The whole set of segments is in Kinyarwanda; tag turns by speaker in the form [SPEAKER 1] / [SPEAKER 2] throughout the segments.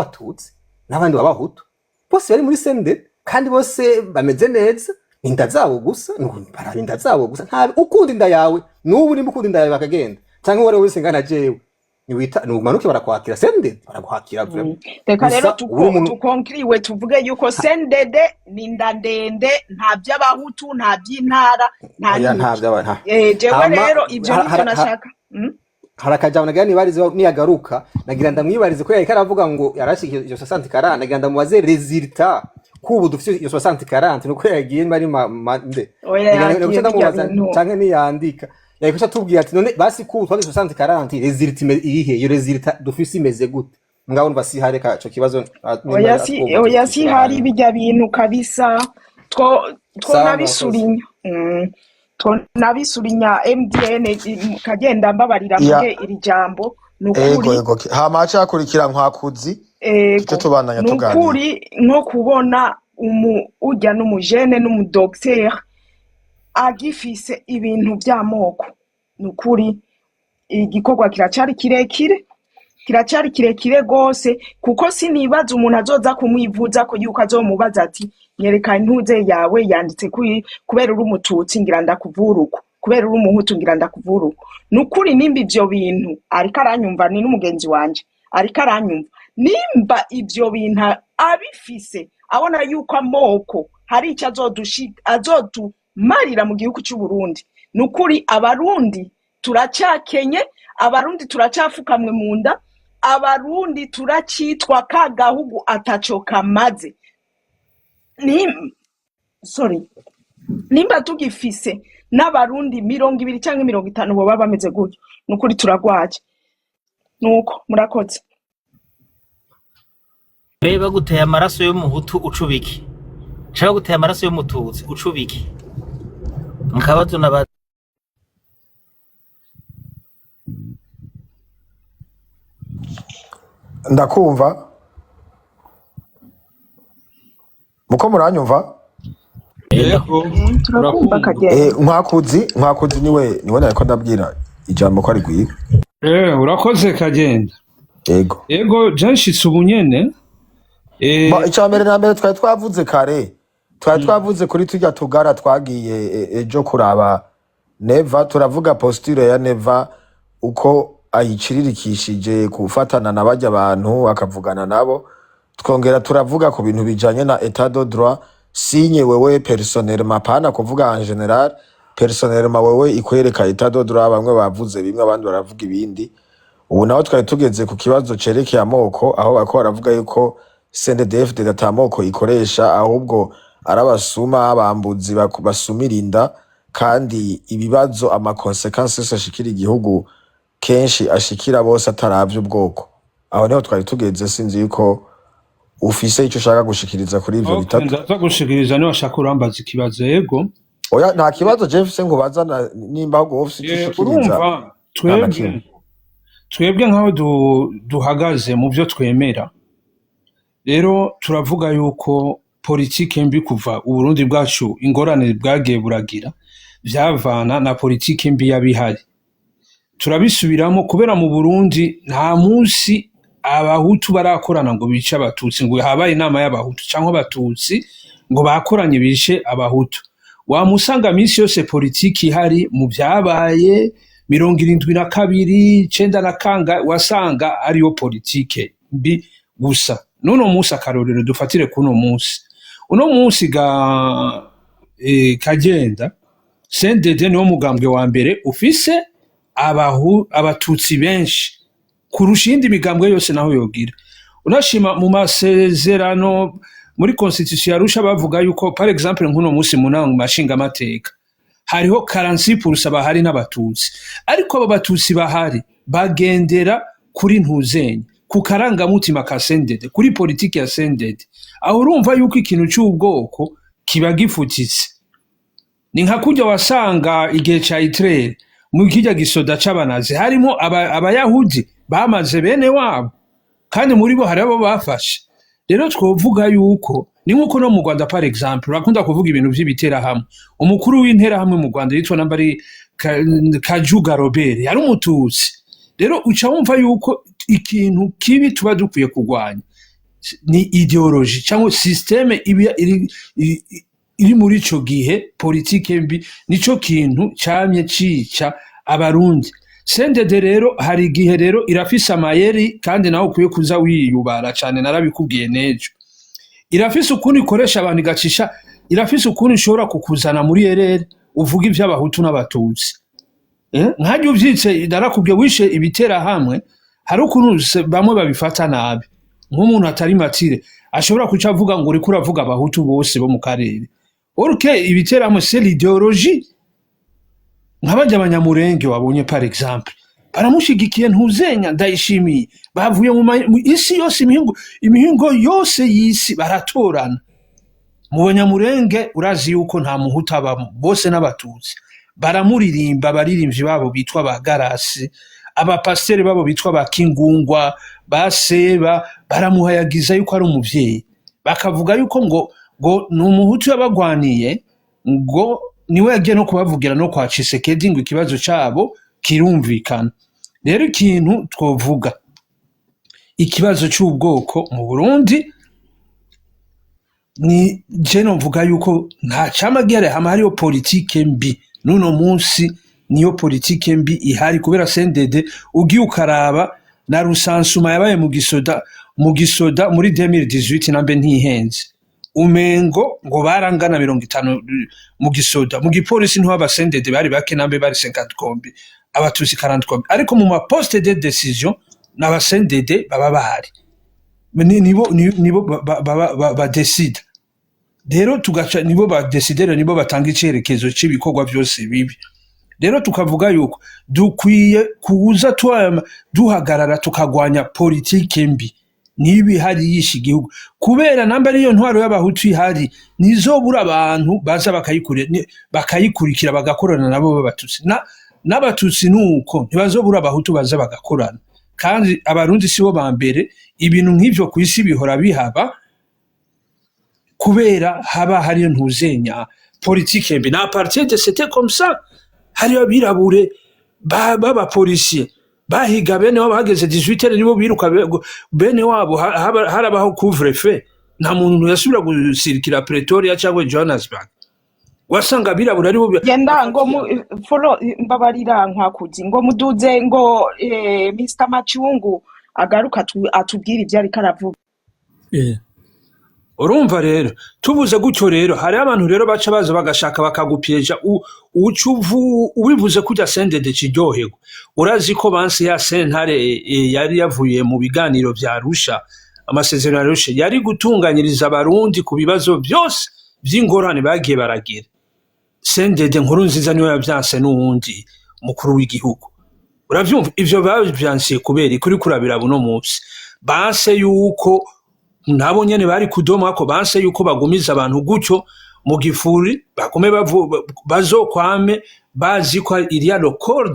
[SPEAKER 1] abatutsi n'abandi b'abahutu bose bari muri CNDD kandi bose bameze neza inda zabo gusa baraba inda zabo gusa nta ukunda inda yawe n'ubu nimba ukunda inda yawe bakagenda cyangwa wari wese ngana jewe niwita numanuke barakwakira CNDD barakwakira vraiment
[SPEAKER 2] reka rero tukonkiriwe tuvuge yuko CNDD ni inda ndende nta by'abahutu nta by'intara nta
[SPEAKER 1] by'abantu
[SPEAKER 2] jewe rero ibyo nicyo nashaka
[SPEAKER 1] harakajana gani barize niyagaruka nagira ndamwibarize ko yari karavuga ngo yarashikiye iyo 60-40 nagira ndamubaze resultat kubu dufite iyo 60-40 nuko yagiye bari mande nagira ndamubaza canke niyandika yakwisha tubwiye ati none basi kubu twagize 60-40 resultat irihe iyo resultat dufise imeze gute ngabo basi hareka ico kibazo
[SPEAKER 2] oya si hari bijya bintu kabisa two nabisurinya nabisurinya MDN kagenda mbabarira mvuge iri jambo
[SPEAKER 3] nukuri hama acakurikira nkwakuzi cyo tubandanya tuganira
[SPEAKER 2] nukuri no kubona ujya n'umujene n'umudocteur agifise ibintu by'amoko nukuri igikorwa kiracari kirekire gose kuko sinibaza umuntu azoza kumwivuza ko yuko azomubaza ati nyereka intuze yawe yanditse kubera uri umututsi ngira ndakuvuruko kubera uri umuhutu ngira ndakuvuruko nukuri nimba ivyo bintu ariko aranyumva ni n'umugenzi wanje ariko aranyumva nimba ivyo bintu abifise abona yuko amoko hari icyo azotumarira mu gihugu cy'u Burundi nukuri abarundi turacakenye abarundi turacafukamwe mu nda abarundi turacitwa kagahugu ataco kamaze nimba tugifise n'abarundi 20 cyangwa 50 bo baba bameze gutyo nukuri turagwaje nuko murakoze
[SPEAKER 4] reba guteye amaraso y'umuhutu ucubiki shaka guteye amaraso y'umututsi ucubiki mkabazo na
[SPEAKER 3] ndakumva muko muranyumva
[SPEAKER 2] turakumva kagenda
[SPEAKER 3] nkwakuzi niwe nariko ndabwira ijambo ko ari gwiga
[SPEAKER 5] urakoze kagenda
[SPEAKER 3] yego
[SPEAKER 5] jenshitse ubunyene
[SPEAKER 3] icambere na mbere twari twavuze kare twari twavuze kuri tujya tugara twagiye ejo kuraba Neva turavuga posture ya Neva uko ayiciririkishije kufatana nabajya abantu akavugana nabo twongera turavuga ku bintu bijanye na état de droit sinye wewe personnellement pana kuvuga en general personnellement wewe ikwereka état de droit bamwe bavuze bimwe abandi baravuga ibindi ubu naho twari tugeze ku kibazo cerekeye amoko aho bako baravuga yuko CNDD-FDD datamoko ikoresha ahubwo arabasuma abambuzi basumirinda kandi ibibazo ama consequences ashikira igihugu kenshi ashikira bose ataravye ubwoko aho niho twari tugeze sinzi yuko ufise icyo ushaka gushikiriza kuri ivyo bitatu
[SPEAKER 5] ndaza gushikiriza niba ashaka urambaza ikibazo yego
[SPEAKER 3] oya nta kibazo je mfise ngo bazana nimba ahubwo ufise icyo ushikiriza
[SPEAKER 5] twebwe nkaho duhagaze mu byo twemera rero turavuga yuko politike mbi kuva uburundi bwacu ingorane bwagiye buragira vyavana na politike mbi yabihari turabisubiramo kubera mu Burundi nta munsi abahutu barakorana ngo bice abatutsi ngo habaye inama y'abahutu cyangwa abatutsi ngo bakoranye bice abahutu wamusanga minsi yose politiki ihari mu byabaye 72 9 na kanga wasanga ariyo politike mbi gusa nuno munsi akarorero dufatire kuno munsi uno munsi kagenda CNDD niwo mugambwe wa mbere ufise abatutsi benshi kurusha indi migambwe yose naho yogira unashima mu masezerano muri constitution yarusha bavuga yuko par exemple nkuno munsi munango mashinga amateka hariho 46% bahari n'abatutsi ariko abo batutsi bahari bagendera kuri ntuzenye ku karangamutima ka CNDD kuri politiki ya CNDD aho urumva yuko ikintu cy'ubwoko kiba gifutitse ni nka kujya wasanga igihe ca Hitler mu kijya gisoda c'abanazi harimo abayahudi bamaze bene wabo kandi muri bo hari abo bafashe rero twovuga yuko ni nkuko no mu Rwanda par exemple bakunda kuvuga ibintu by'ibitera hamwe umukuru w'intera hamwe mu Rwanda yitwa nambari Kajuga Robert yari umututsi rero uca wumva yuko ikintu kibi tuba dukwiye kugwanya ni ideology cyangwa systeme iri muri ico gihe politike mbi nico kintu camye cica abarundi. Sendede rero hari igihe rero irafise amayeri kandi nawe ukwiye kuza wiyubara cyane, narabikubwiye nejo. Irafise ukuntu ikoresha abantu igacisha, irafise ukuntu ishobora kukuzana muri erere uvuga ivy'abahutu n'abatutsi. Nkajya uvyitse narakubwiye wishe ibitera hamwe, hari ukuntu bamwe babifata nabi. Nk'umuntu atari matire ashobora kuca avuga ngo uriko uravuga abahutu bose bo mu karere. Orke ibitera hamwe c'est l'idéologie. Nk'abajya abanyamurenge wabonye par exemple baramushigikiye ntuzenya Ndayishimiye, bavuye mu isi yose, imihingo yose y'isi baratorana. Mu banyamurenge urazi yuko nta muhutu abamo, bose n'abatutsi. Baramuririmba abaririmbyi babo bitwa ba Garasi, abapasiteri babo bitwa ba Kingungwa, baseba, baramuhayagiza yuko ari umuvyeyi. Bakavuga yuko ngo ni umuhutu yabagwaniye, ngo niwe yagiye no kubavugira no kwa Tshisekedi ngo ikibazo cyabo kirumvikana. Rero ikintu twovuga, ikibazo cy'ubwoko mu Burundi ni je novuga yuko nta camagere hama hariyo politike mbi. Nuno munsi niyo politike mbi ihari kubera Sendede ugiye ukaraba na rusansuma yabaye mu gisoda muri 2018 nambe ntihenze. Umengo ngo barangana 50 mu gisoda, mu gipolisi nto abasendede bari bake nambe bari 50 kombi, abatusi 40 kombi, ariko mu ma poste de decision n'abasendede baba bahari. Nibo ba decide. Rero tugaca nibo ba decidere, nibo batanga icerekezo cy'ibikorwa byose bibi. Rero tukavuga yuko dukwiye kuza duhagarara tukagwanya politike mbi nibi hari yishi gihugu, kubera namba ariyo ntwaro y'abahutu ihari nizobura abantu baza bakayikurikira bagakorana nabo b'abatutsi n'abatutsi. Nuko ntibazobura abahutu baza bagakorana, kandi abarundi sibo ba mbere ibintu nk'ivyo ku isi bihora bihaba, kubera haba hariyo ntuzenya politike mbi. Na partir de c'était comme ça, hariyo birabure baba policier bahiga bene wabo hageze 18h nibo biruka bene wabo harabaho couvre-feu, nta muntu yasubira gusirikira Pretoria cyangwa Johannesburg. Wasanga birabura aribo
[SPEAKER 2] yenda ngo follow mbabarira nkwakuzi ngo muduze ngo Mr. Machungu agaruka atubwira ibyo ari karavuga.
[SPEAKER 5] Urumva rero tubuze gutyo rero hari abantu rero baca baza bagashaka bakagupiyeja ucuvu ubivuze kujya Sendede kiryohego. Urazi ko banse ya sentare yari yavuye mu biganiro bya Arusha, amasezerano ya Arusha yari gutunganyiriza abarundi ku bibazo byose by'ingorane bagiye baragira. Sendede Nkurunziza niwe yavyanse n'uwundi mukuru w'igihugu. Uravyumva ivyo bavyanse kubera kuri kurabira buno munsi banse yuko nabo nyene bari kudoma ko banse yuko bagumiza abantu gutyo mu gifuri bakume bazokwame bazi ko iriya record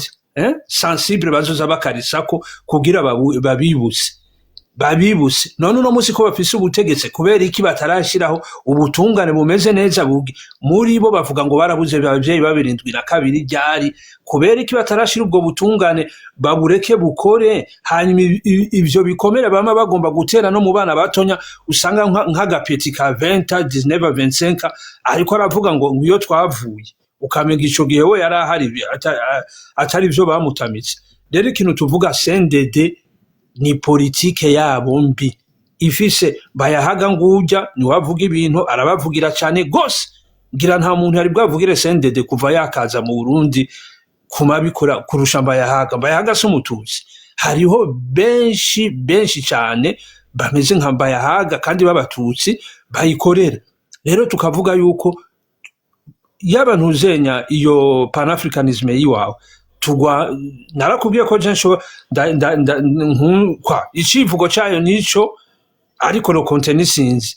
[SPEAKER 5] sensible bazoza bakarisako kugira babibuse none uno munsi ko bafise ubutegetse kubera iki batarashiraho ubutungane bumeze neza muri bo bavuga ngo barabuze abavyeyi babirindwi na kabiri ryari kubera iki batarashira ubwo butungane babureke bukore. Hanyuma ivyo bikomere bama bagomba gutera no mu bana batonya usanga nk'agapeti ka 20 19 25 ariko aravuga ngo iyo twavuye ukamenga ico gihe we yari ahari atari byo bamutamitse. Rero ikintu tuvuga Sendede ni politike yabo mbi ifise bayahaga ngujya ni wavuga ibintu arabavugira cyane gose, ngira nta muntu yari bwavugire Sendede kuva yakaza mu Burundi kumabikora kurusha Mbayahaga s'umututsi. Hariho benshi cyane bameze nka Mbayahaga kandi b'abatutsi bayikorera. Rero tukavuga yuko yaba ntuzenya iyo panafricanisme yiwawe tugwa narakubwiye ko jensho kwa icivugo cyayo nico, ariko no contenu sinzi.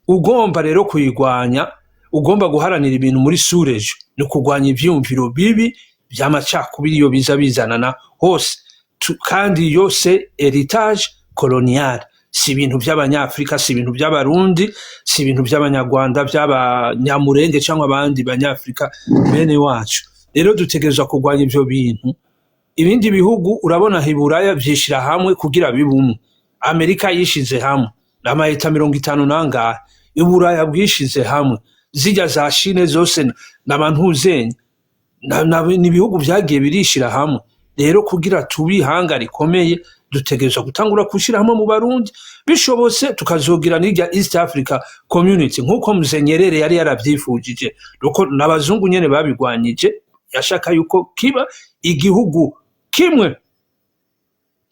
[SPEAKER 5] Ugomba rero kuyigwanya, ugomba guharanira ibintu muri surejo no kugwanya ivyumviro bibi by'amacakubiri yo biza bizanana hose, kandi yose heritage colonial, si ibintu by'abanyafrika, si ibintu by'abarundi, si ibintu by'abanyarwanda by'abanyamurenge cyangwa abandi banyafrika bene wacu. Rero dutegerezwa kugwanya ivyo bintu. Ibindi bihugu urabona hiburaya byishira hamwe kugira bibumwe, Amerika yishize hamwe n'amayeta 50 nangahe iburaya bwishize hamwe zijya za Chine zose n'abantuzenya n'ibihugu byagiye birishira hamwe rero kugira tubihanga rikomeye dutegerezwa gutangura kushira hamwe mu Barundi bishobotse tukazogira n'irya East Africa Community nkuko Muzenyerere yari yaravyifujije ruko n'abazungu nyene babigwanyije yashaka yuko kiba igihugu kimwe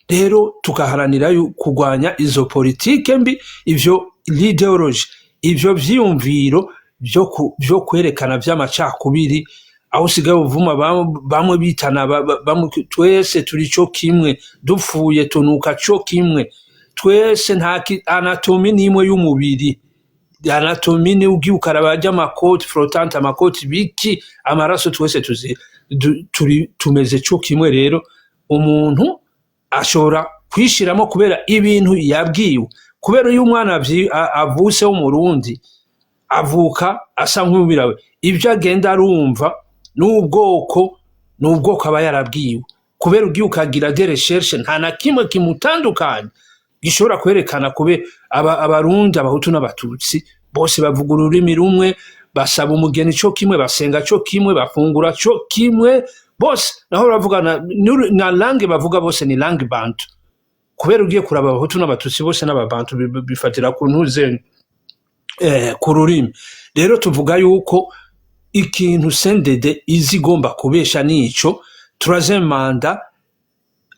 [SPEAKER 5] rero tukaharanira kugwanya izo politike mbi ivyo ideology ivyo vyiyumviro byo kwerekana vy'amacakubiri aho sigaye uvuma bamwe bitana twese turi cyo kimwe dupfuye tunuka cyo kimwe twese nta anatomy nimwe y'umubiri anatomy ni ugiukara bajya amakoti flottante amakoti biki amaraso twese turi tumeze cyo kimwe rero umuntu ashobora kwishiramo kubera ibintu yabwiwe kubera uyu mwana avuse wo Murundi avuka asa nk'ubirawe ibyo agenda arumva n'ubwoko aba yarabwiwe kubera ugiye ukagira de recherche nta na kimwe kimutandukanye gishobora kwerekana kube abarundi abahutu n'abatutsi bose bavuga ururimi rumwe basaba umugeni cyo kimwe basenga cyo kimwe bafungura cyo kimwe bose naho bavugana na langue bavuga bose ni langue bantu kubera ugiye kuraba abahutu n'abatutsi bose n'ababantu bifatira ku ntuze ku rurimi rero tuvuga yuko ikintu sendede izigomba kubesha nico turazemanda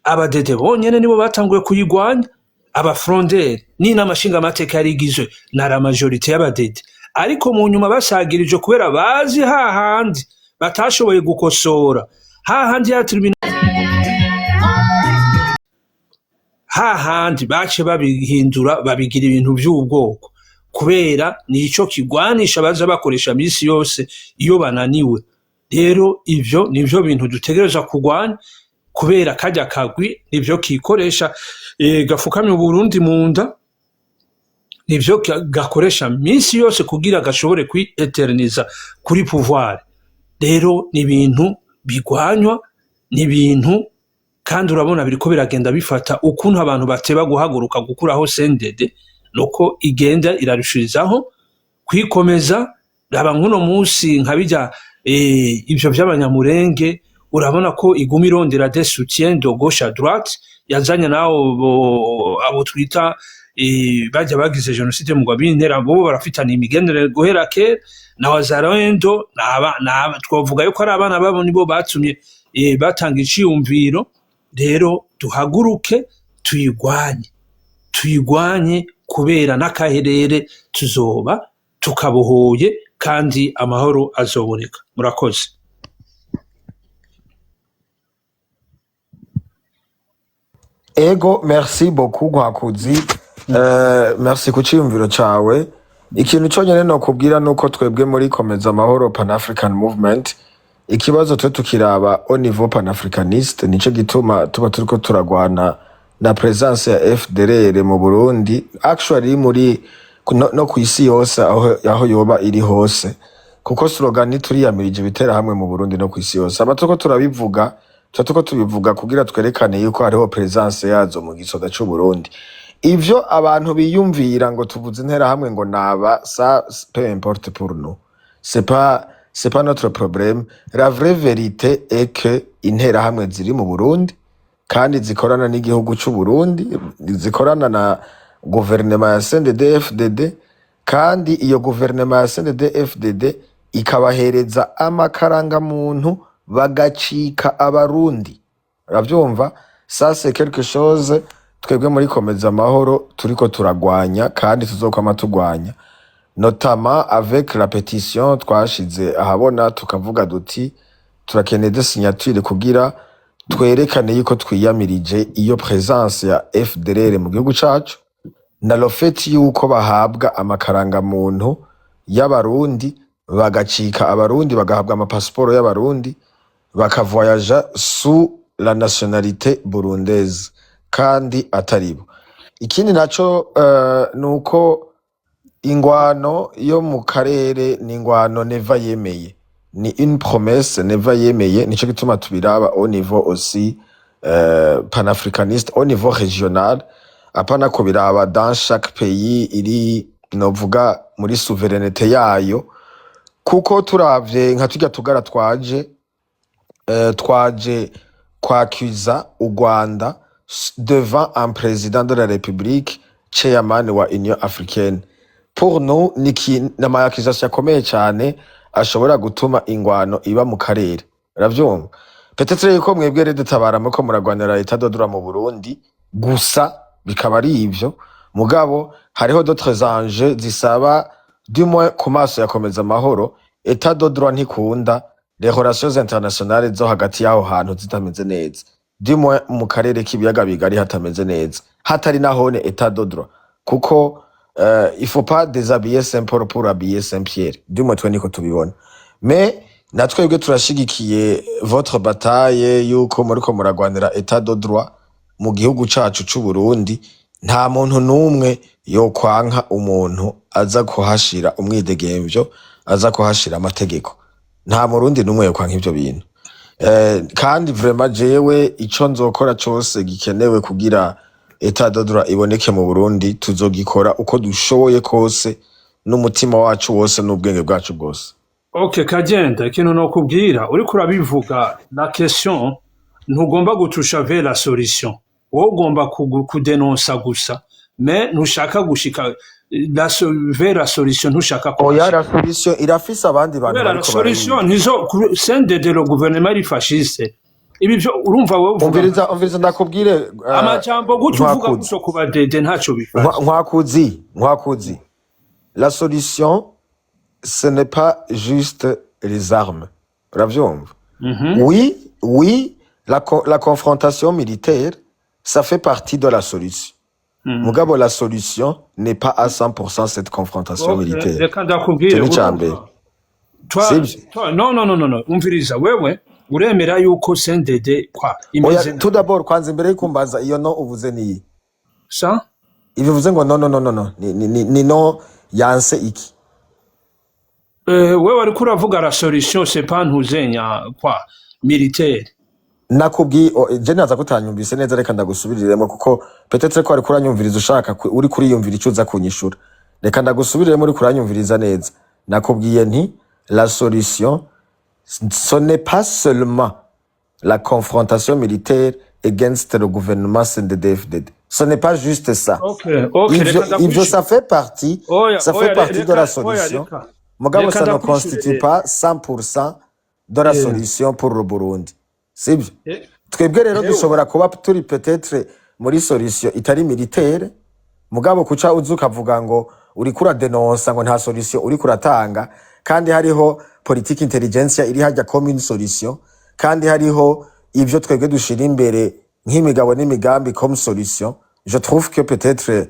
[SPEAKER 5] abadede bonyene nibo batanguye kuyigwanya abafrondere ni n'amashinga amateka yarigizwe na la majorité y'abadede ariko mu nyuma basagirije kubera bazi hahandi batashoboye gukosora hahandi ya tribunal hahandi bace babihindura babigira ibintu by'ubwoko kubera nico kigwanisha baza bakoresha misi yose iyo bananiwe rero ivyo nivyo bintu dutegereza kugwanya kubera kajya kagwi nivyo kikoresha gafukamye Burundi munda nivyo gakoresha misi yose kugira gashobore kwieterniza kuri pouvoir rero ni ibintu bigwanywa ni ibintu kandi urabona biriko biragenda bifata ukuntu abantu bateba guhaguruka gukuraho sendede nuko igenda irarushirizaho kwikomeza raba nkuno munsi nkabijya ivyo by'abanyamurenge urabona ko iguma irondera des soutiens de gauche à droite yazanye nawo abo twita bajya bagize genocide mu Rwabintera bo barafitana imigendere guhera kera na wazarendo na twavuga yuko ari abana babo nibo batumye batanga iciyumviro rero duhaguruke tuyigwanye kubera n'akaherere tuzoba tukabohoye kandi amahoro azoboneka murakoze
[SPEAKER 3] ego merci beaucoup Gwakuzi merci ku ciyumviro cawe ikintu cyonyene no kubwira nuko twebwe muri komeza amahoro Pan African Movement ikibazo twe tukiraba au niveau panafricaniste nico gituma tuba turiko turagwana na presence ya FDLR mu Burundi actually muri no kwisi yose aho yoba iri hose kuko slogan turiyamirije bitera hamwe mu Burundi no kwisi yose abatuko turabivuga tuko tubivuga kugira twerekane yuko hariho presence yazo mu gisoda cy'u Burundi ivyo abantu biyumvira ngo tuvuze intera hamwe ngo naba ça peu importe pour nous c'est pas notre problème la vraie vérité est que intera hamwe ziri mu Burundi kandi zikorana n'igihugu cy'u Burundi zikorana na gouvernement ya CNDD-FDD kandi iyo gouvernement ya CNDD-FDD ikabahereza amakaranga muntu bagacika abarundi uravyumva ça c'est quelque chose twebwe muri komeza amahoro turiko turagwanya kandi tuzokwama tugwanya notamment avec la pétition twashize ahabona tukavuga duti turakeneye de signature kugira twerekane yuko twiyamirije iyo presence ya FDLR mu gihugu cacu na le fait yuko bahabwa amakaranga muntu y'abarundi bagacika abarundi bagahabwa amapasiporo y'abarundi bakavoyaja sous la nationalité burundaise kandi ataribo ikindi naco nuko ingwano yo mu karere ni ingwano neva yemeye ni une promesse neva yemeye nico gituma tubiraba au niveau aussi panafricaniste au niveau régional apana ko biraba dans chaque pays iri novuga muri souveraineté yayo, kuko turavye nka turya tugara twaje kwakiza u Rwanda devant un président de la République, chairman wa Union Africaine. Pour nous nama accusation akomeye cyane ashobora gutuma ingwano iba mu karere. Uravyumva? Peut-être yuko mwebwe rero dutabara muko muragwanira leta dodura mu Burundi gusa bikaba ari ivyo, mugabo hariho d'autres enjeux zisaba du moins ku maso yakomeza amahoro. Etat de droit ntikunda les relations internationales zo hagati yaho hantu zitameze neza, du moins mu karere k'ibiyaga bigari hatameze neza, hatari nahone etat de droit, kuko il faut pas déshabiller Saint Paul pour habiller Saint Pierre, du moins twe niko tubibona. Mais natwebwe turashigikiye votre bataille yuko muriko muragwanira etat de droit mu gihugu cacu c'u Burundi. Nta muntu numwe yo kwanka umuntu aza kuhashira umwidegemvyo, aza kuhashira amategeko. Nta murundi numwe yo kwanka ivyo bintu. Kandi vraiment jewe ico nzokora cose gikenewe kugira etat de droit iboneke mu Burundi tuzogikora uko dushoboye kose n'umutima wacu wose n'ubwenge bwacu bwose.
[SPEAKER 5] Okay, Kagenda, ikintu nokubwira uriko urabivuga la question ntugomba gutusha vers la solution, wowe ugomba kudenonsa gusa, mais ntushaka gushika vers la solution, ntushaka ko
[SPEAKER 3] oya la solution irafise abandi bantu
[SPEAKER 5] la solution nizo sende de le gouvernement fasciste. Ibi byo urumva wowe uvuga
[SPEAKER 3] umviriza ndakubwire
[SPEAKER 5] amajambo gutyo uvuga guso kuba dede ntaco bifasha.
[SPEAKER 3] Nkwakuzi la solution ce n'est pas juste les armes. Uravyumva? Oui, la confrontation militaire, ça fait partie de la solution. Mugabo la solution n'est pas à 100% cette confrontation militaire.
[SPEAKER 5] Non. Umviriza wewe uremera yuko CNDD kwa
[SPEAKER 3] imeze. Tout d'abord kwanza imbere y'ukumbaza iyo no uvuze niyi.
[SPEAKER 5] Ça?
[SPEAKER 3] Ibi uvuze ngo non. Ni no yanse iki.
[SPEAKER 5] Wewe ariko uravuga la solution c'est pas ntuzenya kwa militaire.
[SPEAKER 3] Nakubwi je naza kutanyumvise neza, reka ndagusubiriremo kuko peut-être ko ariko uranyumviriza ushaka uri kuri yumvira icuza kunyishura. Reka ndagusubiriremo uri kuranyumviriza neza. Nakubwiye nti la solution ce n'est pas seulement la confrontation militaire against le gouvernement CNDD-FDD. Ce n'est pas juste ça.
[SPEAKER 5] Okay.
[SPEAKER 3] Ça fait partie de la solution. Mugabo ça ne constitue pas 100% de la solution pour le Burundi. Sibyo? Twebwe rero dushobora kuba turi peut-être muri solution itari militaire, mugabo kuca uzuka vuga ngo uri kura denonsa ngo nta solution uri kuratanga, kandi hariho politique intelligence iri hajya comme une solution, kandi hariho ivyo twebwe dushira imbere nk'imigabo n'imigambi comme solution. Je trouve que peut-être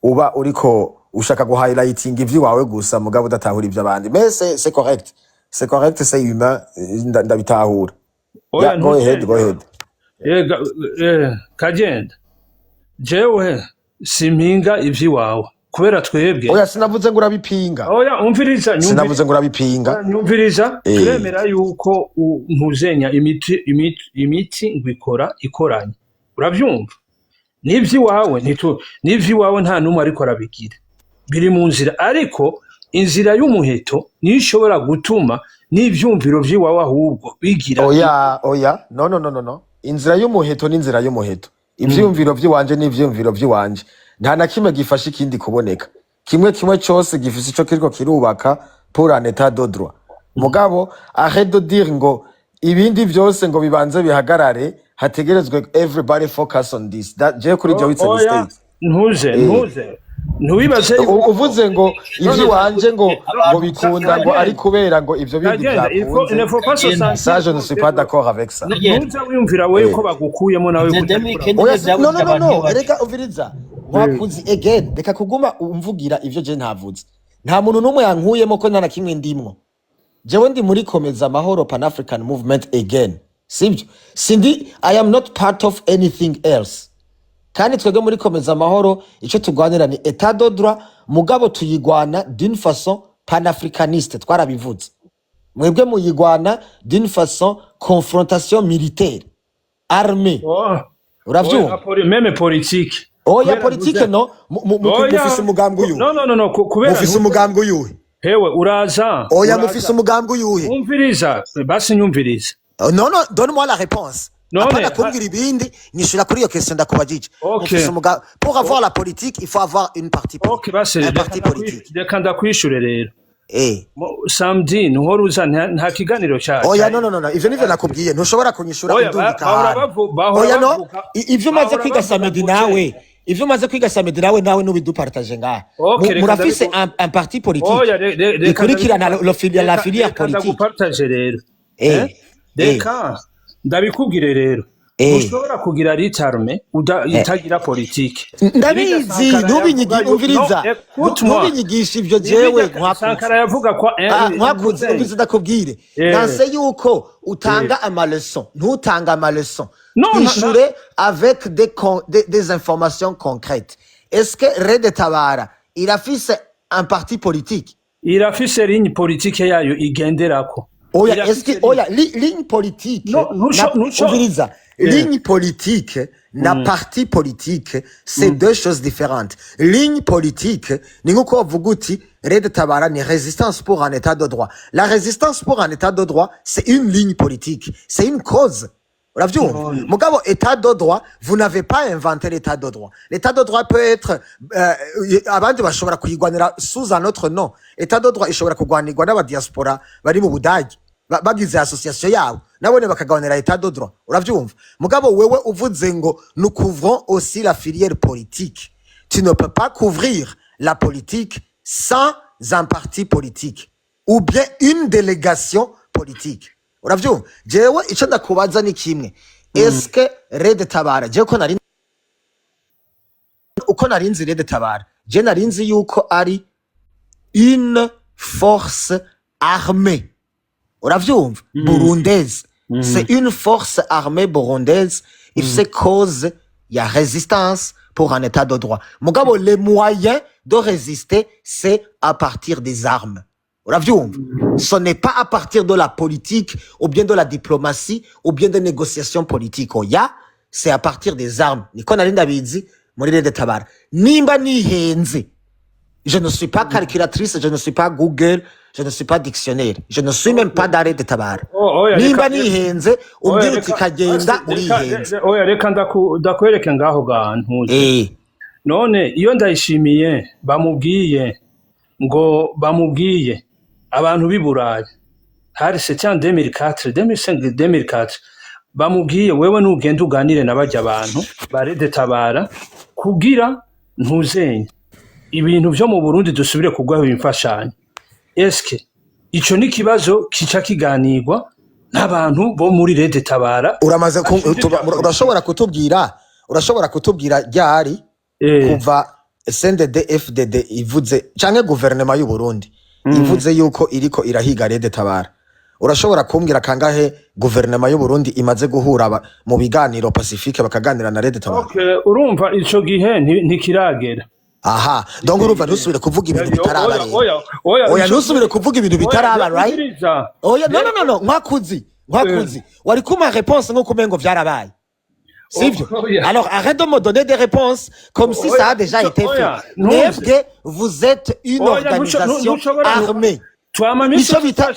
[SPEAKER 3] uba uriko ushaka guhighlighting ivyo wawe gusa mugabo udatahura ivyo abandi. Mais c'est correct. C'est correct, c'est humain, ndabitahura. Yeah, go ahead.
[SPEAKER 5] Kagenda. Jewe simpinga ivyi wawe kubera twebwe.
[SPEAKER 3] Oya sinavuze ngo urabipinga.
[SPEAKER 5] Oya umviriza
[SPEAKER 3] sinavuze ngo urabipinga.
[SPEAKER 5] Nyumviriza turemera yuko ntuzenya imiti ngwikora ikoranye. Uravyumva? Nivyi wawe nta numwe ariko arabigira. Biri mu nzira, ariko inzira y'umuheto niyo ishobora gutuma n'ivyumviro vyiwawe ahubwo bigira.
[SPEAKER 3] Oya no. Inzira y'umuheto ni inzira y'umuheto. Ivyumviro vyiwanje n'ivyumviro vyiwanje nta na kimwe gifasha ikindi kuboneka. Kimwe cyose gifise ico kiriko kirubaka pour un état de droit. Mugabo arrête de dire ngo ibindi vyose ngo bibanze bihagarare, hategerezwe everybody focus on this. That je kuri je witse mistake.
[SPEAKER 5] Ntuze ntubibaze
[SPEAKER 3] uvuze ngo ivyo wanje ngo bikunda ngo ari kubera ngo ivyo bindi byakunze. Ça je ne suis pas d'accord avec ça.
[SPEAKER 5] Ntuza wiyumvira wewe ko bagukuyemo nawe
[SPEAKER 3] no reka uviriza wakuzi again reka kuguma umvugira ivyo je ntavuze. Nta muntu numwe yankuyemo ko nta kimwe ndimwo. Jewe ndi muri komeza amahoro Pan African Movement again. Sibyo? Sindi I am not part of anything else. Kandi twebwe muri komeza amahoro ico tugwanira ni état de droit, mugabo tuyigwana d'une façon panafricaniste, twarabivuze. Mwebwe muyigwana d'une façon confrontation militaire armée.
[SPEAKER 5] Uravyumva? Même politique.
[SPEAKER 3] oya
[SPEAKER 5] kubera
[SPEAKER 3] politike
[SPEAKER 5] ntuze
[SPEAKER 3] no mufise umugambi uyu
[SPEAKER 5] no kubera
[SPEAKER 3] mufise umugambi uyuhe
[SPEAKER 5] hewe uraza
[SPEAKER 3] oya mufise umugambi uyuhe
[SPEAKER 5] umviriza basi nyumviriza
[SPEAKER 3] non donne-moi la réponse
[SPEAKER 5] none
[SPEAKER 3] apana kumbwira ibindi nyishura kuri iyo question ndakubajije mufise umugambi pour avoir la politique il faut avoir une partie politique
[SPEAKER 5] basi
[SPEAKER 3] un parti politique
[SPEAKER 5] reka ndakwishure rero
[SPEAKER 3] eh
[SPEAKER 5] samedi nuhora uza nta kiganiro cyacu
[SPEAKER 3] oya no ivyo nivyo nakubwiye ntushobora kunyishura
[SPEAKER 5] oya
[SPEAKER 3] undungika oya no ivyo umaze kwiga samedi nawe ivyo umaze kwiga samedi nawe nubidupartage ngaha murafise un parti politique ikurikirana la filière politique
[SPEAKER 5] ndagupartage rero reka ndabikubwire rero ushobora kugira ritarme itagira politike
[SPEAKER 3] ndabizi ntubinyigisha ivyo jewe
[SPEAKER 5] Sankara yavuga ko
[SPEAKER 3] mwakuze umvise ndakubwire nanse yuko utanga amaleçon ntutanga amaleçon ishure avec des informations concrètes. Est-ce que Red Tabara irafise un parti politique
[SPEAKER 5] irafise ligne politique yayo igenderako
[SPEAKER 3] oya est-ce que oya ligne politique umviriza ligne politique na parti politique c'est deux choses différentes. Ligne politique ni nkuko bavuga uti Red Tabara ni résistance pour un état de droit. La résistance pour un état de droit c'est une ligne politique, c'est une cause. Uravyumva mugabo état de droit vous n'avez pas inventé l'état de droit. L'état de droit peut être abandi bashobora kuyigwanira sous un autre nom. État de droit ishobora kugwanirwa n'aba diaspora bari mu Budage bagize association yabo nabone bakagabanira état de droit. Uravyumva mugabo wewe uvuze ngo nous couvrons aussi la filière politique. Tu ne peux pas couvrir la politique sans un parti politique ou bien une délégation politique. Uravyumva jewe ico ndakubaza ni kimwe est-ce que Red Tabara je ko narinzi Red Tabara je narinzi yuko ari une force armée. Uravyumva burundaise c'est une force armée burundaise ifise cause ya résistance pour un état de droit. Mugabo les moyens de résister c'est à partir des armes. Ce n'est pas à partir de la politique ou bien de la diplomatie ou bien de négociations politiques. Oya, c'est à partir des armes. Niko nari ndabizi muri Red Tabara. Nimba nihenze. Je ne suis pas calculatrice, je ne suis pas Google, je ne suis pas dictionnaire. Je ne suis même pas d'Red Tabara. Nimba nihenze, umbwira uti kagenda urihenze.
[SPEAKER 5] Oya reka ndakwereke ngaho gantu. None iyo ndayishimiye bamubwiye abantu b'iburayi hari septembre 2004 2005 2004 bamubwiye wewe nugenda uganire nabajya abantu ba Red Tabara kugira ntuzenye ibintu byo mu Burundi dusubire kugwaho imfashanyo. Eske ico ni kibazo kica kiganirwa n'abantu bo muri Red Tabara?
[SPEAKER 3] Uramaze urashobora kutubwira ryari kuva SNDD FDD ivuze canke guverinoma y'u Burundi ivuze yuko iriko irahiga Red Tabara? Urashobora kumbwira kangahe guverinoma y'u Burundi imaze guhura mu biganiro Pacifique bakaganira na Red Tabara?
[SPEAKER 5] Okay, urumva ico gihe ntikiragera.
[SPEAKER 3] Aha, donc urumva ntusubire kuvuga ibintu bitaraba rero. Oya ntusubire kuvuga ibintu bitaraba, right? Oya no nkwakuzi wari kuma réponse nko kumengo vyarabaye. Sivyo? Alors arrête de me donner des réponses comme si ça a déjà été fait. Nebwe vous êtes une organisation armée. Nico bita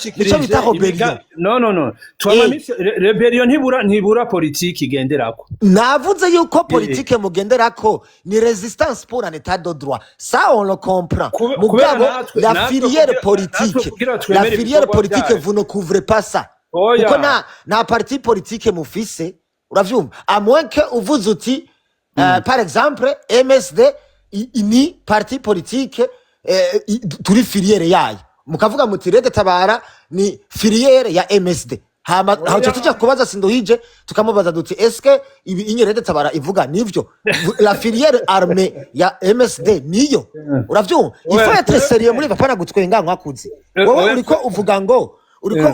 [SPEAKER 3] rebellion.
[SPEAKER 5] Non. Rebellion ntibura politiki igenderako.
[SPEAKER 3] Navuze yuko politiki mugenderako ni résistance pour un état de droit. Ça on le comprend. Mugabo la filière politique vous ne couvrez pas ça. Kuko na parti politique mufise uravyumva à moins que uvuze uti par exemple MSD ni parti politique turi filière yayo mukavuga muti Red Tabara ni filière ya MSD hama hacho tuja kubaza Sindohije tukamubaza duti est-ce que ibi Red Tabara ivuga nivyo la filière armée ya MSD niyo uravyumva il faut être sérieux muri bapana gutwenga nkwakuzi wowe uriko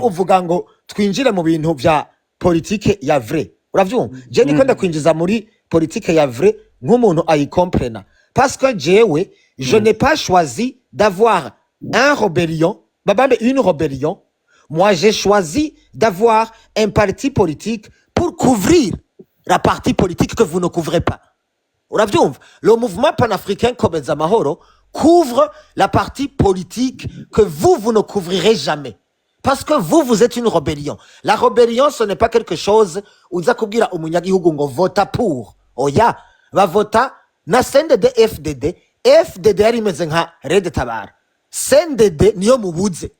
[SPEAKER 3] uvuga ngo twinjire mu bintu vya politique ya vrai. Uravyumva je niko ndakwinjiza muri politique ya vrai nk'umuntu ayikomprena parce que jewe je n'ai pas choisi d'avoir une rébellion. Moi j'ai choisi d'avoir un parti politique pour couvrir la partie politique que vous ne couvrez pas. uravyumva le mouvement panafricain Komeza Amahoro couvre la partie politique que vous ne couvrirez jamais. Parce que vous êtes une rébellion. La rébellion, ce n'est pas quelque chose où uza kubwira umunyagihugu ngo vota pour. Oya, bavota na CNDD FDD. FDD yari imeze nka Red Tabara. CNDD niyo mubuze.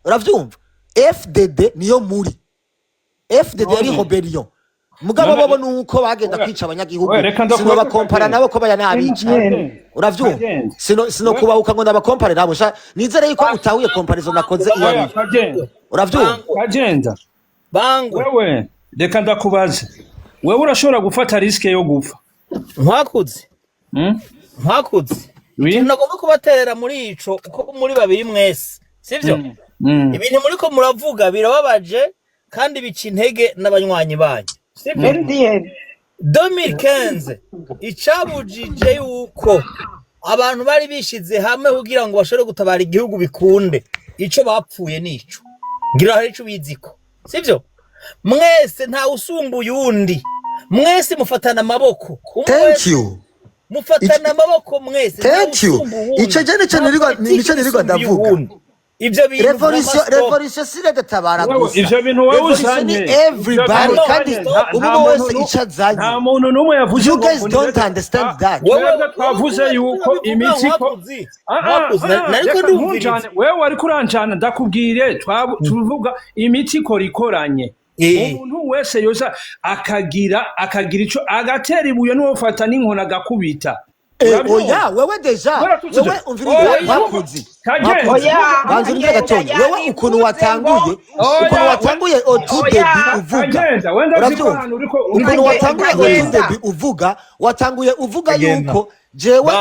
[SPEAKER 3] Uravyumva? FDD niyo muri. FDD yari rébellion. Mugabo bobo nuko bagenda kwica abanyagihugu. Sino bakompara nabo ko baya nabica. Uravyumva? Sino kubahuka ngo ndabakompare nabo. Nizere yuko utahuye comparison nakoze iyo. Uravyumva?
[SPEAKER 5] Agenda.
[SPEAKER 4] Bangu.
[SPEAKER 5] Wewe reka ndakubaze. Wewe urashobora gufata risk yo gupfa.
[SPEAKER 4] Nkwakuze. Nkwakuze. Nagomba kubaterera muri ico uko muri babiri mwese. Sivyo? Ibintu muriko muravuga birababaje kandi bica intege n'abanywanyi banyu. Sivyo? 2015 icabujije yuko abantu bari bishize hamwe kugira ngo bashobore gutabara igihugu bikunde. Ico bapfuye nico. Ngira hari ico biziko. Sivyo? Mwese nta usumbuye undi. Mwese mufatana amaboko.
[SPEAKER 3] Thank you.
[SPEAKER 4] Mufatana amaboko mwese.
[SPEAKER 3] Thank you. Ico je nico nirirwa ndavuga.
[SPEAKER 4] Ivyo bintu
[SPEAKER 3] revolution sire de tabara gusa.
[SPEAKER 5] Ivyo bintu wewe uzanye.
[SPEAKER 3] Everybody kandi umuntu wese icazanye.
[SPEAKER 5] Nta muntu numwe yavuze.
[SPEAKER 3] You guys don't understand that.
[SPEAKER 5] Wewe twavuze yuko imitiko.
[SPEAKER 4] Nariko ndumvira.
[SPEAKER 5] Wewe ari kuranjana ndakubwire tuvuga imitiko rikoranye. Umuntu wese yoza akagira ico agatera ibuye no ufata n'inkona agakubita.
[SPEAKER 3] Oya wewe deja wewe umviriye bakuzi banzu ngira gatonya wewe ukuntu watanguye otudebi uvuga uravyumva ukuntu watanguye otudebi uvuga watanguye yuko jewe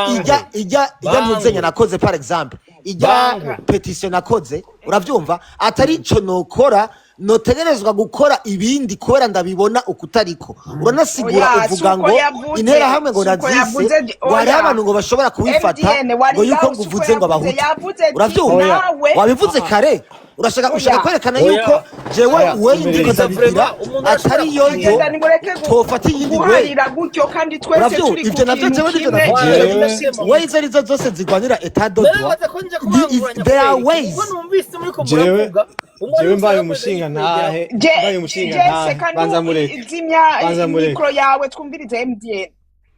[SPEAKER 3] ijya mpuzenya nakoze par exemple ijya petition nakoze uravyumva atari ico nokora notegerezwa gukora ibindi kubera ndabibona ukutariko uranasigura uvuga ngo intera hamwe ngo nazise ngo hari abantu ngo bashobora kubifata ngo yuko nguvuze ngo abahutu uravyumva wabivuze kare urashaka kwerekana yuko jewe uwe ndiko ndabibwira atari yoyo tofata iyindi we uravyumva ivyo navyo jewe ndivyo navuga we izo arizo zose zigwanira etat de droit there are ways
[SPEAKER 1] jewe mbaye umushinga ntahe banza mureke
[SPEAKER 2] mikro yawe twumvirize MDN.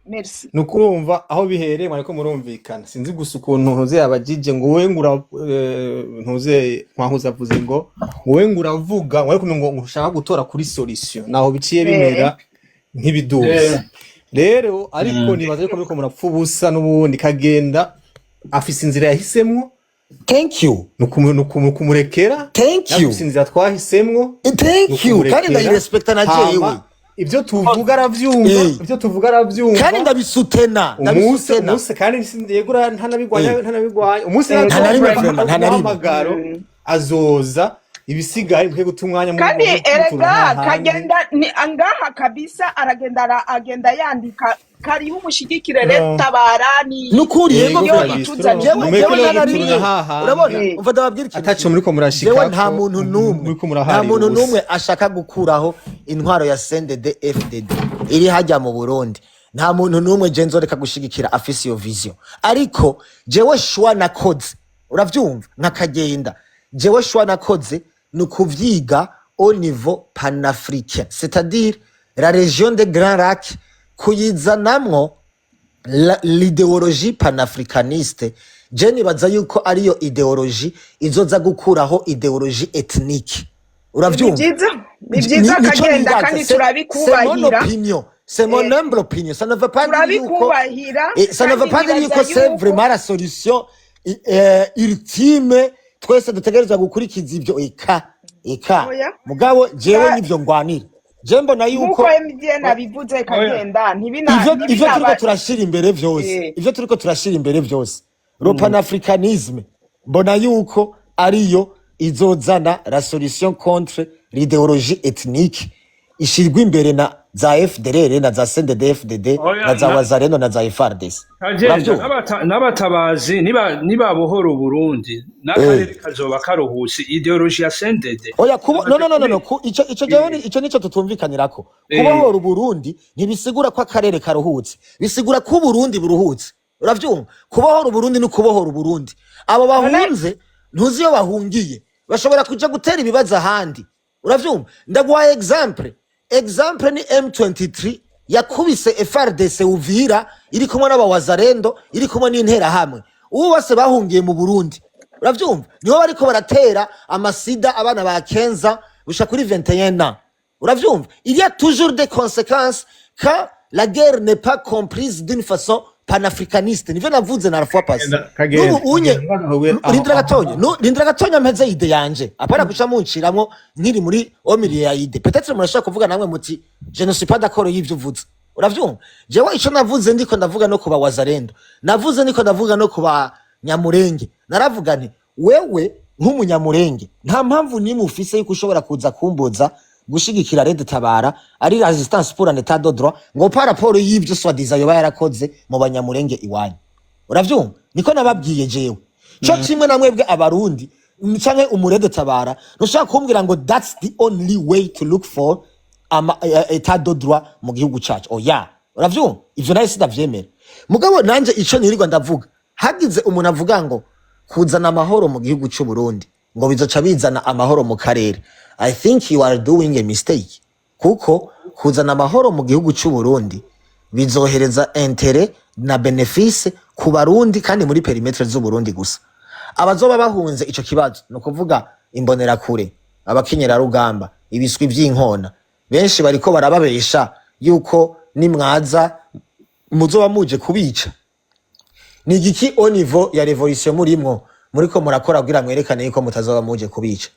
[SPEAKER 2] Merci.
[SPEAKER 1] Nukurumva aho bihereye mwariko murumvikana sinzi gusa ukuntu ntuze abajije ngo wowe ngura ntuze nkwahuza avuze ngo wowe nguravuga wariko ngo ushaka gutora kuri solution naho biciye bimera nk'ibiduza rero ariko nibaza yuko muriko murapfa ubusa n'ubundi kagenda afise inzira yahisemwo.
[SPEAKER 3] Thank you.
[SPEAKER 1] Nukumurekera.
[SPEAKER 3] Thank you.
[SPEAKER 1] Nakusinzira twahisemwo.
[SPEAKER 3] Thank you. Kandi ndayirespecta na jewe.
[SPEAKER 1] Ibyo tuvuga aravyumva.
[SPEAKER 3] Kandi ndabisutena.
[SPEAKER 1] Umunsi kandi yegura ntanabigwanya. Umunsi ntanabigwanya. Azoza ibisigaye mke gutumwanya mu.
[SPEAKER 2] Kandi erega kagenda ni angaha kabisa agenda yandika karibu mushigikire leta barani
[SPEAKER 3] nukuri yego
[SPEAKER 1] urabona
[SPEAKER 3] umva ndababwira ikintu
[SPEAKER 1] atacho muriko murashika
[SPEAKER 3] nta muntu numwe ashaka gukuraho intwaro ya CNDD FDD iri hajya mu Burundi nta muntu numwe je nzoreka gushigikira afise iyo vision ariko jewe shwa nakoze uravyumva nkakagenda jewe shwa nakoze nukuvyiga au niveau panafricain c'est-à-dire la région des Grands Lacs kuyizanamwo l'idéologie panafricaniste je nibaza yuko ariyo ideologie izoza gukuraho ideologie ethnique uravyumva
[SPEAKER 2] ni byiza kagenda kandi turabikubahira
[SPEAKER 3] c'est mon humble opinion ça ne veut pas dire que c'est vraiment la solution ultime twese dutegerezwa gukurikiza ivyo eka mugabo jewe nivyo ngwanira Jembo na yuko
[SPEAKER 2] muko MDN abivuze kagenda
[SPEAKER 3] ivyo turiko turashira imbere vyose le panafricanisme mbona yuko ariyo izozana la solution contre l'idéologie ethnique ishirwa imbere za FDLR na za CNDD-FDD
[SPEAKER 5] Oya,
[SPEAKER 3] na za
[SPEAKER 5] na-
[SPEAKER 3] Wazalendo na za FARDC.
[SPEAKER 5] Agenda
[SPEAKER 3] Uravyumva?
[SPEAKER 5] n'abatabazi nibabohora Uburundi n'akarere kazoba karuhutse ideology ya sendede.
[SPEAKER 3] Oya no ico jewe ico nico tutumvikanirako. Kubohora Uburundi ntibisigura ko akarere karuhutse, bisigura ko Uburundi buruhutse. Uravyumva? Kubohora Uburundi ni kubohora Uburundi. Abo bahunze ntuzi iyo bahungiye bashobora kuja gutera ibibazo ahandi. Uravyumva? Ndaguha example ni M23 yakubise FARDC Uvira iri kumwe n'abawazarendo iri kumwe n'intera hamwe. Ubu bose bahungiye mu Burundi. Uravyumva? Niho bariko baratera amasida abana ba Kenza busha kuri 21 ans. Uravyumva? Il y a toujours des conséquences quand la guerre n'est pas comprise d'une façon panafricaniste. Nivyo navuze na fois passé. Nubu unye rindira gatonya mpeze ide yanje. Apana kuca munciramwo nkiri muri omiri ya ide. Peut-être murashaka kuvuga namwe muti je ne suis pas d'accord y'ivyo uvuze. Uravyumva? Jewe ico navuze ndiko ndavuga no kuba wazarendo. Navuze ndiko ndavuga no kuba Nyamurenge. Naravuga nti wewe nk'umunyamurenge nta mpamvu nimwe ufise yuko ushobora kuza kumboza gushigikira Red Tabara ari resistance pour un état de droit ngo par rapport y'ivyo soi-disant yoba yarakoze mu banyamurenge iwanyu. Uravyumva? Niko nababwiye jewe. Cyo kimwe na mwebwe abarundi canke umurede Tabara nushaka kumbwira ngo that's the only way to look for état de droit mu gihugu cacu. Oya. Uravyumva? Ivyo nayo sindavyemera. Mugabo nanje ico nirirwa ndavuga hagize umuntu avuga ngo kuzana amahoro mu gihugu cy'u Burundi ngo bizoca bizana amahoro mu karere. I think you are doing a mistake. Kuko kuzana amahoro mu gihugu cy'u Burundi bizohereza intérêt na bénéfice ku barundi kandi muri perimetre z'u Burundi gusa. Abazoba bahunze ico kibazo no kuvuga imbonera kure, abakinyera rugamba, ibiswi by'inkona. Benshi bariko barababesha yuko nimwaza muzoba muje kubica. Ni igiki au niveau ya revolution muriko murakora kugira mwerekane yuko mutazoba muje kubica.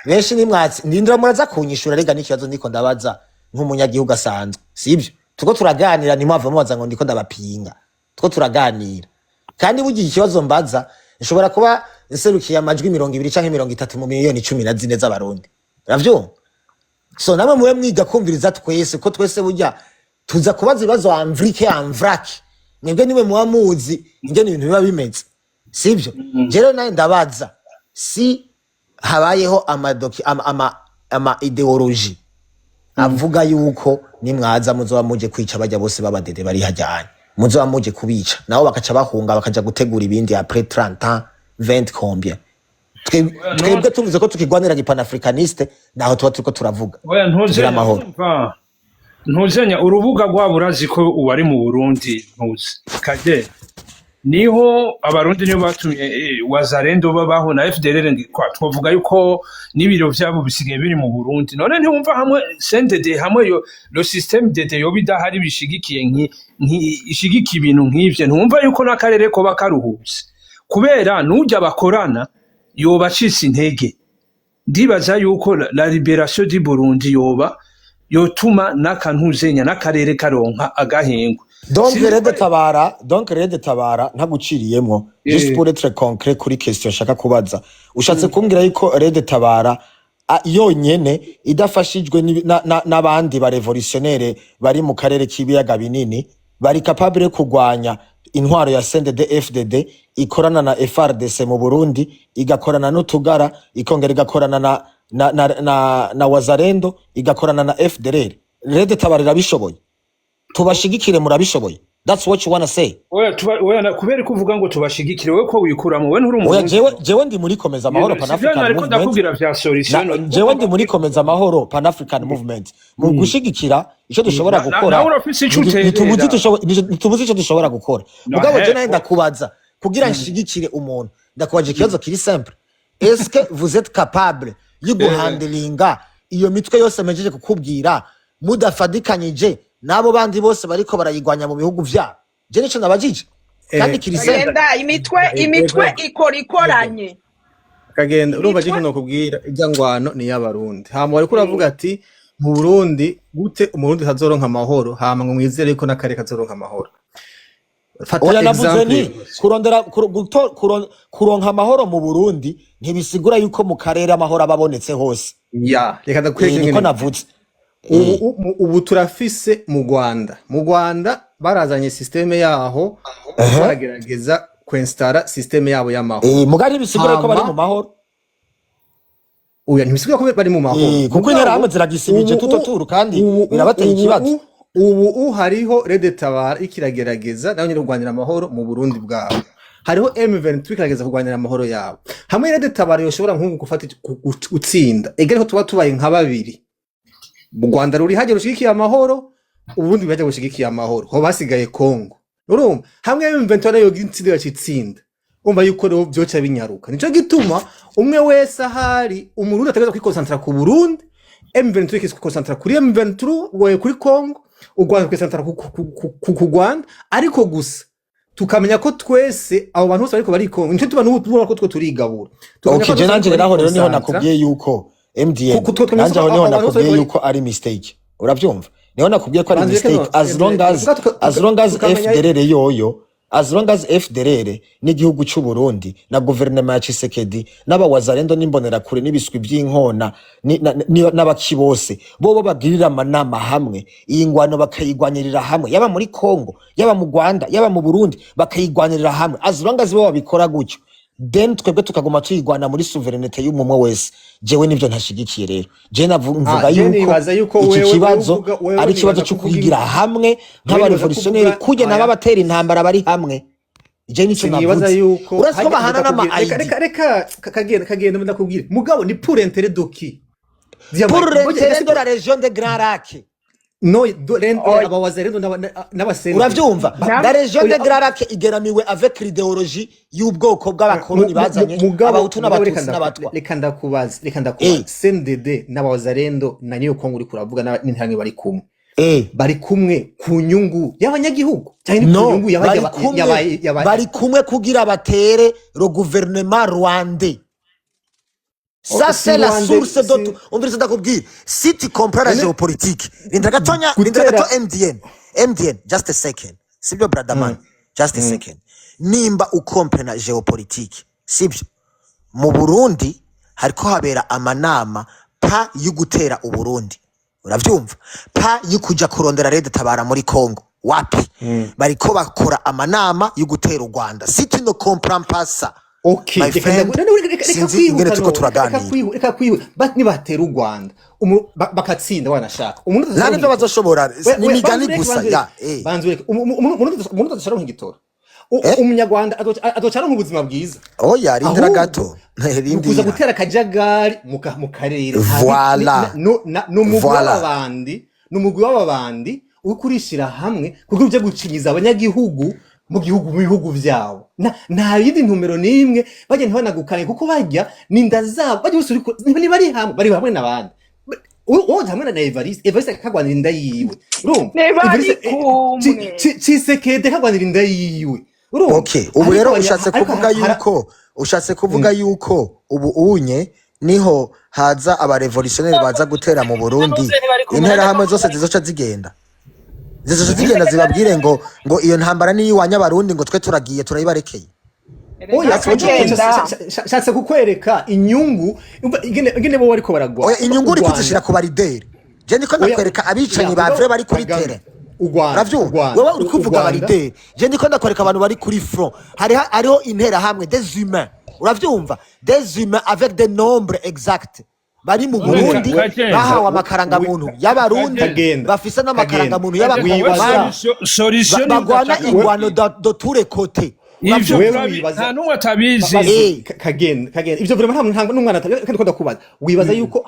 [SPEAKER 3] Benshi nimwatsi ndindira muraza kunyishura rega n'ikibazo ndiko ndabaza nk'umunyagihugu asanzwe. Sibyo? Tuko turaganira nimwava mubaza ngo ndiko ndabapinga. Tuko turaganira. Kandi bugiye ikibazo mbaza nshobora kuba nserukiye amajwi 20 canke 30 mu miliyoni 14 z'abarundi. Ravyo? So namwe muwe mwiga kumviriza twese ko twese burya tuza kubaza ibibazo amvraki. Mwebwe niwe muba muzi ingene ibintu biba bimeze. Sibyo? Jero naye ndabaza si habayeho ama ideology avuga yuko nimwaza muzoba muje kwica bajya bose babadede bari hajyanye. Muzoba muje kubica. Naho bakaca bahunga bakaja gutegura ibindi après 30 ans 20 combien. Twebwe tuvuze ko tukigwanira gipanafricaniste naho tuba turiko turavuga.
[SPEAKER 5] Oya ntuzenya urubuga rwabo urazi ko uwari mu Burundi ntuzi. Kaje niho abarundi niyo batumye wazarendo babaho na FDLR ngikwa twovuga yuko nibiro vyabo bisigaye biri mu Burundi. None ntiwumva hamwe CNDD hamwe yo le système de yo bidahari bishigikiye ishigiki ibintu nk'ivyo ntumva yuko nakarere ko bakaruhutse kubera nujya bakorana yoba acitse intege. Ndibaza yuko la libération du Burundi yoba yotuma nakantuzenya nakarere karonka agahengwe.
[SPEAKER 3] Donc Red Tabara ntaguciriyemwo juste pour être concret kuri question shaka kubaza ushatse kumbwira yuko Red Tabara yonyene idafashijwe n'abandi ba revolutionnaire bari mu karere k'ibiyaga binini bari capable kugwanya intwaro ya CNDD-FDD ikorana na FARDC mu Burundi igakorana n'utugara ikongera igakorana na Wazarendo igakorana na FDLR. Red Tabara irabishoboye. Tubashigikire murabishoboye. That's what you wanna say.
[SPEAKER 5] Oya kubera kuvuga ngo tubashigikire we ko wikuramo we nturi
[SPEAKER 3] umuntu. Oya jewe ndi muri komeza amahoro Pan-African Movement. Jewe ndi muri komeza amahoro Pan-African Movement. Mu gushigikira ico dushobora gukora. Nitubuzi ico dushobora gukora. Mugabo je naye ndakubaza kugira nshigikire umuntu. Ndakubaje ikibazo kiri simple. Est-ce que vous êtes capable yo guhandelinga iyo mitwe yose mejeje kukubwira mudafadikanyije nabo bandi bose bariko barayigwanya mu bihugu vyabo? Je nico nabajije. Kandi kirise
[SPEAKER 2] imitwe ikoranye.
[SPEAKER 1] Kagenda urumva je kino kubwira ijyangwano ni y'abarundi. Hama wari kuravuga ati mu Burundi gute umurundi tazoronka amahoro hama ngo mwizere ko nakare kazoronka amahoro.
[SPEAKER 3] Oya navuze ni kurondera kuronka amahoro mu Burundi ntibisigura yuko mu karere amahoro ababonetse hose.
[SPEAKER 1] Ya reka ndakwege
[SPEAKER 3] niko navuze.
[SPEAKER 1] ubu turafise mu Rwanda barazanye systeme yaho baragerageza kwinstara systeme yabo y'amahoro
[SPEAKER 3] mugari bisigura ko bari mu mahoro
[SPEAKER 1] oya ntibisigura ko bari mu mahoro
[SPEAKER 3] kuko interahamwe ziragisibije tutoturu kandi birabateye ikibazo
[SPEAKER 1] ubu hariho Red Tabara ikiragerageza nayo nyine kurwanira amahoro mu Burundi bwabo hariho M23 ikiragerageza kurwanira amahoro yabo hamwe Red Tabara yoshobora nk'uko gufata utsinda egere ko tuba tubaye nka babiri mu Rwanda ruri haje rushigikiye amahoro ubundi baje gushigikiye amahoro ho basigaye Kongo urumva hamwe M23 yo gitsinda yacitsinda umva yuko rero byoca binyaruka nico gituma umwe wese ahari umurundi ategeza kwikosantra ku Burundi M23 ikikosantra kuri M23 woye kuri Kongo u Rwanda kwikosantra ku Rwanda ariko gusa tukamenya ko twese abo bantu bose bariko bari Kongo nico tuba n'ubu ko two turigabura
[SPEAKER 3] okay je nanje rero niho nakubwiye yuko MDN nanje aho niho nakubwiye yuko ari mistake uravyumva niho nakubwiye ko ari mistake as long as FDLR yoyo as long as FDLR n'igihugu cy'u Burundi na guverinoma ya Tshisekedi n'abawazarendo n'imbonera kure n'ibiswi by'inkona n'abaki bose bo bagirira amanama hamwe iyi ngwano bakayigwanyirira hamwe yaba muri Kongo yaba mu Rwanda yaba mu Burundi bakayigwanyirira hamwe as long as bo babikora gutyo then twebwe tukaguma tuyigwana muri sovereignty y'umumwe wese jewe nivyo ntashigikiye rero je navuga yuko iki kibazo ari kibazo cyo kugira hamwe nk'aba revolutionnaire kuje n'ababatera intambara bari hamwe je nico navuze urasiko bahana n'ama
[SPEAKER 1] reka kagenda ndakubwira mugabo ni pour intérêt doki
[SPEAKER 3] pour l'intérêt de la région de Grand Lac
[SPEAKER 1] no abawazarendo n'abasende
[SPEAKER 3] uravyumva la région de Grand Lac igeramiwe avec l'idéologie y'ubwoko bw'abakoloni bazanye abahutu n'abatutsi n'abatwa
[SPEAKER 1] reka ndakubaza CNDD n'abawazarendo na niyo Kongo uri kuravuga n'intangwe bari kumwe ku nyungu y'abanyagihugu cyane ku nyungu
[SPEAKER 3] bari kumwe kugira batere le gouvernement rwandais. Ça c'est la source d'auto. On veut s'dakubwira. Si tu comprends la géopolitique, l'indragato MDN, just a second. Sibyo bradaman, just a second. Nimba ukomprena géopolitique. Sibyo. Mu Burundi hariko habera amanama pa y'ugutera u Burundi. Uravyumva? Pa y'ukuja kurondera Red Tabara muri Kongo. Wapi? Bariko bakora amanama y'ugutera u Rwanda. Si tu ne comprends pas ça.
[SPEAKER 1] Okay,
[SPEAKER 3] sinzi ingene tuko turaganira
[SPEAKER 1] reka kwiwe nibatera u Rwanda bakatsinda wanashaka
[SPEAKER 3] umuntu ntabwo bazoshobora n'imigani gusa ya
[SPEAKER 1] banzureke umuntu atashara nk'igitora umunyarwanda adocara mu buzima bwiza
[SPEAKER 3] oya rindira gato
[SPEAKER 1] kuza gutera kajagari mu karere
[SPEAKER 3] voilà
[SPEAKER 1] n'umugwi w'ababandi ukurishira hamwe kuko uje gucinyiza abanyagihugu mu bihugu byabo nta yindi ntumero nimwe baje ntibanagukanye kuko bajya ninda zabo baje bose ni bari hamwe nabandi uwo hamwe na Evariste kagwanira inda yiwe urumva Tshisekedi kagwanira inda yiwe urumva
[SPEAKER 3] okay ubu rero ushatse kuvuga yuko ubu unye niho haza aba revolutionnaire baza gutera mu Burundi intera hamwe zose zizoca zigenda zibabwire ngo iyo ntambara ni iwanya Barundi ngo twe turagiye turayibarekeye
[SPEAKER 1] oya shatse kukwereka inyungu ingene bo bariko baragwa
[SPEAKER 3] oya inyungu uri kuzishira ku barideri je ndiko ndakwereka abicanyi bavre bari kuri terrain uravyumva wowe uri kuvuga barideri je ndiko ndakwereka abantu bari kuri front hariho intera hamwe des humains uravyumva des humains avec des nombres exacts bari mu Burundi bahawe amakaranga muntu y'abarundi bafise n'amakaranga muntu y'abakobwa bagwana ingwano do tous les côtés
[SPEAKER 5] ivyo nta numwe atabizi
[SPEAKER 1] kagenda ivyo vraiment nta n'umwana kandi ko ndakubaza wibaza yuko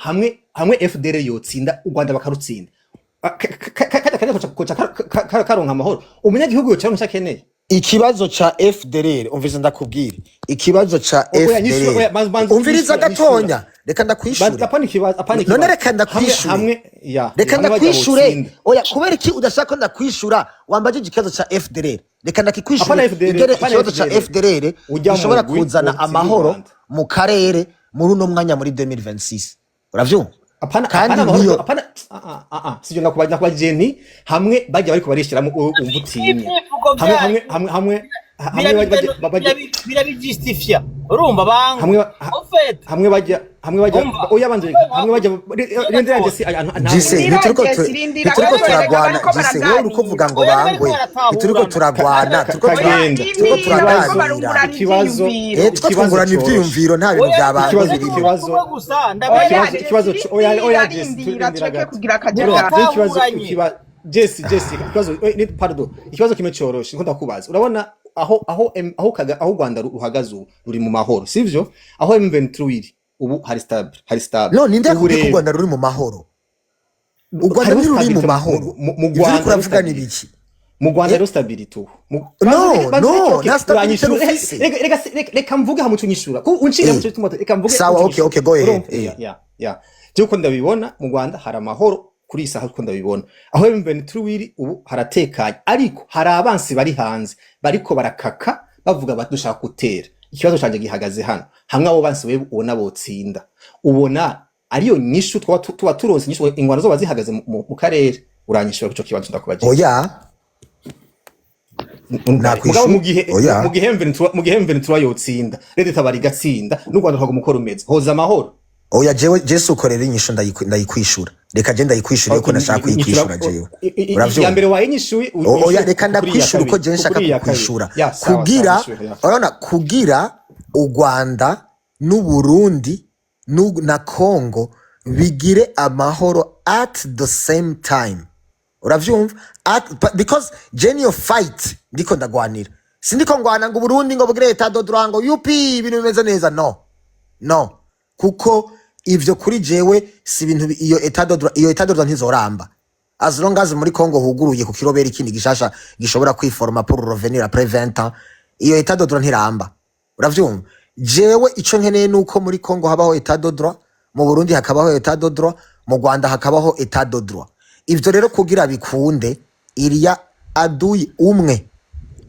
[SPEAKER 1] hamwe FDL yotsinda u Rwanda bakarutsinda karonka amahoro umunyagihugu yoca mushakeneye
[SPEAKER 3] ikibazo cha FDLR umviriza ndakubwira ikibazo cha FDLR umviriza gatonya reka ndakwishure none reka ndakwishure reka ndakwishure oya kubera iki udashaka ndakwishura wambaje ikibazo cha FDLR reka ndakikwishure igere ikibazo cha FDLR ushobora kuzana amahoro mu karere muri uno mwanya muri 2026 uravyumva
[SPEAKER 1] kandi niyo sije nakubajeni hamwe bajya bariko barishiramo umvutinya hamwe
[SPEAKER 4] birabijustifia urumva bangu
[SPEAKER 1] hamwe
[SPEAKER 4] ofet
[SPEAKER 1] hamwe bajya oya banje hamwe bajya rindira Jesse
[SPEAKER 3] Jesse ntituriko turagwana Jesse wewe uko uvuga ngo bangwe ntituriko turagwana turiko turaganira
[SPEAKER 1] ikibazo
[SPEAKER 3] twungurana ivyiyumviro nta bintu byabantu
[SPEAKER 1] ikibazo oya Jesse turindira Jesse ikibazo pardon ikibazo kimwe cyoroshe nko ndakubaza urabona aho Rwanda ruhagaze ruri mu mahoro sivyo aho M23 ubu hari stable
[SPEAKER 3] no ninde ku Rwanda ruri mu mahoro u Rwanda ruri mu mahoro mu Rwanda kuravuga nibiki
[SPEAKER 1] mu Rwanda ro stability
[SPEAKER 3] no na stability
[SPEAKER 1] reka mvuge hamucu nyishura ko unshinga mucu tumoto reka mvuge
[SPEAKER 3] sawa okay go ahead
[SPEAKER 1] je uko ndabibona mu Rwanda hari amahoro kuri isaha uko ndabibona aho M23 ubu haratekanye ariko hari abansi bari hanze bariko barakaka bavuga badushaka gutera ikibazo canje gihagaze hano hamwe abo bansi wewe ubona botsinda ubona ariyo nyishu tuba turonse nyishu ingwano zo bazihagaze mu karere uranyishura ico kibazo ndakubaje
[SPEAKER 3] oya
[SPEAKER 1] mugabo mu gihe M23 yotsinda rede tabari gatsinda n'u Rwanda rwago mukora umeze hoza amahoro
[SPEAKER 3] oya jewe ukorera inyisho ndayikwishura reka je ndayikwishura uko nashaka kuyikwishura jewe
[SPEAKER 1] uravyo ya mbere wayinyishuye
[SPEAKER 3] oya reka ndakwishura uko je nshaka kukwishura kugira urabona kugira u Rwanda n'u Burundi na Congo bigire amahoro at the same time uravyumva because genio fight ndiko ndagwanira sindiko ngwana ngo Burundi ngo bugire Etat de droit ngo UP ibintu bimeze neza no kuko ivyo kuri jewe si ibintu iyo Etat de droit ntizoramba as long as muri Congo huguruye ku kirobera ikindi gishasha gishobora kwiforma pour revenir après 20 ans iyo Etat de droit ntiramba uravyumva jewe ico nkeneye nuko muri Congo habaho Etat de droit mu Burundi hakabaho Etat de droit mu Rwanda hakabaho Etat de droit ivyo rero kugira bikunde iriya adui umwe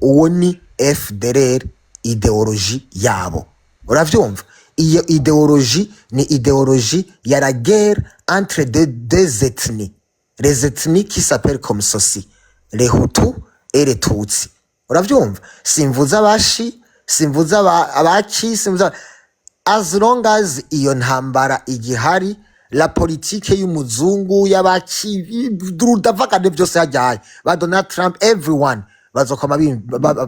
[SPEAKER 3] uwo ni FDLR ideologie yabo uravyumva iyo idéologie ni idéologie ya la guerre entre deux ethnies les ethnies qui s'appellent comme ceci les Hutus et les Tutsi uravyumva simvuza abashi simvuza abachi simvuza as long as iyo ntambara igihari la politique y'umuzungu y'abachi durudavagane byose hajyaye ba Donald Trump everyone bazokoma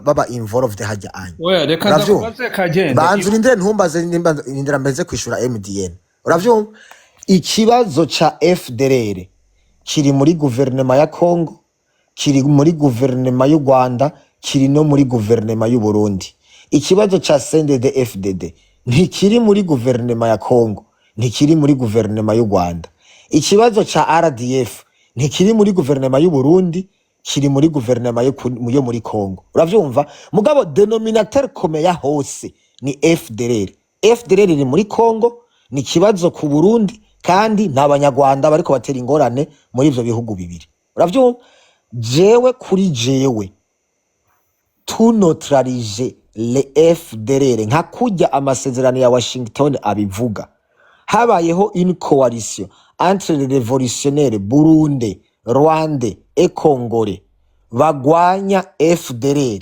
[SPEAKER 3] baba involved hajya anye
[SPEAKER 5] oya reka ndakubaze kagenda
[SPEAKER 3] banzura indire ntumbaze indira mbeze kwishura MDN uravyumva ikibazo ca FDLR kiri muri guverinoma ya Congo kiri muri guverinoma y'u Rwanda kiri no muri guverinoma y'u Burundi ikibazo ca CNDD FDD ntikiri muri guverinoma ya Congo ntikiri muri guverinoma y'u Rwanda ikibazo ca RDF ntikiri muri guverinoma y'u Burundi kiri muri guverinoma yo muri Congo uravyumva mugabo denominateur commun ya hose ni FDLR iri muri Congo ni kibazo ku Burundi kandi n'abanyarwanda bariko batera ingorane muri ivyo bihugu bibiri uravyumva jewe kuri jewe tout neutraliser le FDLR nka kujya amasezerano ya Washington abivuga habayeho une coalition entre les révolutionnaires burundais Rwanda et Congolais bagwanya FDLR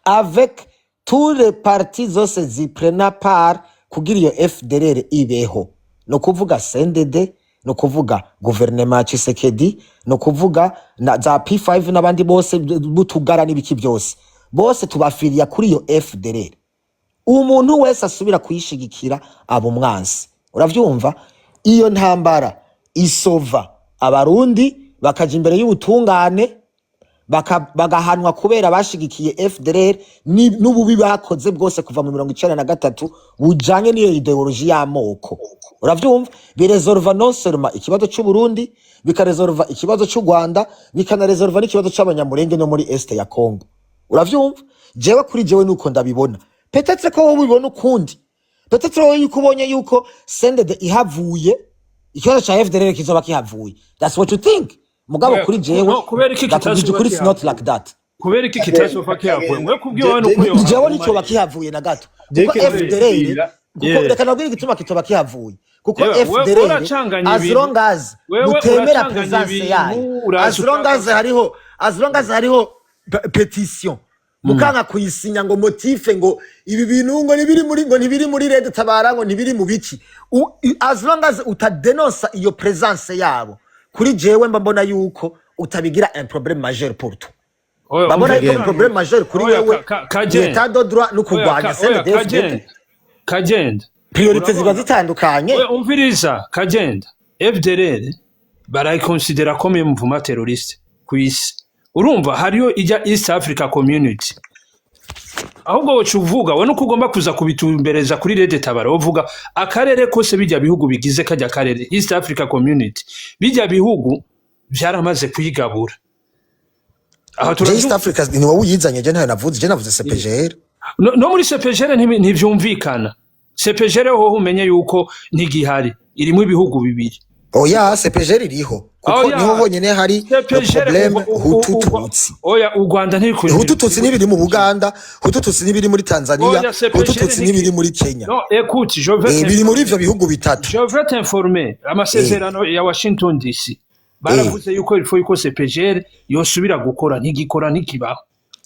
[SPEAKER 3] avec tous les partis zose ziprena part kugira iyo FDLR ibeho no kuvuga CNDD no kuvuga gouvernement Tshisekedi no kuvuga na za P5 n'abandi bose butugara n'ibiki bose tubafiriya kuri iyo FDLR umuntu wese asubira kuyishigikira abo mwansi uravyumva iyo ntambara isova abarundi bakaja imbere y'ubutungane bagahanwa kubera bashigikiye FDLR n'ububi bakoze bwose kuva mu 1993 bujanye n'iyo ideologie y'amoko uravyumva biresolva non seulement ikibazo cy'u Burundi bikaresolva ikibazo cy'u Rwanda bikanaresolva n'ikibazo cy'abanyamurenge no muri est ya Congo uravyumva jewe kuri jewe nuko ndabibona peut-être ko wowe ubibona ukundi peut-être wowe yuko ubonye yuko CNDD ihavuye ikibazo cha FDLR kizoba kihavuye that's what you think mugabo kuri jewe
[SPEAKER 5] kubera iki
[SPEAKER 3] kitazubaka kuri it's not like that
[SPEAKER 5] kubera iki kitazubaka kihavuye mwe kubwiwe no kuyo
[SPEAKER 3] jewe nico bakihavuye na gato kuko FDLR kuko reka nabwira igituma kitoba kihavuye kuko FDLR as long as mutemera presence yayo as long as hariho petition mukanga kuyisinya ngo motife ngo ibi bintu ngo ntibiri muri Red Tabara ngo ntibiri mu biki as long as utadenonsa iyo presence yabo kuri jewe mbona yuko utabigira un problème majeur pour toi babona yuko problème majeur kuri wewe l'état de droit no kurwanya CNDD
[SPEAKER 5] Kagenda
[SPEAKER 3] priorité ziba zitandukanye
[SPEAKER 5] umviriza Kagenda FDLR barayikonsidera comme mouvement terroriste kwisi urumva hariyo ijya East Africa Community ahubwo wocuvuga we nuko ugomba kuza kubitumbereza kuri Red Tabara uvuga akarere kose bijya bihugu bigize kajya karere East Africa Community bijya bihugu byaramaze kuyigabura
[SPEAKER 3] aho East Africa ni wowe uyizanye je navuze CPGR
[SPEAKER 5] no muri CPGR ntivyumvikana CPGR ho umenye yuko ntigihari irimo ibihugu bibiri
[SPEAKER 3] oya CPGR iriho kuko niho honyene hari problème Hutu-Tutsi
[SPEAKER 5] oya u Rwanda ntiko
[SPEAKER 3] Hutu-Tutsi nibiri mu Buganda Hutu-Tutsi nibiri muri Tanzania Hutu-Tutsi nibiri muri Kenya
[SPEAKER 5] no écoute je vais
[SPEAKER 3] biri muri ivyo bihugu bitatu
[SPEAKER 5] je vais t'informer amasezerano ya Washington DC baravuze yuko ilfo yuko CPGR yosubira gukora ntigikora ntikibaho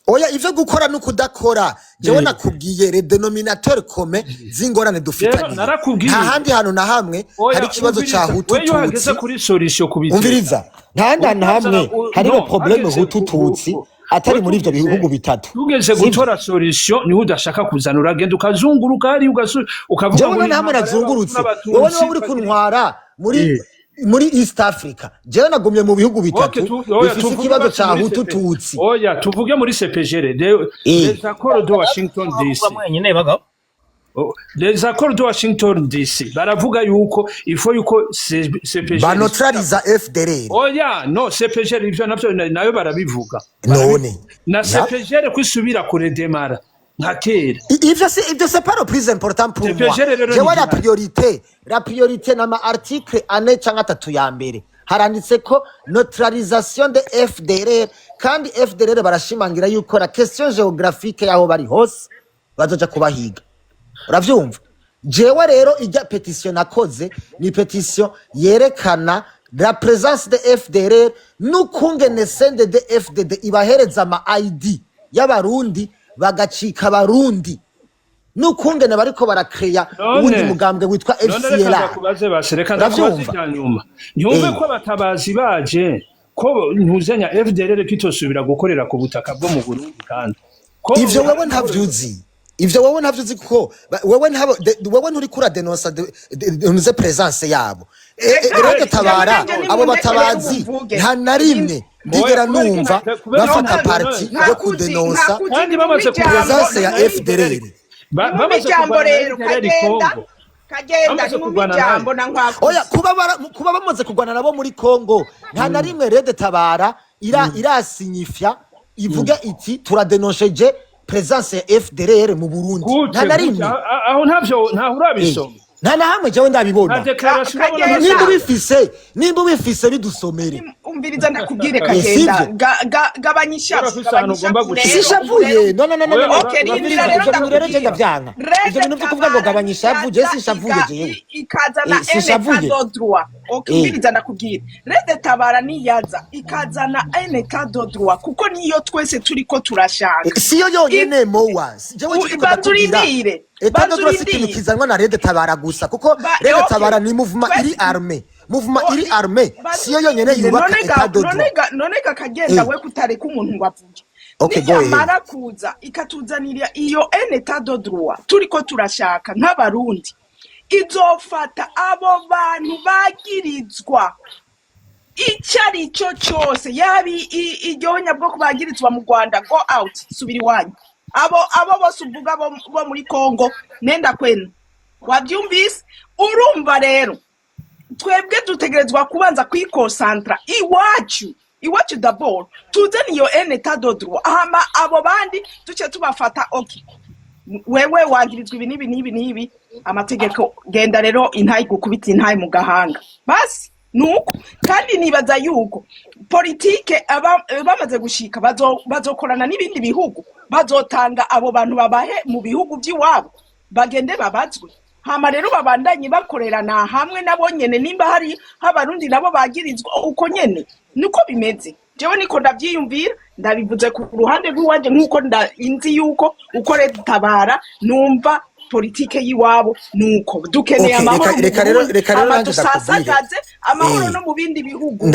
[SPEAKER 3] oya ivyo gukora no kudakora jewe nakubwiye le dénominateur commun zingorane dufitanye nta handi hano na hamwe hari kibazo ca Hutu-Tutsi
[SPEAKER 5] kuri solution kubitse
[SPEAKER 3] umviriza nta na hamwe hari problème Hutu-Tutsi atari muri ivyo bihugu bitatu
[SPEAKER 5] tugeze gutora solution ni udashaka kuzanura genda ukazunguruka hari ukavuga
[SPEAKER 3] jewe namwe nazungurutse wowe niwe uri kuntwara muri East Africa jewe nagumye mu bihugu bitatu bifise ikibazo ca Hutu-Tutsi
[SPEAKER 5] oya tuvuge muri CPGR les accords de Washington DC les accords de Washington DC baravuga yuko ifo yuko CPGR
[SPEAKER 3] baneutraliza FDLR
[SPEAKER 5] oya no CPGR ivyo navyo nayo barabivuga
[SPEAKER 3] none
[SPEAKER 5] na CPGR kwisubira kure demara nka kera
[SPEAKER 3] ivyo c'est pas le plus important pour moi jewe la priorité na ma article ane canke atatu ya mbere haranditse ko neutralisation de FDLR kandi FDLR barashimangira yuko la question géographique yaho bari hose bazoja kubahiga uravyumva jewe rero ijya petition nakoze ni petition yerekana la présence de FDLR n'ukungene CNDD FDD ibahereza ama ID y'abarundi bagacika abarundi n'ukungene bariko barakreya ubundi mugambwe witwa FCLA
[SPEAKER 5] ntiyumve ko batabazi baje ko ntuzenya FDLR kitosubira gukorera ku butaka bwo mu Burundi kandi
[SPEAKER 3] ivyo wewe ntavyuzi ko wewe nturi kura denonsa de présence yabo Red Tabara abo batabazi nta na rimwe ndigera numva bafata parti yo kudenonsa
[SPEAKER 5] kandi bamaze
[SPEAKER 3] presence ya FDLR
[SPEAKER 2] bamaze kagenda n'umujambo na nkwako
[SPEAKER 3] oya kuba bamaze kugwana nabo muri Kongo nta na rimwe Red Tabara irasinyifya ivuga iti turadenosheje presence ya FDLR mu Burundi nta na rimwe
[SPEAKER 5] aho nta urabisoma
[SPEAKER 3] nta na hamwe jewe ndabibona nimba ubifise bidusomere
[SPEAKER 2] umviriza ndakubwire Kagenda gabanyisha
[SPEAKER 3] sishavuye no rero je ndavyanga ivyo bintu byo kuvuga ngo gabanyisha je sishavuye jewe
[SPEAKER 2] ikazana état de droit umviriza ndakubwire Red Tabara niyaza ikazana état de droit kuko niyo twese turiko turashaka
[SPEAKER 3] siyo yonyene mowa jewe
[SPEAKER 2] banzurinire
[SPEAKER 3] État de droit c'est ikintu kizanwa na Red Tabara gusa kuko Red Tabara ni mouvement iri armée siyo yonyene yubaka État de droit
[SPEAKER 2] none Kagenda we kutareka umuntu ngo avuge nyamara kuza ikatuzanira iyo état de droit turiko turashaka nk'abarundi izofata abo bantu bagirizwa icyari cyo cyose yabi iryonya bwo kubagirizwa mu Rwanda go out subiri wanyu abo bose uvuga bo muri Kongo nenda kwenu wabyumvise urumva rero twebwe dutegerezwa kubanza kwikosantra iwacu d'abord tuzane iyo état de droit ahama abo bandi duce tubafata okay wewe wagirizwa ibi nibi amategeko genda rero intayi gukubita intayi mu gahanga basi nuko kandi nibaza yuko politike bamaze gushika bazokorana n'ibindi bihugu bazotanga abo bantu babahe mu bihugu by'iwabo bagende babazwe hama rero babandanye bakorerana hamwe nabo nyene nimba hari abarundi nabo bagirizwa uko nyene niko bimeze jewe niko ndavyiyumvira ndabivuze ku ruhande rw'iwanje nk'uko inzi yuko uko Leta itabara numva politike y'iwabo nuko dukeneye amahoro
[SPEAKER 3] reka rero nanjye
[SPEAKER 2] dusasagaze amahoro no mu bindi bihugu.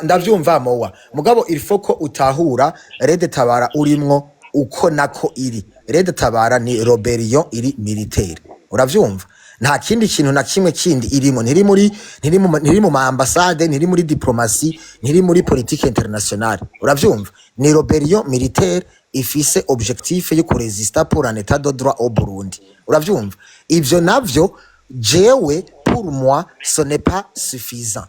[SPEAKER 3] ndavyumva mowa mugabo ilfoko utahura Leta tabara urimwo uko nako iri. Leta tabara ni rebellion iri militaire, uravyumva? Nta kindi kintu na kimwe kindi irimo, ntiri mu ambassade, ntiri muri diplomasi, ntiri muri politique internationale, uravyumva? Ni rebellion militaire ifise objectif yo kuresista pour un état de droit au Burundi, uravyumva? Ivyo navyo jewe pour moi ce n'est pas suffisant.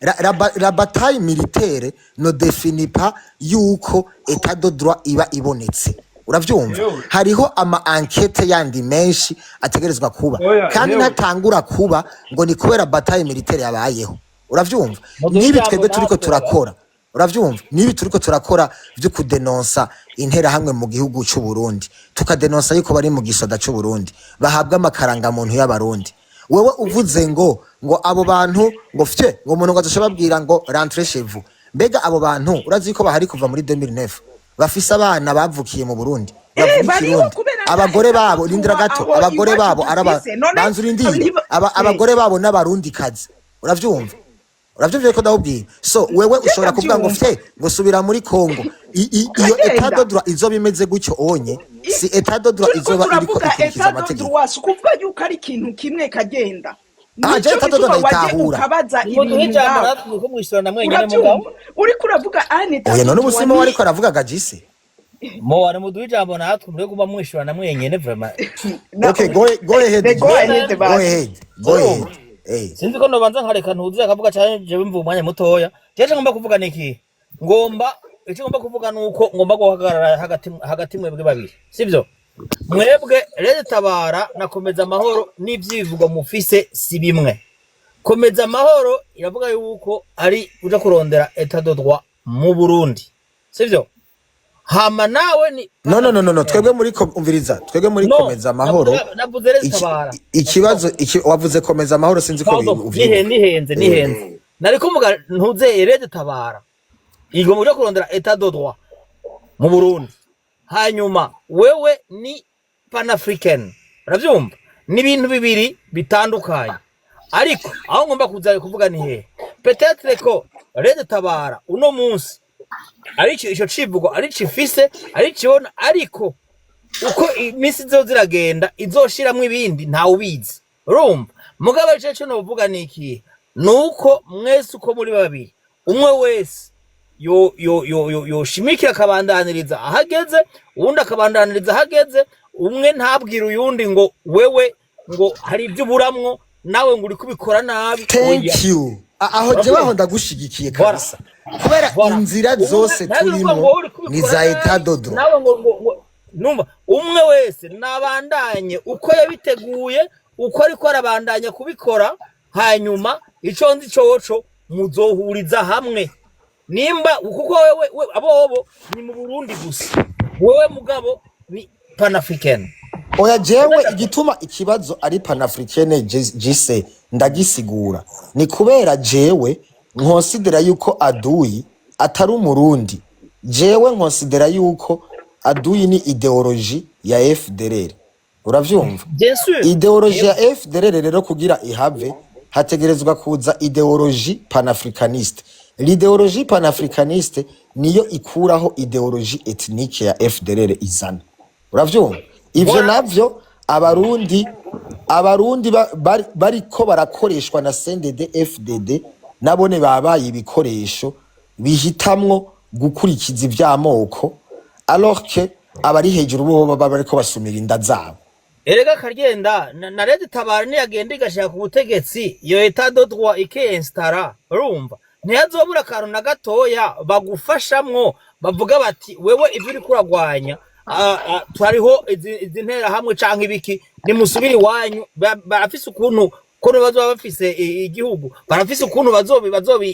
[SPEAKER 3] La bataille militaire ne définit pas yuko état de droit iba ibonetse, uravyumva? Hariho ama enquête yandi menshi ategerezwa kuba kandi ntatangura kuba ngo ni kubera bataille militaire yabayeho, uravyumva? Nibi twebwe turiko turakora, uravyumva? Nibi turiko turakora byo kudenonsa intera hamwe mu gihugu cy'u Burundi, tukadenonsa yuko bari mu gisoda cy'u Burundi bahabwa amakaranga muntu y'abarundi. Wewe uvuze ngo abo bantu ngo fye ngo umuntu ngo azoshababwira ngo rentre chez vous, mbega abo bantu urazi ko bahari kuva muri 2009 bafise abana bavukiye mu Burundi bavukiye abagore babo lindira gato abagore babo araba banzura indiri abagore babo n'abarundi kazi, uravyumva? Uravyumva ko ndahubwiye? So wewe ushobora kuvuga ngo fye ngo subira muri Kongo iyo état de droit izo bimeze gutyo onye si état de droit izoba iriko ikurikiza amategeko
[SPEAKER 2] kuvuga yuko ari ikintu kimwe kagenda.
[SPEAKER 3] Je état de droit itahura
[SPEAKER 2] uri kuravuga aneta
[SPEAKER 3] oya none ubusimo wariko aravuga gajise
[SPEAKER 4] mo wari muduha ijambo natwe muri kuba mwishurana mwenyene vraiment.
[SPEAKER 3] Okay, go ahead.
[SPEAKER 4] Sinzi ko nobanza nkareka ntuzi akavuga cyane jewe mvu umwanya mutoya. Jeje ngomba kuvuga niki? Icyo ngomba kuvuga nuko ngomba guhagarara hagati mwebwe babiri. Sivyo? Mwebwe Leta tabara na komeza amahoro n'ivyivugo mufise si bimwe. Komeza amahoro iravuga yuko ari uja kurondera état de droit mu Burundi. Sivyo? Hama nawe ni
[SPEAKER 3] no twebwe muri umviriza twebwe muri komeza amahoro ikibazo wavuze komeza amahoro sinzi ko
[SPEAKER 4] nihenze nari kumuga ntuze Leta tabara igo muje kurondera état de droit mu Burundi, hanyuma wewe ni Pan-African, uravyumva? Ni ibintu bibiri bitandukanye, ariko aho ngomba kuzaye kuvuga ni he peut-être ko Leta tabara uno munsi ari ico civugo ari cifise ari cibona, ariko uko imisi zo ziragenda izoshiramwe ibindi nta ubizi, urumva? Mugabo ico no ni iki? Nuko mwese uko muri babiri umwe wese yo shimikira akabandaniriza ahageze, uwundi akabandaniriza ahageze, umwe ntabwira uyundi ngo wewe ngo hari ibyo buramwo nawe ngo uri kubikora nabi.
[SPEAKER 3] Thank you. Aho je baho ndagushigikiye kabisa kubera inzira zose turimo ni za état de droit.
[SPEAKER 4] Nawe ngo numva umwe wese nabandanye uko yabiteguye uko ariko arabandanya kubikora, hanyuma ico nzi coco muzohuriza hamwe. Nimba kuko wewe abo ni mu Burundi gusa, wewe mugabo ni Pan-African.
[SPEAKER 3] Oya jewe igituma ikibazo ari Pan-African jise ndagisigura ni kubera jewe nkonsidera yuko Aduyi atari umurundi, jewe nkonsidera yuko Aduyi ni ideology ya FDLR, uravyumva? Ideology ya FDLR rero kugira ihave hategerezwa kuza ideology panafricaniste. L'idéologie panafricaniste niyo ikuraho ideologie ethnique ya FDLR izana, uravyumva? Ivyo navyo abarundi bariko barakoreshwa na CNDD FDD nabone babaye ibikoresho bihitamwo gukurikiza ivy'amoko, alors que abari hejuru bo bariko basumira inda zabo.
[SPEAKER 4] Erega kagenda na Leta tabara ni agenda igashaka ku butegetsi iyo état de droit ikeinstara, urumva? Ntiyazobura kantu na gatoya bagufashamwo bavuga bati wewe ivyo uri kuragwanya twariho izi ntera hamwe canke ibiki nimusubiri wanyu. Barafise ukuntu kono bazoba bafise igihugu, barafise ukuntu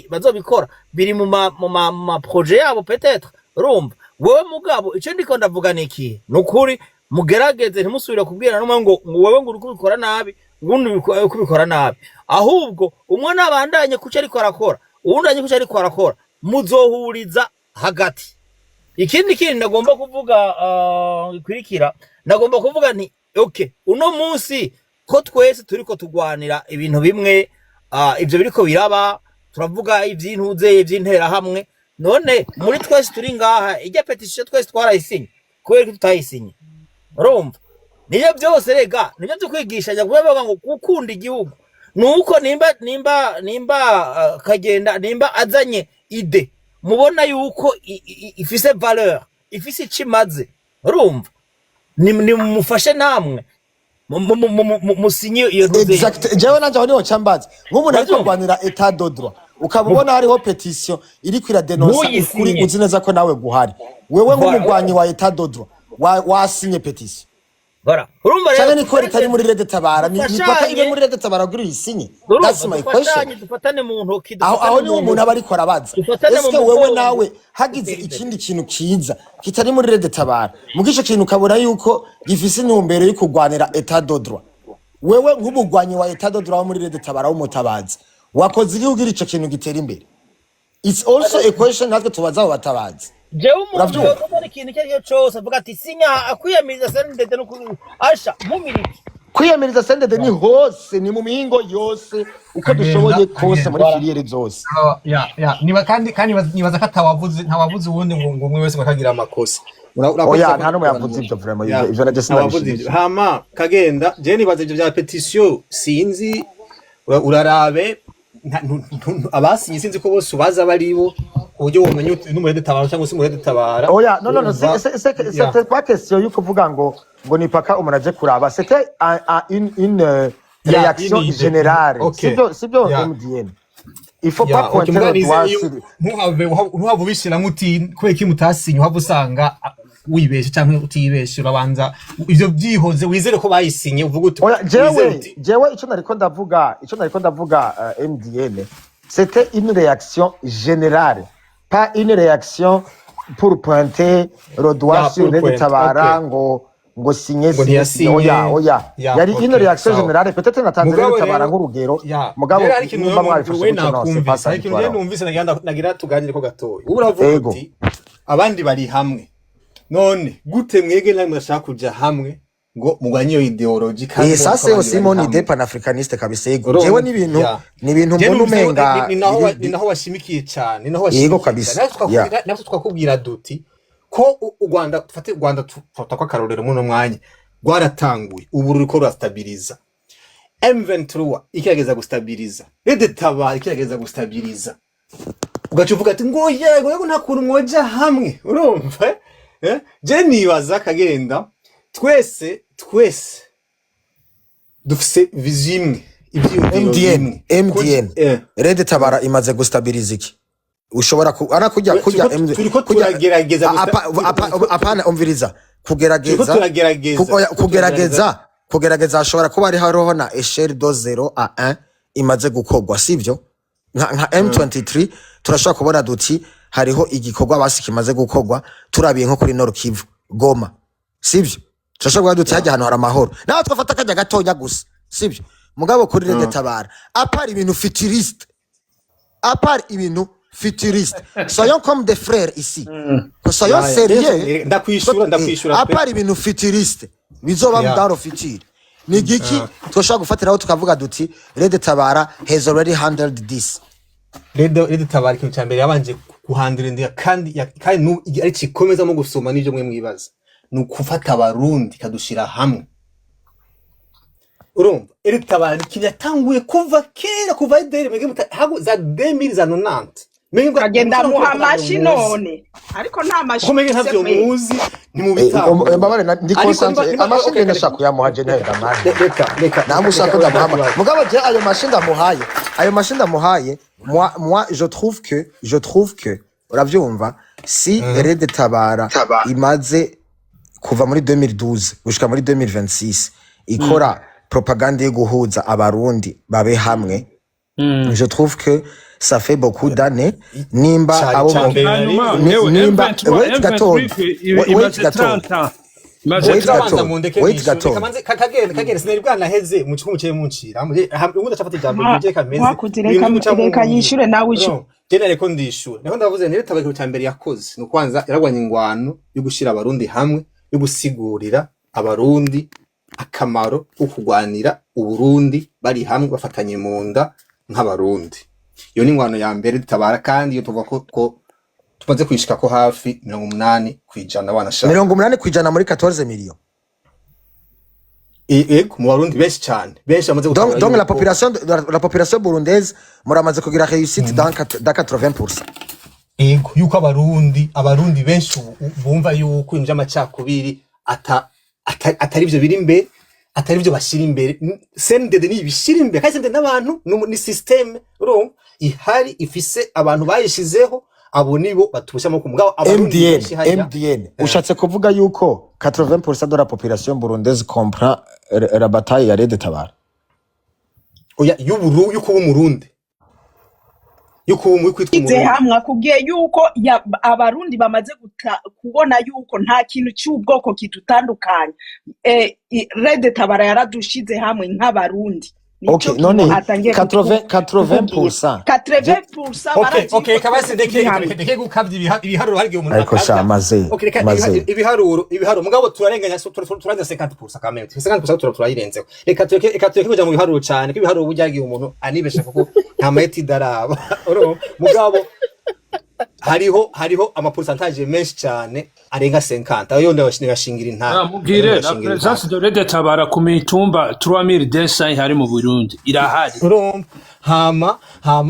[SPEAKER 4] bazobikora biri mu ma projet yabo peut-être, urumva? Wewe mugabo ico ndiko ndavuga niki nukuri mugerageze ntimusubire kubwira numwe ngo wewe ngo uri kubikora nabi ngundi kubikora nabi, ahubwo umwe nabandanye kuco ariko arakora uwundi anye kuco ariko arakora muzohuriza hagati, ikindi nagomba kuvuga ikurikira nagomba kuvuga nti okay uno munsi ko twese turiko tugwanira ibintu bimwe ivyo biriko biraba turavuga ivy'intuze ivy'intera hamwe none muri twese turi ngaha ijya petition twese twarayisinye kubera tutayisinye urumva niyo byose rega niyo tukwigishanya kubavuga ngo gukunda igihugu nuko nimba kagenda nimba azanye ide mubona yuko ifise valeur ifise ikimaze urumva ni mufashe namwe musinye iyo ntuze
[SPEAKER 3] exact jewe nanje aho niho cyambaza nk'umuntu ariko rwanira etat de droit ukabona hariho petition iri kwira denonsa ukuri uzi neza ko nawe guhari wewe nk'umugwanyi wa etat de droit wasinye petition
[SPEAKER 4] bara urumva rero
[SPEAKER 3] cyane niko ritari muri Rede Tabara ni paka ibe muri Rede Tabara guri isinye that's my question
[SPEAKER 4] dufatane mu ntoki
[SPEAKER 3] aho ni umuntu aba ariko arabaza eske wewe nawe hagize ikindi kintu kiza kitari muri Rede Tabara mugisho kintu ukabura yuko gifise intumbero yo kugwanira etat de droit wewe nk'umugwanyi wa etat de droit muri Rede Tabara w'umutabazi wakoze igihugu ico kintu gitera imbere it's also a question natwe tubaza abo batabazi
[SPEAKER 4] jewe umuntu yokora ikintu cyari cyose avuga ati sinya akwiyamiriza sendede no asha mumiriki
[SPEAKER 3] kwiyamiriza sendede ni hose ni mu mihingo yose uko dushoboye kose muri filiere zose
[SPEAKER 1] niba kandi nibaza ko ntawavuze ubundi ngo umwe wese akagira amakosa
[SPEAKER 3] oya nta numwe yavuze ibyo vraiment ivyo naje sinabishije
[SPEAKER 1] hama kagenda je nibaza ibyo bya petition sinzi urarabe abasinye sinzi ko bose ubaza baribo uburyo womenya n'umure Tabara cyangwa se umure Tabara
[SPEAKER 3] oya no c'était pas question yuko vuga ngo nipaka umuntu aje kuraba c'était une réaction générale sibyo MDN il faut pas pointer le doigt sur
[SPEAKER 1] ntuhave bishira muti kweki mutasinye uhave usanga wibeshe cyangwa utibeshe urabanza ivyo byihoze wizere ko bayisinye uvuga uti
[SPEAKER 3] oya jewe ico nariko ndavuga MDN c'était une réaction générale pas une réaction pour pointer le doigt sur Rede Tabara ngo signer oya yari une réaction générale peut-être natanze Rede Tabara nk'urugero mugabo nimba mwabifashe cyane pasa
[SPEAKER 1] ikintu rero numvise nagira tuganire ko gatoya uravuga uti abandi bari hamwe none gute mwege namwe murashaka kuja hamwe ngo mugwanye iyo ideology
[SPEAKER 3] kandi ça c'est aussi mon idée panafricaniste kabisa yego jewe ni ibintu mbona umenga
[SPEAKER 1] ni naho washimikiye cyane ni naho washimikiye natwe twakubwira duti ko u Rwanda tufate u Rwanda tufata kwa karorero muno mwanya gwaratanguye ubu ruriko rastabiliza M23 ikirageza gustabiliza Rede Tabara ikirageza gustabiliza ugacuvuga ati ngo yego nta kuntu mwoja hamwe urumva je nibaza kagenda twese dufise vision
[SPEAKER 3] MDN Rede Tabara imaze gustabiliza iki ushobora ana kujya
[SPEAKER 1] turiko turagerageza
[SPEAKER 3] apana umviriza kugerageza ashobora kuba ari hariho na echelle de 0 à 1 imaze gukogwa sivyo nka M23 turashobora kubona duti hariho igikorwa basi kimaze gukogwa turabiye nko kuri Nord Kivu Goma sivyo turashobora duti hajya hano hari amahoro naho twafata kajya gatonya gusa sivyo mugabo kuri Rede Tabara apart ibintu futuriste soyons comme des frères ici soyons sérieux
[SPEAKER 1] ndakwishura
[SPEAKER 3] apart ibintu futuriste bizoba dans le futur ni giki twashaka gufatiraho tukavuga duti Rede Tabara has already handled this
[SPEAKER 1] Rede Tabara ikintu cyambere yabanje guhandira kandi ari kikomeza mu gusoma n'ibyo mwe mwibaza nukufata abarundi kadushira hamwe urumva Rede Tabara kinyatanguye kuva kera kuva idere mege hago za 2090
[SPEAKER 2] kagenda muhamashi none ariko nta mashi
[SPEAKER 1] komege ntavyo muzi ni mu bitabo
[SPEAKER 3] mbabare ndi concentre amashinde ndashaka yamuhaje neza manje reka namushaka ndamuhama mugabo je ayo mashinda muhaye moi je trouve que uravyumva si Rede Tabara imaze kuva muri 2012 gushika muri 2026 ikora propagande yo guhuza abarundi babe hamwe je trouve que ça fait beaucoup d'années nimba abo nimba
[SPEAKER 1] kagere sinari bwanaheze mu cyumu cye munshira ubundi acafata ijambo rije kameze
[SPEAKER 2] reka yishure nawe ico
[SPEAKER 1] jena reko ndishura niko ndavuze ni leta ikintu cya mbere yakoze ni kwanza yaragwanya ingwano yo gushira abarundi hamwe yo gusigurira abarundi akamaro ko kugwanira uburundi bari hamwe bafatanye mu nda nk'abarundi. Iyo ni ingwano ya mbere dutabara, kandi iyo tuvuga ko tumaze kwishika ko hafi 80% wanashaka
[SPEAKER 3] 80% muri 14 millions.
[SPEAKER 1] Ego mu Barundi benshi cyane, benshi bamaze
[SPEAKER 3] gutanga. Donc la population burundaise muramaze kugira réussite dans 80%.
[SPEAKER 1] Ego yuko abarundi benshi bumva yuko imje amacakubiri atari byo biri imbere, atari byo bashira imbere. CNDD ni bishira imbere, kandi CNDD n'abantu ni system urumva ihari ifise abantu bayishizeho, abo nibo batubushyamo ku mugabo.
[SPEAKER 3] Abarundi MDN ushatse kuvuga yuko 80% de la population burundaise comprend la bataille ya Red Tabara.
[SPEAKER 1] Oya yuko umurundi yuko kwitwa
[SPEAKER 2] umurundi hamwe akubwiye yuko abarundi bamaze kubona yuko nta kintu cy'ubwoko kidutandukanye. Red Tabara yaradushize hamwe nk'abarundi.
[SPEAKER 3] Okay, none 80%.
[SPEAKER 1] Okay, kabase deke gukavya ibiharuro harige umuntu
[SPEAKER 3] ariko shamaze.
[SPEAKER 1] Okay, ibiharuro mugabo turarenganya turanza 50% kamwe. 50% turayirenzeho. Reka tureke kuja mu biharuro cyane, ko ibiharuro bujyagiye umuntu anibesha kuko nta mayeti daraba. Mugabo hariho ama pourcentage menshi cyane arenga 50. Ayo ndabashingira intara.
[SPEAKER 5] Mubwire la présence de Red Tabara ku mitumba 3200 hari mu Burundi irahari.
[SPEAKER 1] Hama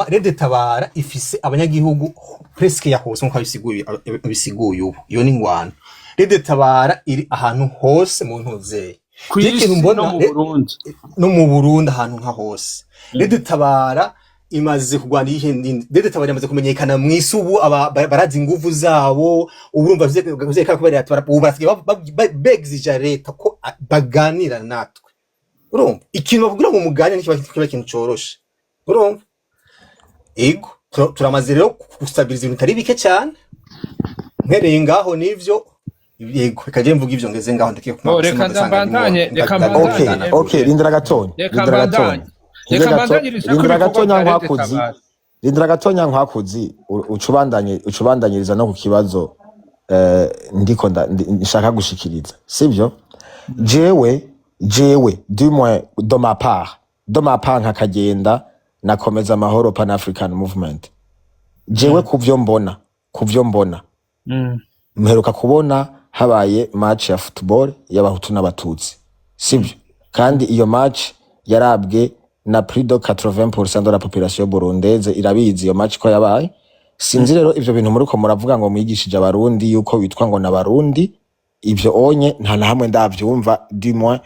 [SPEAKER 1] Red Tabara ifise abanyagihugu presque ya hose nko bisiguye ubu. Iyo ni ngwana. Red Tabara iri ahantu hose mu ntuzeye.
[SPEAKER 5] Kw'isi no
[SPEAKER 1] mu Burundi ahantu nka hose. Red Tabara imaze kugwanda ihindi. Red Tabara imaze kumenyekana mwisubu, barazi inguvu zabo, urumva vye kubera begzija leta ko baganira natwe. Urumva ikintu bavugira ngo mugane n'ikiba kintu coroshe. Urumva ego turamaze rero gustabiliza ibintu tari bike cyane. Nkereye ngaho nivyo yego kaje mvuga ivyo ngeze ngaho ndakiye
[SPEAKER 5] kuma. Reka ndambandanye.
[SPEAKER 3] Okay rindira gatonya. Rindira gatonya nkwakuzi ucubandanyiriza no ku kibazo ndiko nshaka gushikiriza, sivyo? Jewe du moins de ma part nkakagenda nakomeza amahoro Pan African Movement. Jewe kuvyo mbona mperuka kubona habaye match ya football y'abahutu n'abatutsi, sivyo? Kandi iyo match yarabwe na plus de 80% de la population burundaise irabizi iyo match ko yabaye. Sinzi rero ivyo bintu muri ko muravuga ngo mwigishije abarundi yuko bitwa ngo n'abarundi, ivyo onye nta na hamwe ndavyumva. Du moins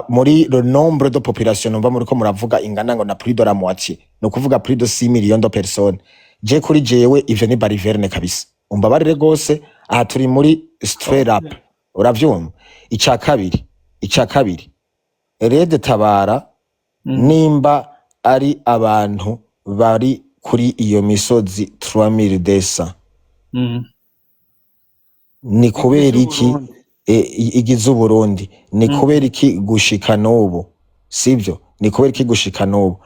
[SPEAKER 3] muri le nombre de population numva muri ko muravuga ingana ngo na plus de la moitié, no kuvuga plus de 6 millions de personnes. Je kuri jewe ivyo ni bariverne kabisa, umbabarire gose. Aha turi muri straight up, uravyumva? Ica kabiri Red Tabara nimba ari abantu bari kuri iyo misozi 3200 ni kubera iki igize Burundi? Ni kubera iki gushika n'ubu, sivyo? Ni kubera iki gushika n'ubu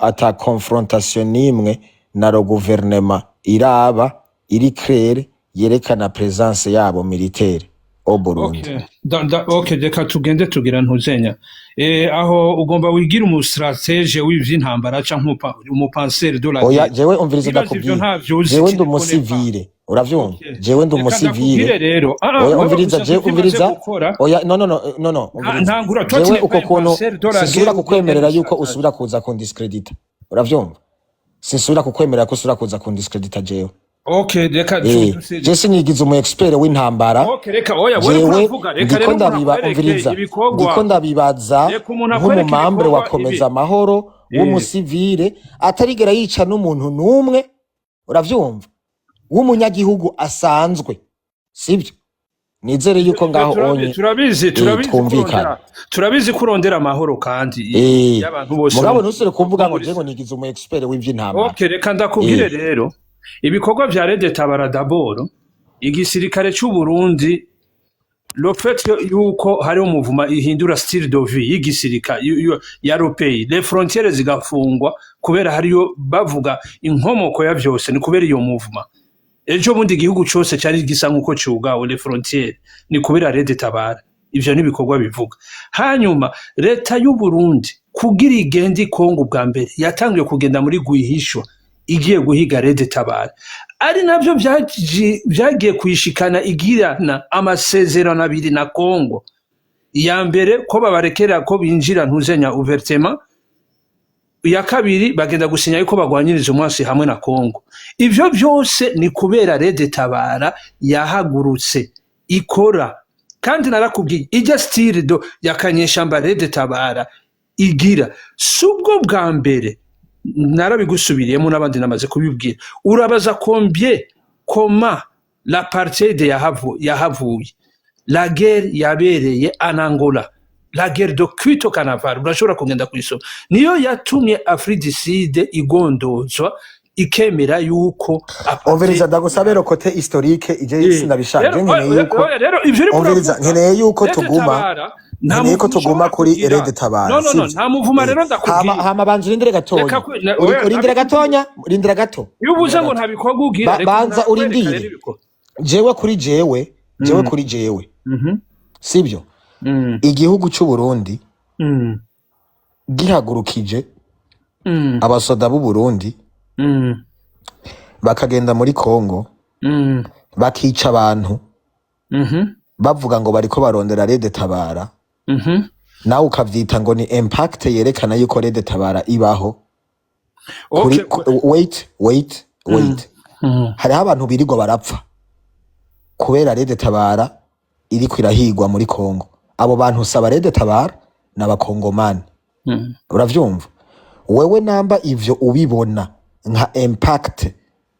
[SPEAKER 3] ata confrontation nimwe na ro gouvernement iraba iri claire yerekana presence yabo militaire au Burundi?
[SPEAKER 5] Okay, reka tugende tugira ntuzenya. Aho ugomba wigira umustrategie w'ivy'intambara canke umupanseri de la guerre.
[SPEAKER 3] Oya jewe umviriza ndakubwira. Jewe ndi umusivile, uravyumva? Jewe ndi umusivile rero. Oya umviriza, jewe umviriza. Oya no.
[SPEAKER 5] Ntangura
[SPEAKER 3] jewe uko kono sisubira kukwemerera yuko usubira kuza kundiscredita, uravyumva? Sisubira kukwemerera ko usubira kuza kundiscredita jewe.
[SPEAKER 5] Okay, reka
[SPEAKER 3] Jesse nigize umu expert w'intambara.
[SPEAKER 5] Okay, reka oya wewe kuvuga, reka rero
[SPEAKER 3] ndiko ndabibaza nk'umumambre wakomeza amahoro w'umusivile atarigera yica n'umuntu numwe, uravyumva? W'umunyagihugu asanzwe, sivyo? Nizere yuko ngaho onye
[SPEAKER 5] turabizi kurondera amahoro kandi
[SPEAKER 3] y'abantu bose. Mugabo nusire kuvuga ngo je ngo nigize umu expert w'ivy'intambara.
[SPEAKER 5] Okay, reka ndakubwire rero ibikorwa vya Red Tabara d'abord, igisirikare cy'u Burundi le fait yuko hari umuvuma ihindura style de vie y'igisirika ya Europei les frontières zigafungwa kubera hariyo bavuga inkomoko ya vyose ni kubera iyo muvuma ejo bundi igihugu cyose cyari gisa nkuko cyugawe les frontières ni kubera Red Tabara ivyo nibikorwa bivuga hanyuma leta y'u Burundi kugira igende Kongo bwa mbere yatangiye kugenda muri guhishwa igiye guhiga Red Tabara ari navyo vyagiye kuyishikana igirana amasezerano abiri na Kongo ya mbere ko babarekera ko binjira ntuzenya ouvertement ya kabiri bagenda gusinya yuko bagwanyiriza umwasi hamwe na Kongo ivyo byose ni kubera Red Tabara yahagurutse ikora kandi narakubwiye ijya style do yakanyeshamba Red Tabara igira subwo bwa mbere narabigusubiriyemo n'abandi namaze kubibwira urabaza combien comment l'apartheid yahavuye la guerre yabereye en Angola la guerre de Quito Canavar urashobora kugenda kwisoma niyo yatumye Afrique du Sud igondozwa ikemera yuko
[SPEAKER 3] Onveriza ndagusabero kote historique ije sinabishanje nkeneye yuko Onveriza nkeneye yuko tuguma nkeneye ko tuguma kuri Red Tabara
[SPEAKER 5] no nta muvuma rero ndakubwiye
[SPEAKER 3] hama banza urindire gatonya urindire gato
[SPEAKER 5] yubuze ngo ntabikorwa ugira
[SPEAKER 3] banza urindire jewe kuri jewe sibyo igihugu cy'u Burundi gihagurukije abasoda b'u Burundi bakagenda muri Kongo bakica abantu bavuga ngo bariko barondera Red Tabara nawe ukavyita ngo ni impact yerekana yuko Red Tabara ibaho wait hariho abantu birirwa barapfa kubera Red Tabara iriko irahigwa muri Kongo abo bantu saba Red Tabara n'abakongomani uravyumva wewe namba ivyo ubibona nka impact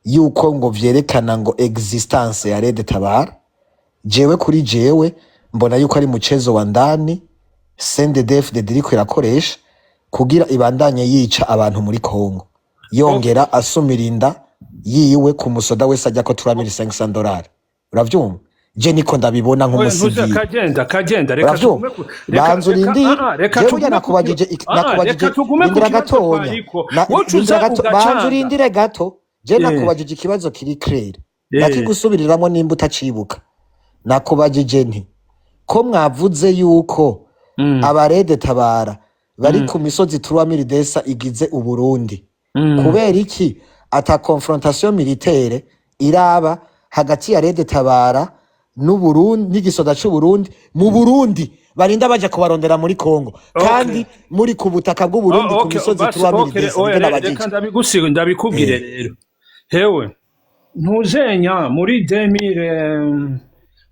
[SPEAKER 3] yuko ngo vyerekana ngo existence ya Red Tabara jewe kuri jewe mbona yuko ari muchezo wa ndani CNDD-FDD iriko irakoresha kugira ibandanye yica abantu muri Kongo yongera asumirinda yiwe ku musoda wese ajya ko $3500 uravyumva je niko ndabibona nk'umusivili
[SPEAKER 5] kagenda reka
[SPEAKER 3] banzurindi je nakubajije indira gatonya banzurindire gato je nakubajije ikibazo kiri clair nakigusubiriramo nimba utacibuka nakubajije nti ko mwavuze yuko aba Red Tabara bari ku misozi Turuamiridesa igize u Burundi kubera iki ata confrontation militaire iraba hagati ya Red Tabara n'u Burundi n'igisoda cy'u Burundi mu Burundi barinda baje kubarondera muri Kongo kandi muri ku butaka bw'u Burundi ku misozi Turuamiridesa
[SPEAKER 5] reka ndabikubwire rero hewe ntuzenya muri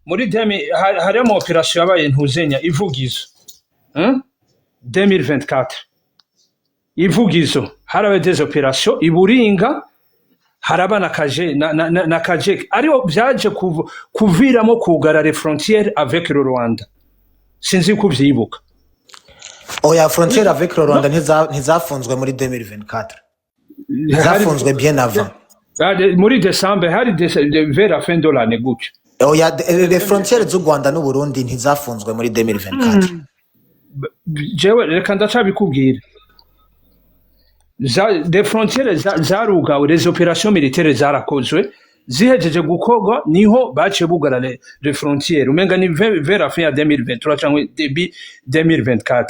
[SPEAKER 5] 2000 harimo operation yabaye ntuzenya ivugizo 2024 ivugizo harabaye des opérations iburinga harabana kaje na kaje ariyo byaje kuviramo kugara les frontières avec le Rwanda sinzi kubyibuka
[SPEAKER 3] oya frontière avec le Rwanda ntizafunzwe muri 2024 zafunzwe bien avant
[SPEAKER 5] muri décembre hari vers la fin de l'année gutyo
[SPEAKER 3] oya les frontières z'u Rwanda n'u Burundi ntizafunzwe muri 2024
[SPEAKER 5] jewe reka ndacabikubwira des frontières zarugawe les opérations militaires zarakozwe zihejeje gukorwa niho bace bugara les frontières umenga ni vers la fin ya 2023 cyangwa début 2024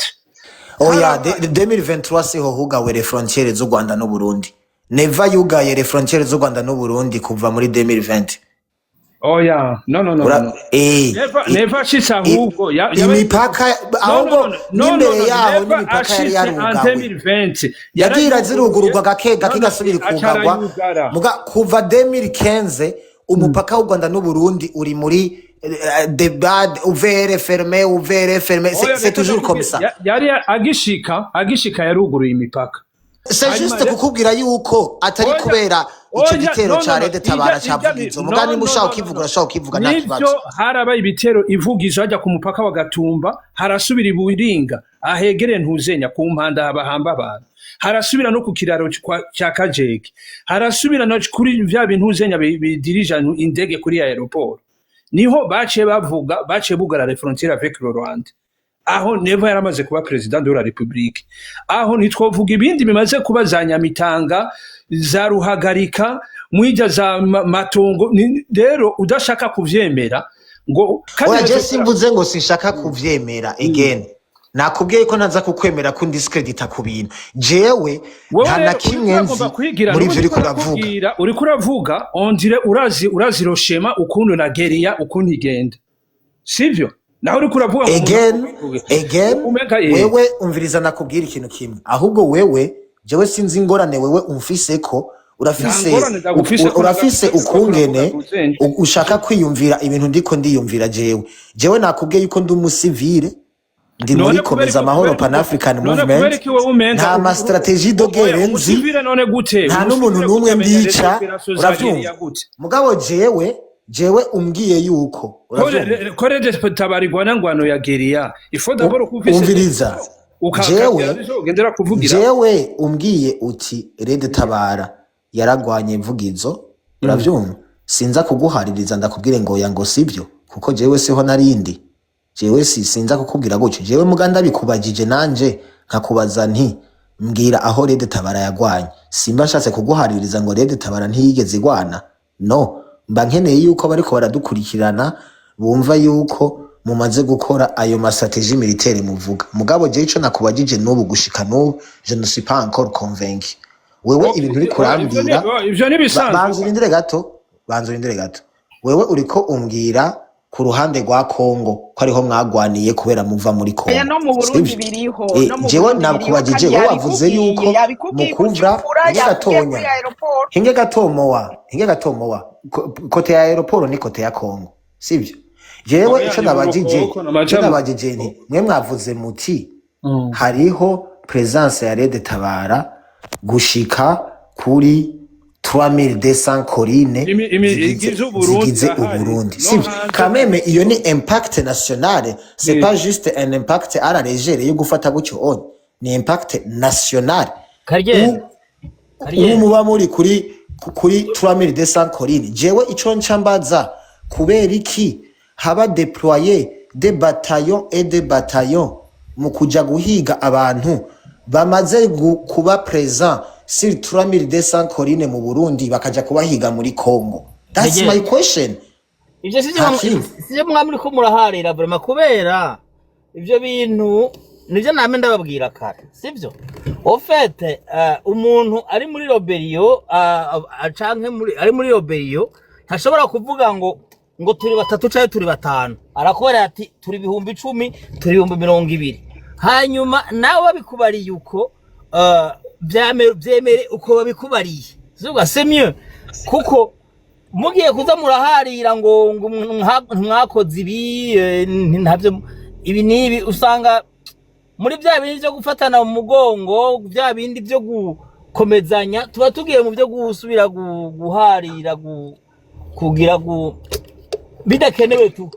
[SPEAKER 3] oya 2023 siho hugawe les frontières z'u Rwanda n'u Burundi neva yugaye les frontières z'u Rwanda n'u Burundi kuva muri 2020
[SPEAKER 5] oya no never shisa ahubwo
[SPEAKER 3] imipaka ahubwo n'imbere yaho n'imipaka yari yarugawe yagira zirugururwa gake gasubira kugagwa muga kuva 2015 umupaka w'u Rwanda n'u Burundi uri muri débat ouvert fermé c'est toujours comme ça
[SPEAKER 5] yari agishika yaruguruye imipaka
[SPEAKER 3] c'est juste kukubwira yuko atari kubera icyo gitero cha Red Tabara cyavugizo mugani mushaka ukivuga nta kibazo
[SPEAKER 5] haraba ibitero ivugizo hajya ku mupaka wa Gatumba harasubira iburinga ahegere ntuzenya ku mpanda abahamba abantu harasubira no ku kiraro cya Kajeke harasubira no kuri vya bintu uzenya bidirija indege kuri aeroport niho baciye bugara les frontières avec le Rwanda. Aho Neva yaramaze kuba president de la République. Aho nitwovuga ibindi bimaze kuba za Nyamitanga, za Ruhagarika, mwija za Matongo. Rero udashaka kuvyemera ngo
[SPEAKER 3] oya je simvuze ngo sinshaka kuvyemera again. Nakubwiye ko ntaza kukwemera ko ndiscredita ku bintu. Jewe nta na kimwe nzi muri ivyo uri kuravuga on dirait urazi Roshema ukuntu na Geria ukuntu igenda. Sivyo? Naho uri kuravuga again wewe umviriza nakubwira ikintu kimwe. Ahubwo wewe jewe sinzi ingorane wewe umfise ko urafise ukungene ushaka kwiyumvira ibintu ndiko ndiyumvira jewe nakubwiye yuko ndi umusivile ndi muri komeza amahoro Pan African Movement nta ma strategie de guerre nzi nta n'umuntu n'umwe mbica uravyumva mugabo jewe umbwiye yuko
[SPEAKER 5] korede tabarigwana ngwano ya Geria ifo d'abord kufise
[SPEAKER 3] umviriza jewe umbwiye uti Rede Tabara yaragwanye mvugizo uravyumva sinza kuguhaririza ndakubwire ngo yango sivyo kuko jewe siho narindi jewe sinza kukubwira gutyo jewe muganda bikubajije nanje nkakubaza nti mbwira aho Rede Tabara yagwanye simba nshatse kuguhaririza ngo Rede Tabara ntiyigeze igwana no mba nkeneye yuko bariko baradukurikirana bumva yuko mumaze gukora ayo ma stratégie militaire muvuga mugabo je ico nakubajije n'ubu gushika n'ubu je ne suis pas encore convaincu wewe ibintu uri kurambira
[SPEAKER 5] ivyo ni bisanzwe
[SPEAKER 3] banzu rindire gato wewe uriko umbwira ku ruhande rwa Kongo ko ariho mwagwaniye kubera muva muri Kongo
[SPEAKER 2] no mu Burundi biriho no mu
[SPEAKER 3] jewe nakubajije wowe wavuze yuko mukuvra hinge gatomowa kote ya aeroport ni kote ya Kongo sivyo jewe ico nabajije nti mwe mwavuze muti hariho presence ya Rede Tabara gushika kuri 3200 colline zigize Uburundi sivyo kameme iyo ni impact national c'est pas juste un impact à la légère yo gufata gutyo on ni impact national
[SPEAKER 4] Karye
[SPEAKER 3] muba muri kuri 3200 colline jewe ico ncambaza kubera iki haba déployer des bataillons et des bataillons mu kuja guhiga abantu bamaze kuba présent sur 3200 colline mu Burundi bakaja kubahiga muri Congo. That's my question.
[SPEAKER 4] Ivyo sije mwamuri ko muraharira vraiment kubera ivyo bintu nivyo name ndababwira kare sivyo au fait umuntu ari muri Roberio acanke ari muri Roberio ntashobora kuvuga ngo turi batatu cyangwa turi batanu arakora ati turi 10,000 turi 20,000 hanyuma nawe babikubariye uko byemere uko babikubariye zuga c'est mieux kuko mugiye kuza muraharira ngo mwakoze ibi ntavyo ibi nibi usanga muri bya bindi byo gufatana mu mugongo bya bindi byo gukomezanya tuba tugiye mu byo gusubira guharira kugira bidakenewe tu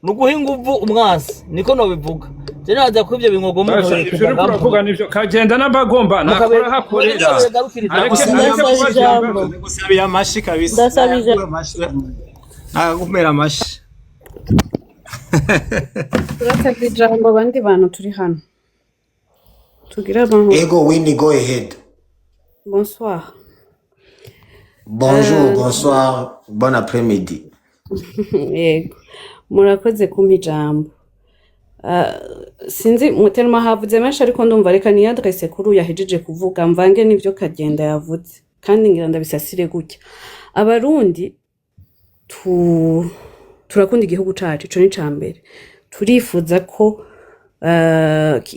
[SPEAKER 4] nuguhinga uvu umwasi niko no bivuga je naza ko ivyo bingogo mu
[SPEAKER 5] kuvuga nivyo kagenda nabagomba nakora hakorera
[SPEAKER 6] gusabira amashi kabisa
[SPEAKER 7] ndasabije
[SPEAKER 6] nagumera amashi
[SPEAKER 7] turasabye ijambo bandi bantu turi hano tugira abantu
[SPEAKER 3] ego Winnie go ahead
[SPEAKER 7] bonsoir
[SPEAKER 3] bonjour bon après-midi
[SPEAKER 7] yego murakoze kumpa ijambo sinzi muterma havuze menshi ariko ndumva reka ni adresse kuri uyahejeje kuvuga mvange nivyo kagenda yavuze kandi ngira ndabisasire gutya abarundi turakunda igihugu cacu ico ni cambere turifuza ko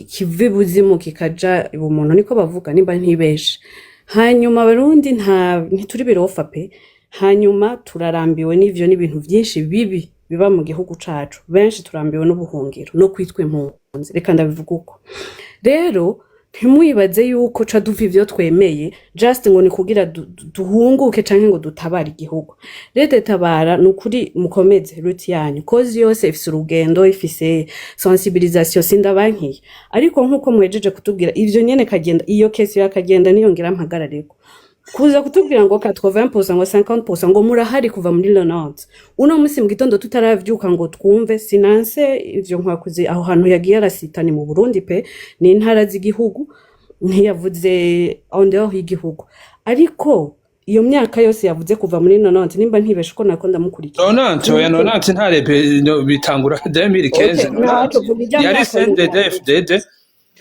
[SPEAKER 7] kive buzimu kikaja ubumuntu niko bavuga nimba ntibeshe hanyuma abarundi ntituri birofa pe hanyuma turarambiwe n'ivyo n'ibintu byinshi bibi biba mu gihugu cacu benshi turambiwe n'ubuhungiro no kwitwa impunzi reka ndabivuga uko rero ntimwibaze yuko ca duva ivyo twemeye just ngo ni kugira duhunguke canke ngo dutabara igihugu Rede Tabara nukuri mukomeze ruti yanyu kozi yose ifise urugendo ifise sensibilisation sindabankiye ariko nkuko mwejeje kutubwira ivyo nyene kagenda iyo kesi yakagenda niyo ngira mpagarareko kuza kutubwira ngo 80% ngo 50% ngo murahari kuva muri Leonard uno musi mu gitondo tutaravyuka ngo twumve sinanse ivyo nkwakuze aho hantu yagiye arasitani mu Burundi pe ni intara z'igihugu ntiyavuze on dehors y'igihugu ariko iyo myaka yose yavuze kuva muri 90 nimba ntibeshe ko nako ndamukurikira
[SPEAKER 5] 90 ntarebe bitangura 2015 yari CNDD-FDD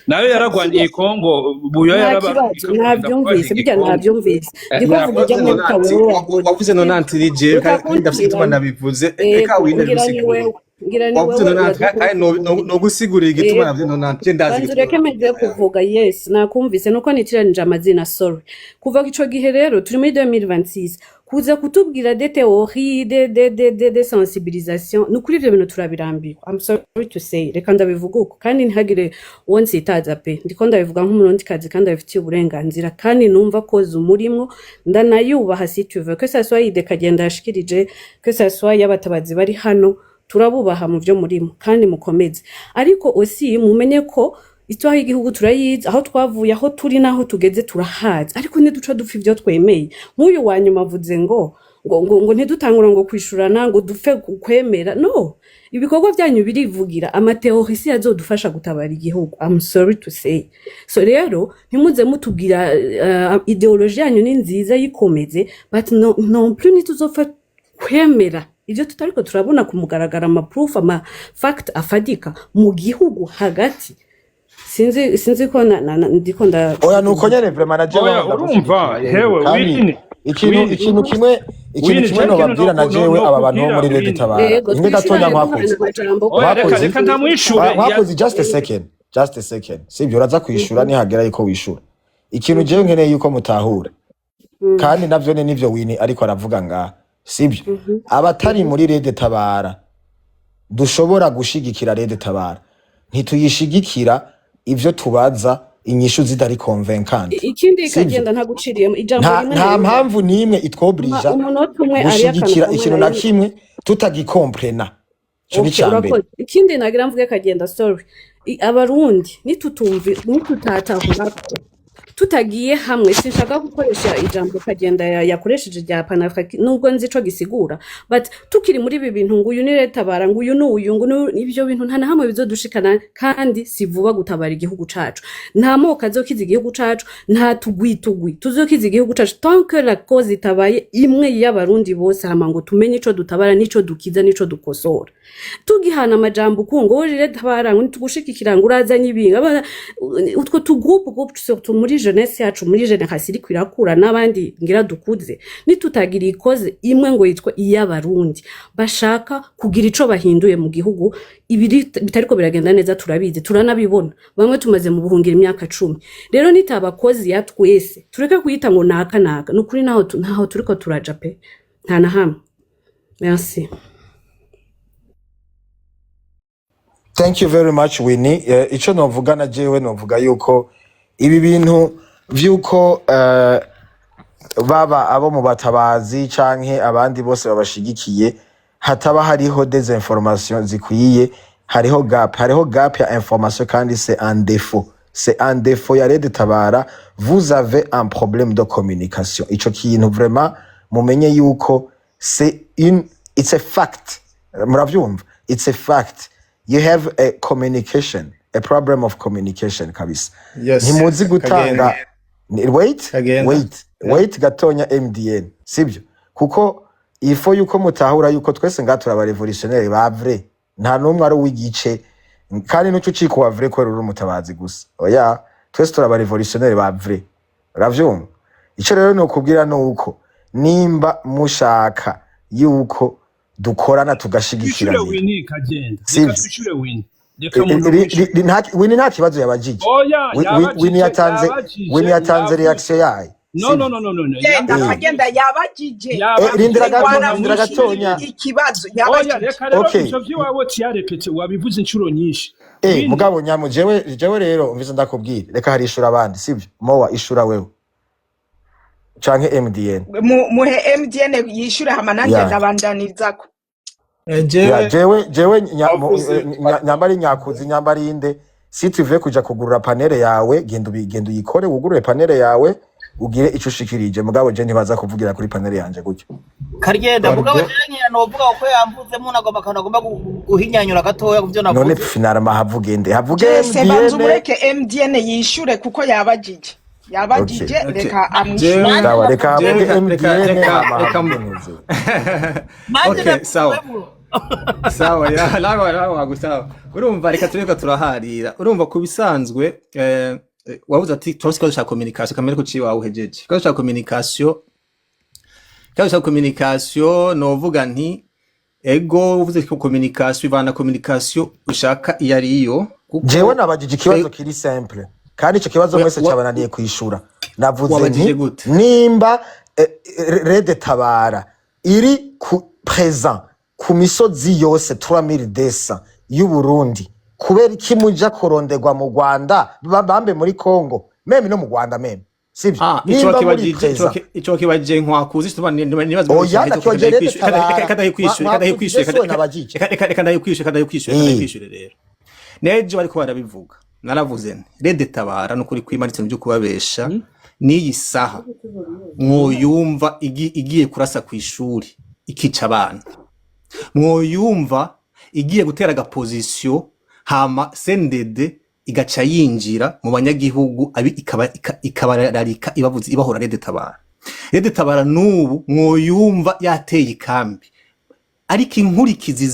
[SPEAKER 5] nawe yaragwaniye Kongo buyo
[SPEAKER 7] yarabaruka navyumvise bijya navyumvise ndiko vuga ijya mu kawo
[SPEAKER 1] wavuze 90 rije kandi ndafite ituma nabivuze eka wine bisigura
[SPEAKER 7] ngira ni
[SPEAKER 1] wewe no gusigurira igituma navyo 90 ndazi
[SPEAKER 7] kandi rekemeze kuvuga yes nakumvise nuko nitiranije amazina sorry kuva ico gihe rero turi muri 2026 kuza kutubwira de théorie de sensibilisation nukuri ivyo bintu turabirambirwa I'm sorry to say reka ndabivuga uko kandi ntihagire wonse itaza pe ndiko ndabivuga nk'umurundi kazi kandi abifitiye uburenganzira kandi numva koza umurimwo ndanayubaha si tu veux que ça soit ide kagenda yashikirije que ça soit y'abatabazi bari hano turabubaha mu byo murimo kandi mukomeze ariko osi mumenye ko itwa y'igihugu turayiza aho twavuye aho turi naho tugeze turahaza ariko ntiduca dupfa ivyo twemeye nk'uyu wanyuma avuze ngo ntidutangura ngo kwishurana ngo dupfe kwemera no ibikorwa byanyu birivugira amateorisi yazodufasha gutabara igihugu I'm sorry to say so rero ntimuze mutubwira ideologie yanyu ni nziza yikomeze but non plus nituzopfa kwemera ivyo tutariko turabona kumugaragara ama proof ama fact afadika mu gihugu hagati sinzi ko ndiko nda
[SPEAKER 3] oya nuko nyene vraiment naje
[SPEAKER 5] urumva hewe wini
[SPEAKER 3] ikintu kimwe no babwira na jewe aba bantu bo muri Red Tabara inge gatonya
[SPEAKER 5] reka ndamwishure
[SPEAKER 3] wakoze just a second sibyo uraza kwishura ni hagera yuko wishura ikintu jewe nkeneye yuko mutahura kandi navyo ne nivyo wini ariko aravuga nga sibyo abatari muri Red Tabara dushobora gushigikira Red Tabara ntituyishigikira ivyo tubaza inyishu zidari convaincant
[SPEAKER 7] ikindi kagenda ntaguciriye ijambo rimwe
[SPEAKER 3] nta mpamvu nimwe itwobrija gushigikira ikintu na kimwe tutagicomprena cyo ni cyambere
[SPEAKER 7] ikindi nagira mvuge kagenda sorry abarundi nitutatahura tutagiye hamwe sinshaka gukoresha ijambo kagenda yakoresheje rya Pan-Africa nubwo nzi ico gisigura but tukiri muri ibi bintu ngo uyu ni Red Tabara ngo uyu n'uyu ngo ibyo bintu nta na hamwe bizodushikana kandi si vuba gutabara igihugu cacu nta moko azokiza igihugu cacu nta tugwi tuzokiza igihugu cacu tant que la cause itabaye imwe y'abarundi bose hama ngo tumenye ico dutabara nico dukiza nico dukosora tugihana amajambo kungo Red Tabara ngo tugushikikira ngo urazanye ibinga utwo tugroup surtout muri jeunesse yacu muri generation iri kwirakura nabandi ngira dukuze nitutagira ikoze imwe ngo yitwa iy'abarundi bashaka kugira ico bahinduye mu gihugu ibiri bitariko biragenda neza turabizi turanabibona bamwe tumaze mu buhungira imyaka 10 rero nitabakozi ya twese tureke kuyita ngo naka nukuri naho turiko turaja pe nta na hamwe merci.
[SPEAKER 3] Thank you very much Winnie ico novuga na jewe novuga yuko ibi bintu vyuko baba abo mu batabazi canke abandi bose babashigikiye hataba hariho desinformation zikwiye hariho gap ya information kandi c'est un défaut ya Red Tabara vous avez un problème de communication ico kintu vraiment mumenye yuko it's a fact muravyumva it's a fact you have a problem of communication kabisa ntimuzi gutanga wait gatonya MDN sibyo kuko ifo yuko mutahura yuko twese ngatura aba revolutionnaire ba vrai nta numwe ari wigice kandi nuco ciko wa vrai ko ruri mutabazi gusa oya twese turaba revolutionnaire ba vrai uravyumva ico rero no kubwira nuko nimba mushaka yuko dukorana tugashigikirana
[SPEAKER 5] Winnie kagenda
[SPEAKER 3] sibyo Winnie nta kibazo yabajije Winnie yatanze reaction yayo
[SPEAKER 5] no
[SPEAKER 2] kagenda yabajije
[SPEAKER 3] rindira gatonya
[SPEAKER 2] ikibazo
[SPEAKER 5] yabajije okay ivyo vyiwawe tiyarepete wabivuze incuro nyinshi
[SPEAKER 3] mugabo nyamu jewe rero mvize ndakubwira reka harishura abandi sibyo mowa ishura wewe canke MDN
[SPEAKER 2] muhe MDN yishura hama nanje ndabandanizako
[SPEAKER 3] jewe nyambari nyakuzi nyambari inde si tuve kuja kugurura panele yawe genda uyikore wugurure panele yawe ugire ico ushikirije mugabo je ntibaza kuvugira kuri panel yanje gutyo.
[SPEAKER 4] Karyenda mugabo
[SPEAKER 1] Pardon?
[SPEAKER 4] jewe novuga ko yamvuzemo nagomba kanagomba guhinyanyura gatoya kuvyo
[SPEAKER 3] None
[SPEAKER 4] navuze.
[SPEAKER 3] finalema havuge nde? Havuge
[SPEAKER 2] Jese banza
[SPEAKER 3] MDN.
[SPEAKER 2] umureke MDN yishure kuko yabajije
[SPEAKER 3] Okay.
[SPEAKER 2] reka
[SPEAKER 1] Jewe-
[SPEAKER 2] amwishure
[SPEAKER 3] Sawa reka
[SPEAKER 1] Jewe-
[SPEAKER 3] havuge
[SPEAKER 1] reka-
[SPEAKER 3] MDN
[SPEAKER 1] reka-
[SPEAKER 3] hama
[SPEAKER 1] reka-
[SPEAKER 3] havuge neze.
[SPEAKER 4] Manje
[SPEAKER 1] Okay, sawa.
[SPEAKER 4] navuwemo.
[SPEAKER 1] sawa ya nawe wagusawa urumva reka tureka turaharira urumva ku bisanzwe wabuze ati twose ikibazo cya communication kamere ko ciwe wawuhejeje ikibazo cya communication novuga nti ego uvuze ko communication ivana communication ushaka iyo ariyo
[SPEAKER 3] Jewe nabajije ikibazo kiri simple kandi ico kibazo mwese cyabananiye kwishura. Navuze
[SPEAKER 1] Wabajije
[SPEAKER 3] nti
[SPEAKER 1] gute?
[SPEAKER 3] nimba Rede Tabara iri ku present ku misozi yose 3000 desa y'u Burundi kubera iki muja korondegwa mu Rwanda bambe muri Congo meme no mu Rwanda meme sivyo nimba muri present
[SPEAKER 1] ico kibaje nkwakuzi tuba nibaza
[SPEAKER 3] Oya, ndakibaje Rede Tabara.
[SPEAKER 1] reka ndayikwishyure rero nejo bariko barabivuga naravuze nti Rede Tabara nukuri kwimanitse mu byo kubabesha n'iyi saha mwoyumva igiye kurasa ku ishuri ikica abana mwoyumva igiye gutera agapozisiyo hama CNDD igaca yinjira mu banyagihugu ikabararika ibavuze ibahora Rede Tabara n'ubu mwoyumva yateye ikambi ariko inkurikizi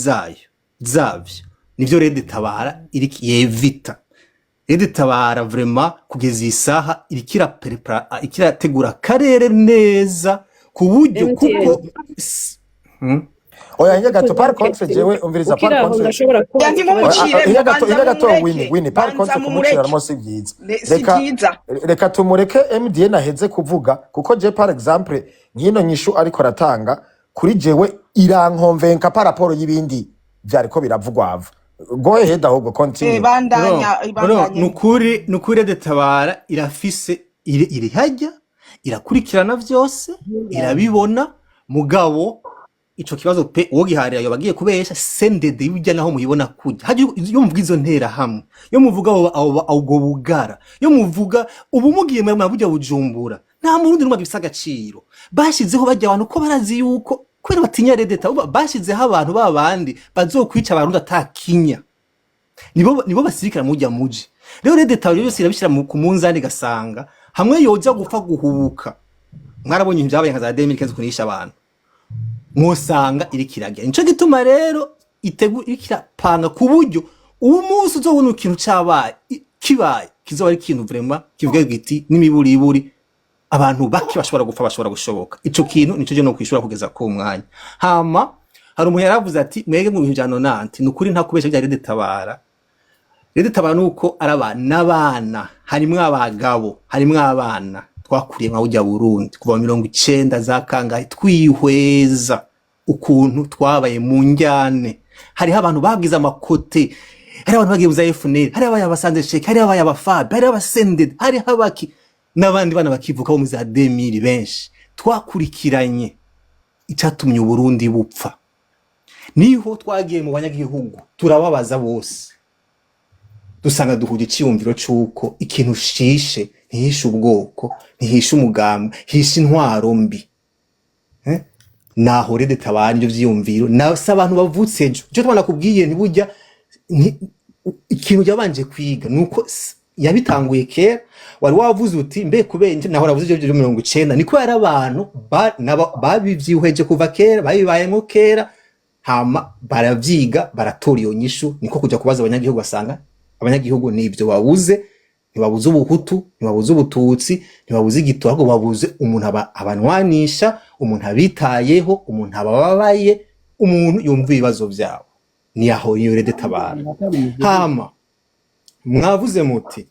[SPEAKER 1] zavyo nivyo Rede Tabara iriki yevita Rede Tabara vraiment kugeza isaha ikirategura karere neza ku buryo kuko
[SPEAKER 3] Oya inga gato par contre jewe umviriza par contre
[SPEAKER 7] ndashobora kuba
[SPEAKER 3] inga gato wini par contre kumucira ramo si byiza reka tumureke MDN aheze kuvuga kuko je par exemple nkino nyishu ariko aratanga kuri jewe irankonvenka par rapport y'ibindi byariko biravugwa ava go ahead ahubwo continue
[SPEAKER 2] bandanya
[SPEAKER 1] nukuri Rede Tabara irafise iri hajya irakurikirana vyose irabibona mugabo ico kibazo pe uwo giharira yo bagiye kubesha CNDD bijya naho muyibona kujya haje yo muvuga izo ntera hamwe yo muvuga ubwo bugara yo muvuga ubu mugiye mu buryo bujumbura nta murundi numva gifisa agaciro bashizeho bajya abantu ko barazi yuko kwera batinya Rede Tabara bashizeho abantu babandi bazokwica abantu atakinya nibo basirikira mujya muje rero Rede Tabara yose irabishira ku munzani gasanga hamwe yoja gupfa guhubuka mwarabonye ibyabaye nka za 2015 kunisha abantu mwosanga iri kiragya nico gituma rero ikirapanga ku buryo uwo munsi uzobona ikintu cabaye kibaye kizoba ari ikintu vraiment kivuga giti n'imiburiburi abantu baki bashobora gupfa bashobora gushoboka ico kintu nico je no kwishura kugeza ku mwanya hama hari umuntu yaravuze ati mwege mu bintu jano nanti nukuri nta kubesha bya Rede Tabara nuko araba nabana harimwe abagabo harimwe abana twakuriye nka ujya Burundi kuva 90 za kangahe twihweza ukuntu twabaye mu njyane hari abantu bagize amakote hari abantu bagiye uza FNL hari abaye abasanze sheke hari abaye abafab hari abasended hari habaki nabandi bana bakivuka bo mu za 2000 benshi twakurikiranye icyatumye Burundi bupfa niho twagiye mu banyagihugu turababaza bose dusanga duhuje iciyumviro cyuko ikintu shishe ntihishe ubwoko ntihishe umugamba hishe intwaro mbi naho Rede Tabara ibyo vyiyumviro nawe abantu bavutse ejo cyo twana kubwiye ntibujya ikintu yabanje kwiga nuko yabitanguye kera wari wavuze uti mbe kubenje naho ravuze ibyo 90 niko yari abantu babivyihweje kuva kera bayibayemo kera hama baravyiga baratora iyo nyishu niko kuja kubaza abanyagihugu basanga abanyagihugu nibyo babuze ntibabuze ubuhutu ntibabuze ubututsi ntibabuze igito ahubwo babuze umuntu abanwanisha umuntu abitayeho umuntu abababaye umuntu yumva ibibazo byabo ni aho iyo Rede Tabara hama mwavuze muti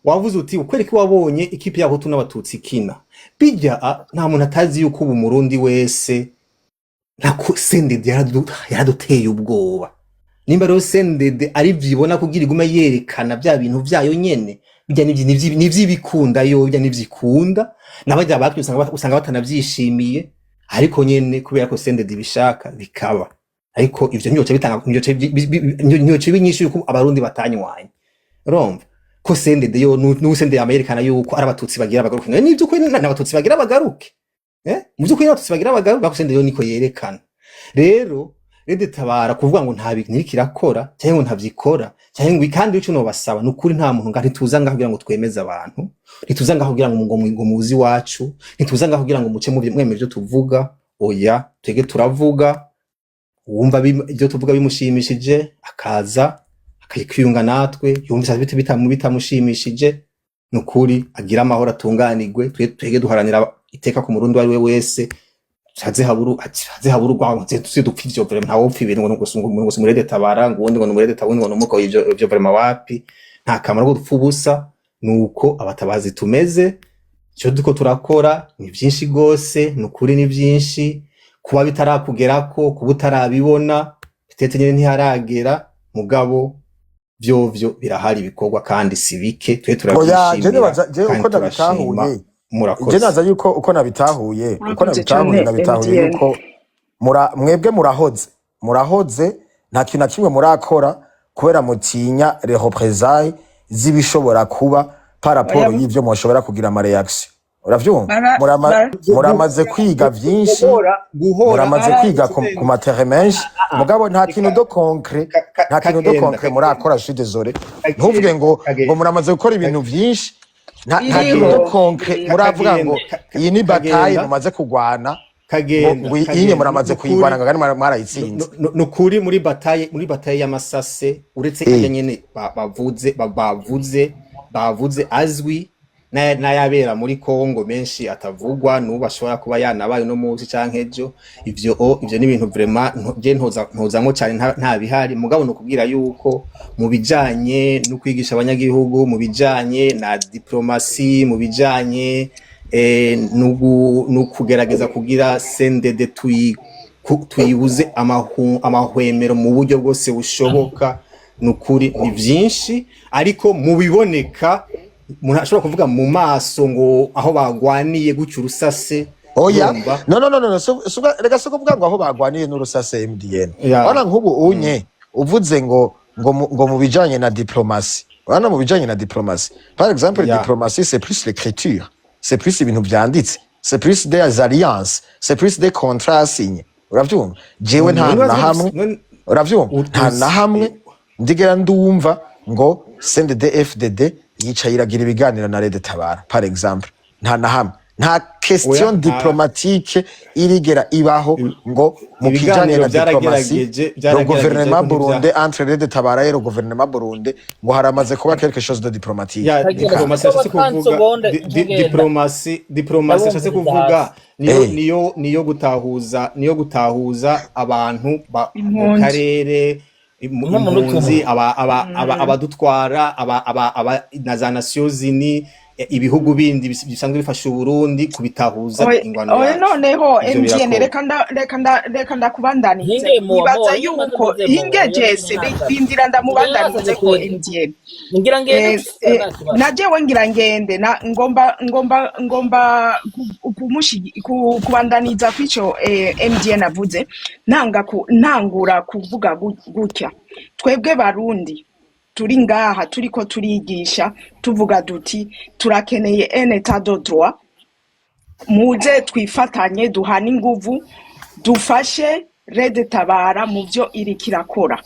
[SPEAKER 1] wavuze uti ukwereka wabonye ikipe y'abahutu n'abatutsi kina bijya nta muntu atazi yuko ubu Murundi wese nako CNDD yaraduteye ubwoba nimba rero CNDD ari vyibona kugira igume yerekana bya bintu byayo nyene bijya nivyibikunda yo bijya nivyikunda nabajya bakyo usanga batanavyishimiye ariko nyene kubera ko CNDD bishaka bikaba ariko ivyo nyoce bitanga nyoce binyishu yuko abarundi batanywanye urumva ko CNDD yo n'usende Amerikana yuko ari abatutsi bagira bagaruke n'ivyo ko n'abatutsi bagira bagaruke mu by'ukuri n'abatutsi bagira bagaruke ko CNDD yo niko yerekana. Rero Red Tabara kuvuga ngo nta bintu kirakora cyangwa ngo ntavyikora cyangwa ngo kandi ico no basaba n'ukuri nta muntu ngari tuzanga kugira ngo twemeze abantu ntituzanga kugira ngo muzi wacu ntituzanga kugira ngo muce mu mwemere byo tuvuga oya twege turavuga wumva ibyo tuvuga bimushimishije akaza akayikuyunga natwe yumvise bitamushimishije n'ukuri agira amahoro atunganirwe twege duharanira iteka ku murundi wari we wese haze haburu gwango tuzi dupfa ivyo vraiment ntawo upfa ibintu ngo Red Tabara ngo ngo Red Tabara ngo numuko ivyo vraiment wapi nta kamaro ko dupfa ubusa nuko abatabazi tumeze cyo duko turakora ni byinshi gose n'ukuri ni byinshi kuba bitarakugerako kuba utarabibona bitete nyene ntiharagera mugabo vyovyo birahari bikorwa kandi sibike twe turabishimira
[SPEAKER 3] je uko nabitahuye je naza yuko uko nabitahuye yuko mwebwe murahoze nta kintu na kimwe murakora kubera mutinya les représailles zibishobora kuba par rapport y'ivyo mushobora kugira ama reaction uravyumva muramaze kwiga vyinshi muramaze kwiga ku matere menshi mugabo nta kintu do concret murakora je suis désolé ntuvuge ngo muramaze gukora ibintu vyinshi nta kintu do concret muravuga ngo iyi ni bataille mumaze kugwana ngo iyi muramaze kuyigwana ngani marayitsinze
[SPEAKER 1] nukuri muri bataille y'amasase uretse iyo nyene bavuze azwi n'ayabera muri Kongo menshi atavugwa n'ubu ashobora kuba yanabaye no muzi canke ejo ivyo ni ibintu vraiment je ntozamwo cyane nta bihari mugabo no kubwira yuko mu bijanye no kwigisha abanyagihugu mu bijanye na diplomasi mu bijanye no kugerageza kugira CNDD tuyibuze amahwemero mu buryo bwose bushoboka nukuri ni byinshi ariko mu biboneka umuntu ashobora kuvuga mu maso ngo aho bagwaniye gucya urusase
[SPEAKER 3] oya no rega se kuvuga ngo aho bagwaniye n'urusase MDN bana nk'ubu unye uvuze ngo mu bijanye na diplomasi bana mu bijanye na diplomasi par exemple diplomatie c'est plus l'écriture c'est plus ibintu byanditse c'est plus des alliances c'est plus des contrats signés uravyumva jewe nta na hamwe uravyumva nta na hamwe ndigera ndumva ngo CNDD FDD yicaye iragira ibiganiro na Red Tabara par exemple nta na hamwe nta question diplomatique irigera ibaho ngo mu kijanye na diplomasi le gouvernement burundais entre Red Tabara et le gouvernement burundais ngo haramaze kuba quelque chose de diplomatique
[SPEAKER 1] diplomasi cyase kuvuga niyo gutahuza abantu mu karere impunzi abadutwara na za Nations Unies ibihugu bindi bisanzwe bifasha Burundi kubitahuza ingwano
[SPEAKER 2] noneho MGN reka ndakubandanize nibaza yuko ingejese bindira ndamubandanize ko MGN
[SPEAKER 4] ngira ngende
[SPEAKER 2] najewe ngira ngende ngomba kubandaniza kwico MGN avuze ntangura kuvuga gutya twebwe barundi turi ngaha turiko turigisha tuvuga duti turakeneye un état de droit muze twifatanye duhana inguvu dufashe Red Tabara mu byo iri kirakora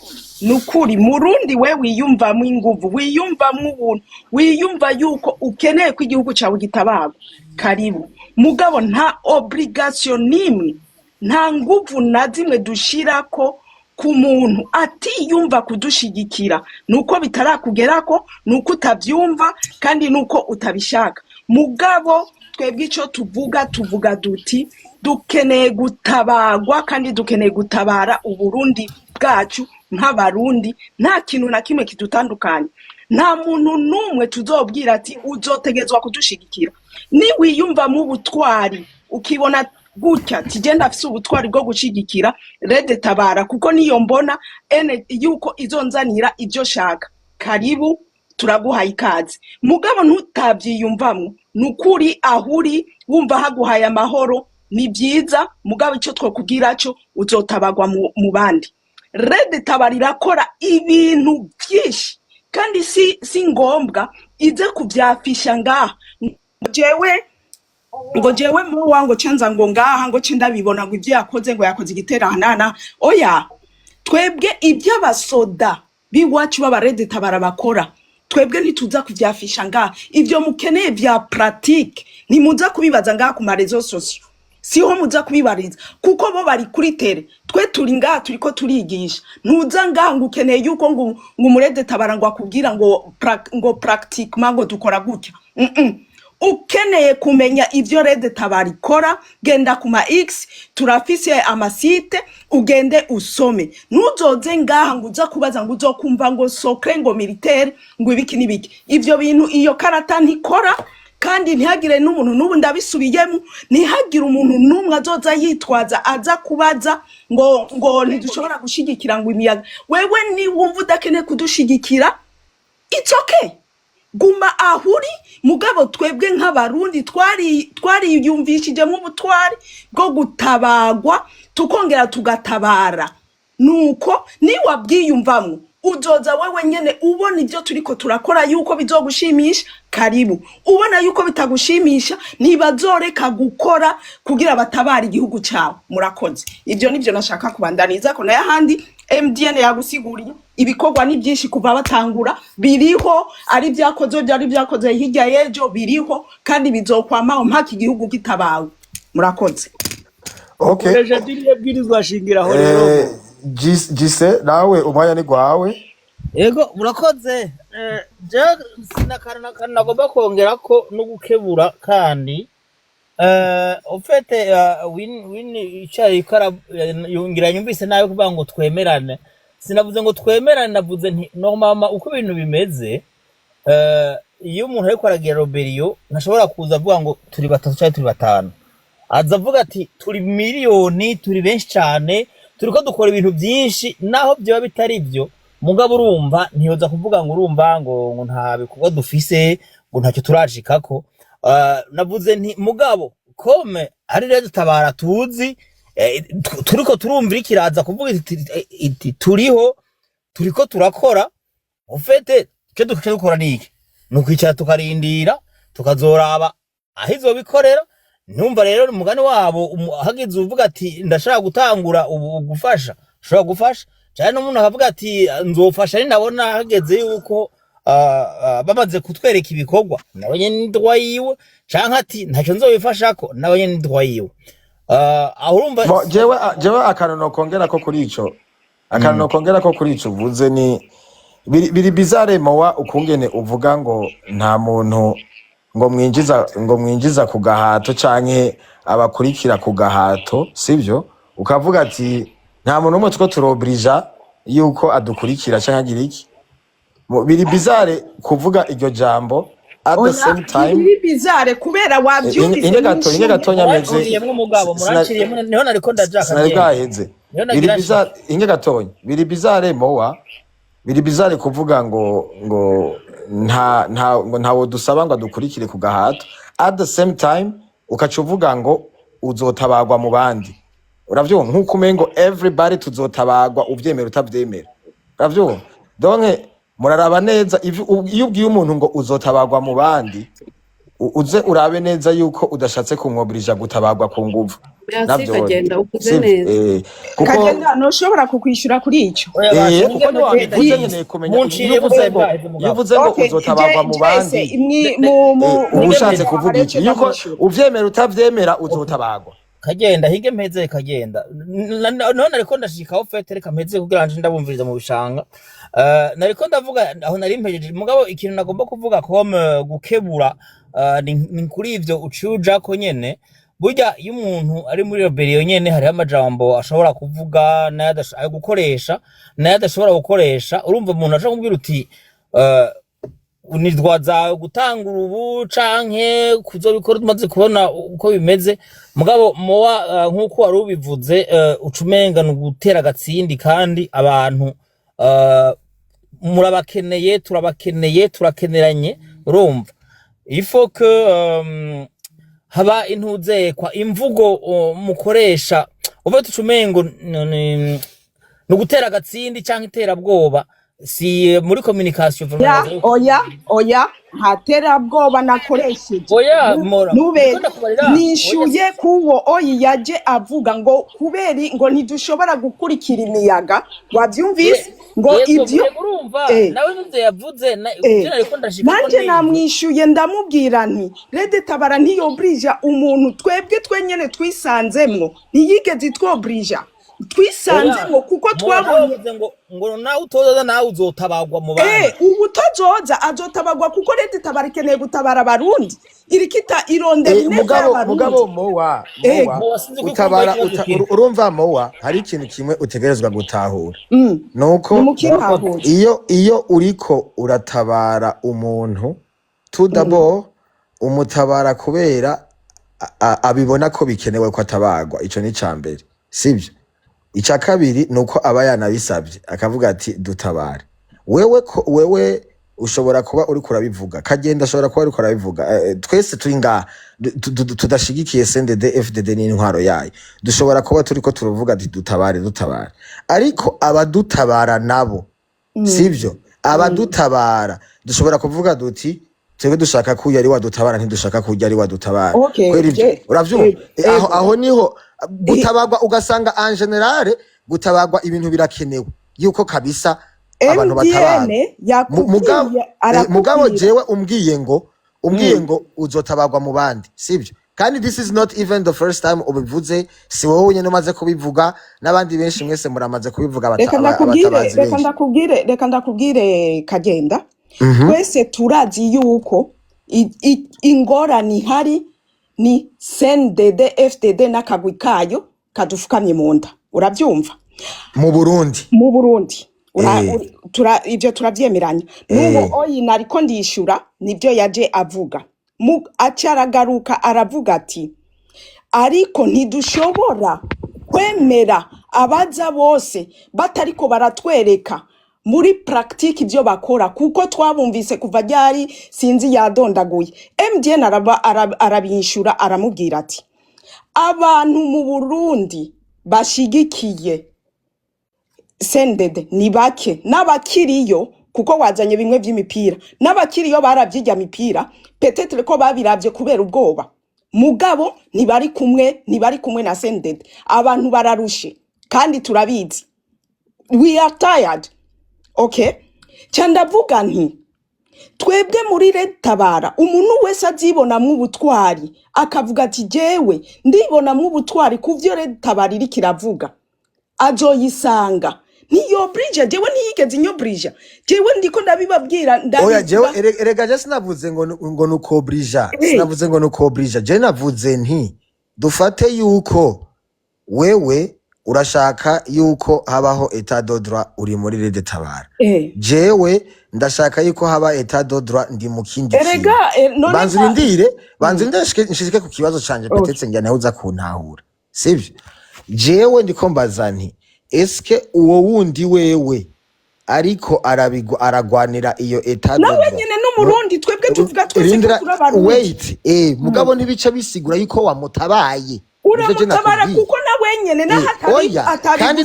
[SPEAKER 2] nukuri murundi we wiyumvamo inguvu wiyumvamo ubuntu wiyumva yuko ukeneye ko igihugu cyawe gitabaga karibu mugabo nta obligation nimwe nta nguvu na zimwe dushirako ku muntu atiyumva kudushigikira nuko bitarakugerako nuko utavyumva kandi nuko utabishaka mugabo twebwe ico tuvuga duti dukeneye gutabagwa kandi dukeneye gutabara uburundi bwacu nk'abarundi nta kintu na kimwe kidutandukanye nta muntu numwe tuzobwira ati uzotegezwa kudushigikira ni wiyumva mu butwari ukibona gutya tigenda afise ubutwari bwo gushigikira Red Tabara kuko niyo mbona yuko izonzanira ibyo shaka karibu turaguhaye ikaze mugabo ntutabyiyumvamwe nukuri ahuri wumva haguhaye amahoro ni byiza mugabo ico twokubwira cyo uzotabagwa mu bandi Red Tabara irakora ibintu byinshi kandi si ngombwa ize kuvyafisha ngaha ngo jewe mu wango canza ngo ngaha ngo cinda bibona ngo ivyo yakoze ngo yakoze igiterahanana oya twebwe iby'abasoda biwacu b'abaredita barabakora twebwe ntituza kuvyafisha ngaha ivyo mukeneye vya pratique ntimuza kubibaza ngaha ku marezo sosio siho muza kubibariza kuko bo bari kuri tere twe turi ngaha turiko turigisha ntuza ngaha ngo ukeneye yuko ngo umuredita barangwa kubwira ngo pratiquement ngo dukora gutya ukeneye kumenya ivyo redita barikora genda kuma X turafise amasite ugende usome nuzoze ngaha ngo uza kubaza ngo uzokumva ngo socre ngo militaire ngo ibiki nibiki ivyo bintu iyo karata ntikora kandi ntihagire n'umuntu n'ubu ndabisubiyemo ntihagire umuntu n'umwe azoza yitwaza aza kubaza ngo ntidushobora gushigikira ngo imiyaga wewe ni wumva udakeneye kudushigikira it's okay guma ahuri mugabo twebwe nk'abarundi twariyumvishijemo ubutwari bwo gutabagwa tukongera tugatabara nuko ni wabwiyumvamwo uzoza wewe nyene ubona ivyo turiko turakora yuko bizogushimisha karibu ubona yuko bitagushimisha ntibazoreka gukora kugira batabara igihugu cyawe murakoze ivyo nivyo nashaka kubandaniza ko naye handi MDN yagusiguriye ibikorwa ni byinshi kuva batangura biriho ari byakoze hirya yejo biriho kandi bizokwamaho mpaka igihugu gitabawe murakoze
[SPEAKER 3] okay
[SPEAKER 4] Ejo diriye bwirizwa shingiraho rero
[SPEAKER 3] Gise nawe umwanya ni gwawe
[SPEAKER 4] Ego murakoze je sinakarana nagomba kongera ko no gukebura kandi ofete win icyayi kara yungira nyumvise nayo kuvuga ngo twemerane sinavuze ngo twemerane navuze nti normal uko ibintu bimeze iyo umuntu ariko aragira Roberio ntashobora kuza avuga ngo turi batatu cyangwa turi batanu aza avuga ati turi miliyoni turi benshi cyane turiko dukora ibintu byinshi naho byo bitari byo mugabo urumva ntiyoza kuvuga ngo urumva ngo nta bikorwa dufise ngo ntacyo turashikako navuze nti mugabo kome ari rero tabara tuzi turiko turumvira ikiraza kuvuga iti turiho turiko turakora ufete cyo dukora niki nukwicara tukarindira tukazoraba ahizo bikorera numva rero umugani wabo hagize uvuga ati ndashaka gutangura gufasha shobora gufasha cyane n'umuntu akavuga ati nzofasha ni nabona hageze yuko bamaze kutwereka ibikorwa nabonye n'indwa yiwe canka ati ntacyo nzobifashako nabonye n'indwa yiwe aho urumva
[SPEAKER 3] jewe akantu kongera ko kuri ico akantu kongera ko kuri ico uvuze ni biri bizarre mowa ukungene uvuga ngo nta muntu ngo mwinjiza ku gahato canke abakurikira ku gahato sivyo ukavuga ati nta muntu umwe two turobrija yuko adukurikira canke agira iki biri bizarre kuvuga iryo jambo at the same time
[SPEAKER 2] biri bizarre kubera wabyumvise
[SPEAKER 3] inge gatonya meze
[SPEAKER 4] yemwe umugabo muraciriye niho nariko ndajaka
[SPEAKER 3] sinari bwaheze biri bizarre inge gatonya biri bizarre mowa biri bizarre kuvuga ngo ntawo dusaba ngo adukurikire ku gahato at the same time ukacuvuga ngo uzotabagwa mu bandi uravyumva nkuko umengo everybody tuzotabagwa uvyemera utavyemera uravyumva donc muraraba neza iyo ubwiye umuntu ngo uzotabagwa mu bandi uze urabe neza yuko udashatse kumwobrija gutabagwa ku nguvu
[SPEAKER 7] navyo kagenda ukuze neza
[SPEAKER 3] kuko
[SPEAKER 2] kagenda no shobora kukwishura kuri ico
[SPEAKER 3] kuko ni wabivuze nyene kumenya yivuze ngo uzotabagwa mu bandi ubushatse kuvuga iki yuko uvyemera utavyemera uzotabagwa
[SPEAKER 4] kagenda hige mpeze kagenda none ariko ndashikaho fete reka mpeze kugira ngo ndabumviriza mu bishanga nariko ndavuga aho nari mpejeje mugabo ikintu nagomba kuvuga ko gukebura ni kuri ivyo ucuja ko nyene burya iyo umuntu ari muri Roberio nyene hari amajambo ashobora kuvuga nayo gukoresha nayo adashobora gukoresha urumva umuntu ashobora kumbwira uti unidwaza gutangura ubu canke kuzobikora tumaze kubona uko bimeze mugabo mowa nkuko wari ubivuze ucumenga no gutera gatsindi kandi abantu murabakeneye turakeneranye urumva ifo que haba intuzekwa imvugo mukoresha uva tucumengo no gutera gatsindi canke iterabwoba si muri communication
[SPEAKER 2] ya oya nta terabwoba nakoresheje
[SPEAKER 4] oya mora
[SPEAKER 2] nube
[SPEAKER 4] niko ndakubarira
[SPEAKER 2] nishyuye kuwo oyi yaje avuga ngo kubera ngo ntidushobora gukurikira imiyaga wabyumvise ngo ibyo
[SPEAKER 4] urumva nawe nivyo yavuze ariko ndashika
[SPEAKER 2] nanje namwishyuye ndamubwira nti Rede Tabara ntiyobrija umuntu twebwe twenyene twisanzemwo ntiyigeze itwobrija twisanzemwo kuko twabonye
[SPEAKER 4] ngo nawe utoza nawe uzotabagwa mu bandi
[SPEAKER 2] ubu tozoza azotabagwa kuko Rede Tabara ikeneye gutabara abarundi irikita irondera ineza y'abarundi
[SPEAKER 3] mugabo mowa utabara urumva mowa hari ikintu kimwe utegerezwa gutahura nuko iyo uriko uratabara umuntu tudabo umutabara kubera abibona ko bikenewe ko atabagwa ico ni cambere sivyo icya kabiri nuko aba yanabisabye akavuga ati dutabare wewe ushobora kuba uri kurabivuga kagenda ashobora kuba ari kurabivuga twese turi ngaha tudashigikiye CNDD FDD n'intwaro yayo dushobora kuba turi ko turuvuga ati dutabare ariko abadutabara nabo sivyo abadutabara dushobora kuvuga duti twebwe dushaka ko yari wadutabara ntidushaka ko yari wadutabara kweri ibyo uravyumva aho niho gutabagwa ugasanga en general gutabagwa ibintu birakenewe yuko kabisa abantu batabara mugabo jewe umbwiye ngo uzotabagwa mu bandi sivyo kandi this is not even the first time ubivuze si wowe nyene umaze kubivuga n'abandi benshi mwese muramaze kubivuga abatabazi
[SPEAKER 2] reka ndakubwire kagenda twese turazi yuko ingorane ihari ni CNDD FDD n'akagwi kayo kadufukamye mu nda urabyumva
[SPEAKER 3] mu Burundi
[SPEAKER 2] ibyo turavyemeranya n'ubu oyi nariko ndishura nibyo yaje avuga acaragaruka aravuga ati ariko ntidushobora kwemera abaza bose batariko baratwereka muri praktike ibyo bakora kuko twabumvise kuva ryari sinzi yadondaguye MDN arabinshura aramubwira ati abantu mu Burundi bashigikiye CNDD ni bake n'abakiriyo kuko wazanye bimwe by'imipira n'abakiriyo baravyijya mipira peut-être ko babiravye kubera ubwoba mugabo ntibari kumwe na CNDD abantu bararushe kandi turabizi we are tired. Okay, chandavuga nti twebwe muri Rede Tabara umuntu wese azibonamwo ubutwari akavuga ati jewe ndibonamwo ubutwari kuvyo Rede Tabara iri kiravuga azoyisanga niyo bridge jewe ntiyigeze inyo bridge jewe ndiko ndabibabwira
[SPEAKER 3] oya jewe erega je sinavuze ngo nuko bridge sinavuze ngo nuko bridge je navuze nti dufate yuko wewe urashaka yuko habaho etat de droit uri muri Rede Tabara jewe ndashaka yuko haba etat de droit ndi mu kindi banzu nshishike ku kibazo canje petetse njya naho uza kuntahura sivyo jewe ndiko mbaza nti eske uwo wundi wewe ariko aragwanira iyo etat de droit
[SPEAKER 2] nawe nyene n'umurundi twebwe tuvuga twese ko turabarundi
[SPEAKER 3] wait mugabo ntibica bisigura yuko wamutabaye
[SPEAKER 2] uramutabara kuko nawe nyene n'ahatari
[SPEAKER 3] kandi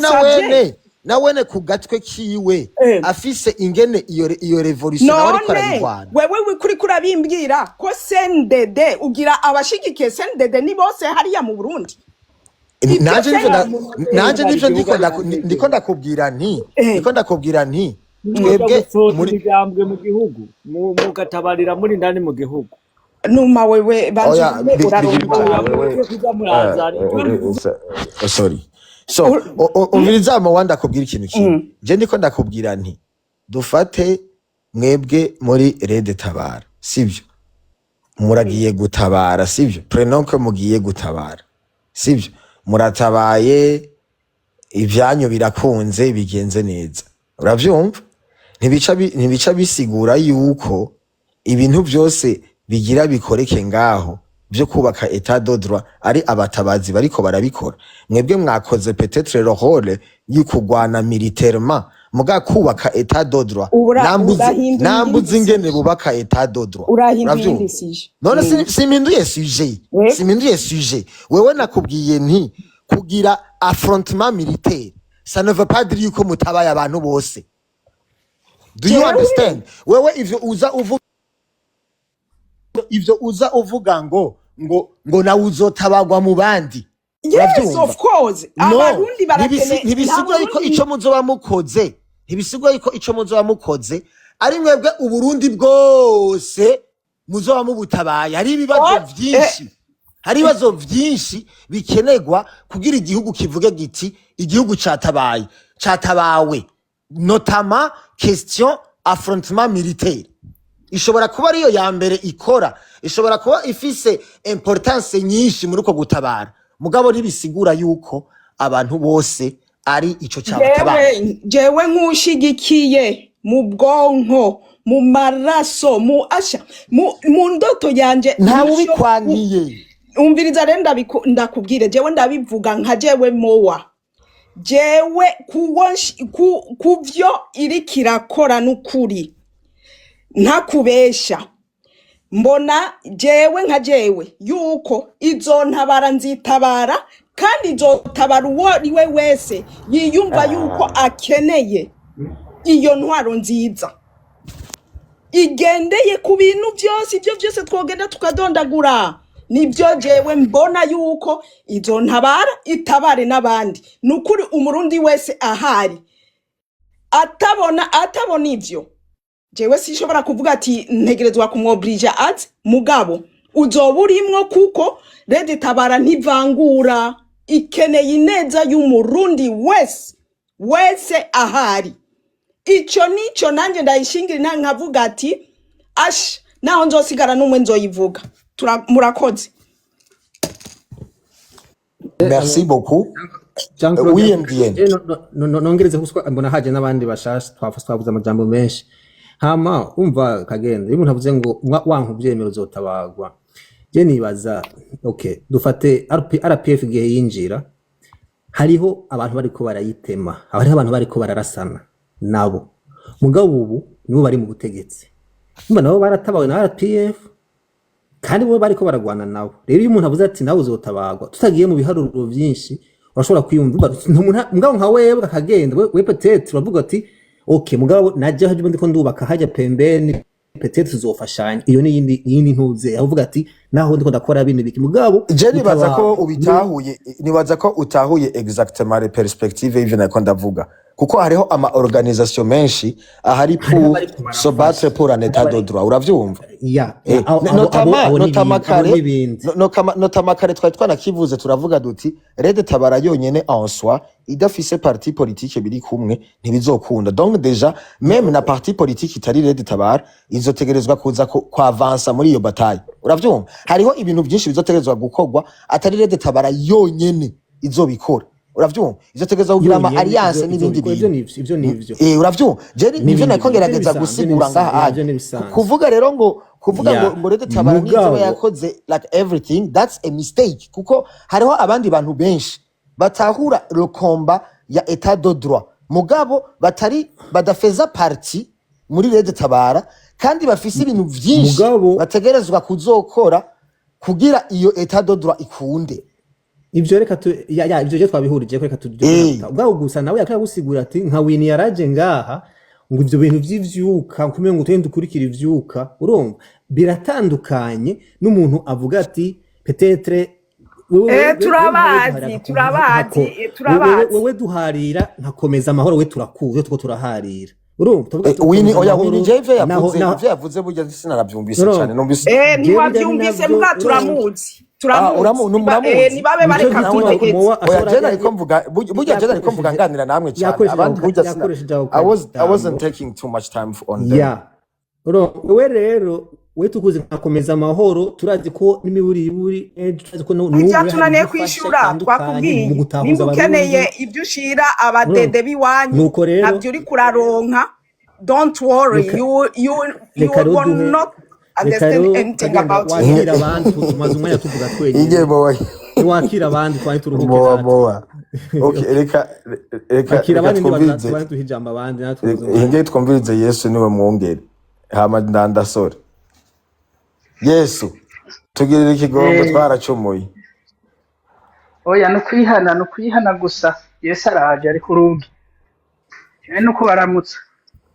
[SPEAKER 3] nawene ku gatwe kiwe afise ingene iyo revolution ariko arayirwana
[SPEAKER 2] wewe kuri kurabimbwira ko CNDD ugira abashigikiye CNDD ni bose hariya mu Burundi
[SPEAKER 3] nanje nivyo ndiko ndakubwira nti twebwe
[SPEAKER 6] muri gambwe mu gihugu mugatabarira muri ndani mu gihugu
[SPEAKER 2] numa wewe banje urarumva
[SPEAKER 3] sorry so umvirizamo wanda kubwira ikintu kimwe je ndiko ndakubwira nti dufate mwebwe muri Rede Tabara sivyo muragiye gutabara sivyo prenonke mugiye gutabara sivyo muratabaye ivyanyu birakunze bigenze neza uravyumva ntibica bisigura yuko ibintu byose bigira bikoreke ngaho byo kubaka etat de droit ari abatabazi bariko barabikora mwebwe mwakoze peut-être le rôle y'ukugwana militairement muga kubaka etat de droit nambuze ingene bubaka etat de droit none siminduye sujet wewe nakubwiye nti kugira affrontement militaire ça ne veut pas dire yuko mutabaye abantu bose do you understand wewe ivyo uza uvuga ngo nawe uzotabagwa mu bandi
[SPEAKER 2] yes of course abarundi barakene
[SPEAKER 3] ntibisigura yuko ico muzoba mukoze ari mwebwe uburundi bwose muzoba mubutabaye hari ibibazo vyinshi bikenerwa kugira igihugu kivuge giti igihugu catabawe notamment question affrontement militaire ishobora kuba ariyo ya mbere ikora ishobora kuba ifise importance nyinshi muri uko gutabara mugabo ntibisigura yuko abantu bose ari ico cyabatabara
[SPEAKER 2] jewe nk'ushigikiye mu bwonko mu maraso mu ndoto yanje
[SPEAKER 3] ntawe ubikwangiye
[SPEAKER 2] umviriza rero ndakubwire jewe ndabivuga nka jewe mowa jewe kuvyo iri kirakora n'ukuri ntakubesha mbona jewe nka jewe yuko izo ntabara nzitabara kandi izotabara uwo ariwe wese yiyumva yuko akeneye iyo ntwaro nziza igendeye ku bintu byose ibyo byose twogenda tukadondagura nibyo jewe mbona yuko izo ntabara itabare n'abandi nukuri umurundi wese ahari atabona ivyo jewe sishobora kuvuga ati ntegerezwa kumwobrija ati mugabo uzoba urimwo kuko Red Tabara ntivangura ikeneye ineza y'umurundi wese ahari ico nico nanje ndayishingira nkavuga ati naho nzosigara n'umwe nzoyivuga murakoze
[SPEAKER 3] merci beaucoup oui MDN
[SPEAKER 1] nongereze kuswa mbona haje n'abandi bashasha twavuze amajambo menshi hama umva kagenda iyo umuntu avuze ngo wanka ubyemero uzotabagwa je nibaza okay dufate RPF gihe yinjira hariho abantu bariko barayitema hariho abantu bariko bararasana nabo mugabo ubu nibo bari mu butegetsi umva nabo baratabawe na RPF kandi bo bariko baragwana nabo rero iyo umuntu avuze ati nawe uzotabagwa tutagiye mu biharuro byinshi urashobora kwiyumva mugabo nka wewe akagenda we peut-être uravuga ati okay mugabo naje haje ndiko ndubaka haje pembeni peut-être tuzofashanya iyo ni yindi ntuze avuga ati naho ndiko ndakora bintu biki mugabo
[SPEAKER 3] je nibaza ko ubitahuye nibaza ko utahuye exactement les perspectives y'ivyo nako ndavuga kuko hariho ama organisation menshi ahari pour se battre pour un état de droit uravyumva notamment kare twari twanakivuze turavuga duti Red Tabara yonyene en soi idafise parti politique biri kumwe ntibizokunda donc déjà même na parti politique itari Red Tabara izotegerezwa kuza kwa avancer muri iyo bataille uravyumva hariho ibintu byinshi bizotegerezwa gukorwa atari Red Tabara yonyene izobikora uravyumva izotegerezwa kugira ama alliance n'ibindi bintu
[SPEAKER 1] ivyo nivyo
[SPEAKER 3] uravyumva je nivyo nakongerageza gusigura ngaha kuvuga rero ngo Red Tabara nizo yakoze like everything that's a mistake kuko hariho abandi bantu benshi batahura le combat ya état de droit mugabo badafeza parti muri Red Tabara kandi bafise ibintu vyinshi bategerezwa kuzokora kugira iyo état de droit ikunde
[SPEAKER 1] ivyo reka ivyo twabihurije ko reka ubwo gusa nawe yakaya gusigura ati nka wini yaraje ngaha ngo ivyo bintu vy'ivyuka kumenya ngo twende dukurikira ivyuka urumva biratandukanye n'umuntu avuga ati peut-être
[SPEAKER 2] turabazi
[SPEAKER 1] wewe duharira nkakomeza amahoro we turakuze tuko turaharira urumva
[SPEAKER 3] wini jeve yavuze burya sinarabyumvise cyane numvise
[SPEAKER 2] ntiwabyumvise mbwa turamuzi nibabe bareka
[SPEAKER 3] burya jena ariko mvuga nganira namwe cyane abandi burya I wasn't taking too much time on them
[SPEAKER 1] wewe rero we tukuze nkakomeza amahoro turazi ko n'imiburiburi turazi ko
[SPEAKER 2] tunaniye kwishura twakubwiye nimba ukeneye ibyo ushira abadede biwanyu nabyo uri kuraronka don't worry you will not understand anything about
[SPEAKER 1] it abantu tumaze umwanya tuvuga
[SPEAKER 3] twenyine
[SPEAKER 1] wakira abandi twari turuhuka
[SPEAKER 3] okay reka
[SPEAKER 1] twumvirize abandi
[SPEAKER 3] natwe twumvirize Yesu niwe mwongere hama ndandasore Yesu tugirira ikigongo twaracumuye
[SPEAKER 8] oya no kwihana gusa Yesu araje ari kurugi nuko baramutsa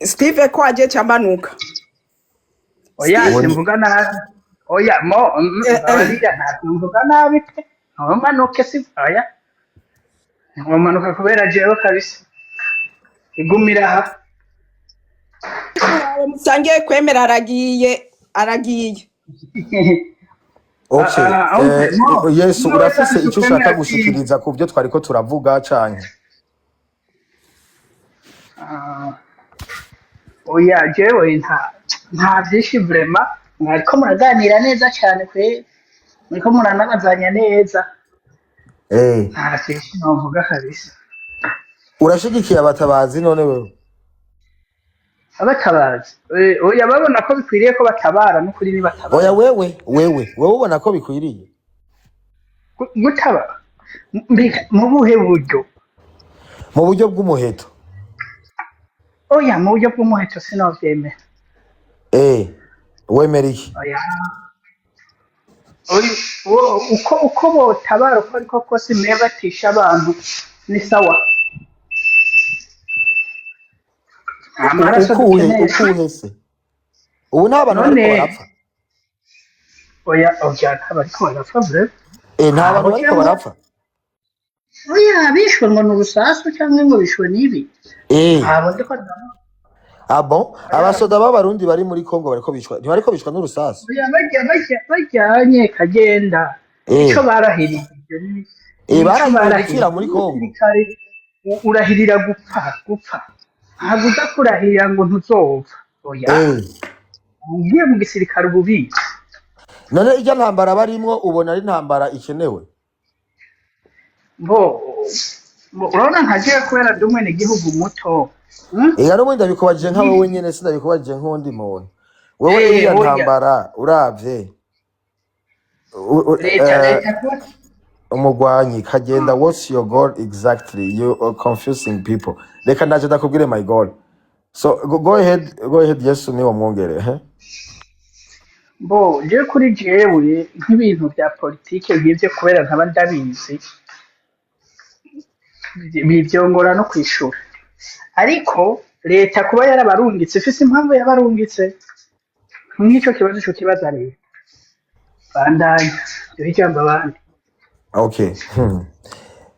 [SPEAKER 2] Steve ko aje cyamanuka
[SPEAKER 8] oya
[SPEAKER 2] Steve
[SPEAKER 8] simvuga nabi oya mo barira ntabwo nabi pe ntumanuke si oya ntumanuka kubera jewe kabisa igumira aha
[SPEAKER 2] musangiye kwemera aragiye
[SPEAKER 3] Okay.
[SPEAKER 8] Mo
[SPEAKER 3] Yesu
[SPEAKER 8] mo
[SPEAKER 3] urafise
[SPEAKER 8] wese
[SPEAKER 3] icyo ushaka
[SPEAKER 8] tukwemera
[SPEAKER 3] gushikiriza ku byo twariko turavuga canke?
[SPEAKER 8] oya jewe nta vyinshi vraiment mwariko muraganira neza cyane kwe muriko muranabazanya neza nta vyinshi novuga kabisa
[SPEAKER 3] Urashigikiye abatabazi none wewe?
[SPEAKER 8] abatabazi oya babona ko bikwiriye ko batabara n'ukuri ni batabara
[SPEAKER 3] Oya wewe ubona ko bikwiriye?
[SPEAKER 8] gutabara mu buhe buryo
[SPEAKER 3] Mu buryo bw'umuheto.
[SPEAKER 8] oya mu buryo bw'umuheto sinovyemera
[SPEAKER 3] Wemera iki?
[SPEAKER 8] oya uko botabara uko ariko kose mwe batisha abantu ni sawa amaraso dukeneye
[SPEAKER 3] Ukuhe se? Ubu nta bantu bariko barapfa?
[SPEAKER 8] oya nta bariko barapfa vre
[SPEAKER 3] Nta bantu bariko barapfa?
[SPEAKER 8] oya bishwe ngo n'urusasu cyangwa ngo bishwe n'ibi abo ndiko
[SPEAKER 3] Bon, abasoda b'abarundi bari muri Kongo bariko bishwa, ntibariko bishwa n'urusasu?
[SPEAKER 8] oya bajyanye kagenda ico barahirije
[SPEAKER 3] barahirira muri Kongo.
[SPEAKER 8] urahirira gupfa ntabwo uza kurahirira ngo ntuzopfa oya ugiye mu gisirikare ububi
[SPEAKER 3] None irya ntambara barimwo ubona ari ntambara ikenewe?
[SPEAKER 8] urabona nkagiye kubera ndi umwenegihugu muto
[SPEAKER 3] n'ubundi ndabikubajije nka wowe nyene sindabikubajije nk'undi muntu. Wewe iriya ntambara uravye
[SPEAKER 8] leta
[SPEAKER 3] umugwanyi kagenda, what's your goal exactly? You are confusing people. Reka ndaje ndakubwire my goal. So go ahead Yesu niwo mwongere.
[SPEAKER 8] je kuri jewe nk'ibintu bya politike bivye kubera nkaba ndabizi bivyongora no kwishura ariko leta kuba yarabarungitse ifise impamvu yabarungitse nk'icyo kibazo cyo kibaza leta bandanye ijambo abandi.
[SPEAKER 3] Okay.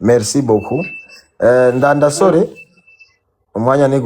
[SPEAKER 3] Merci beaucoup. Ndandasore umwanya ni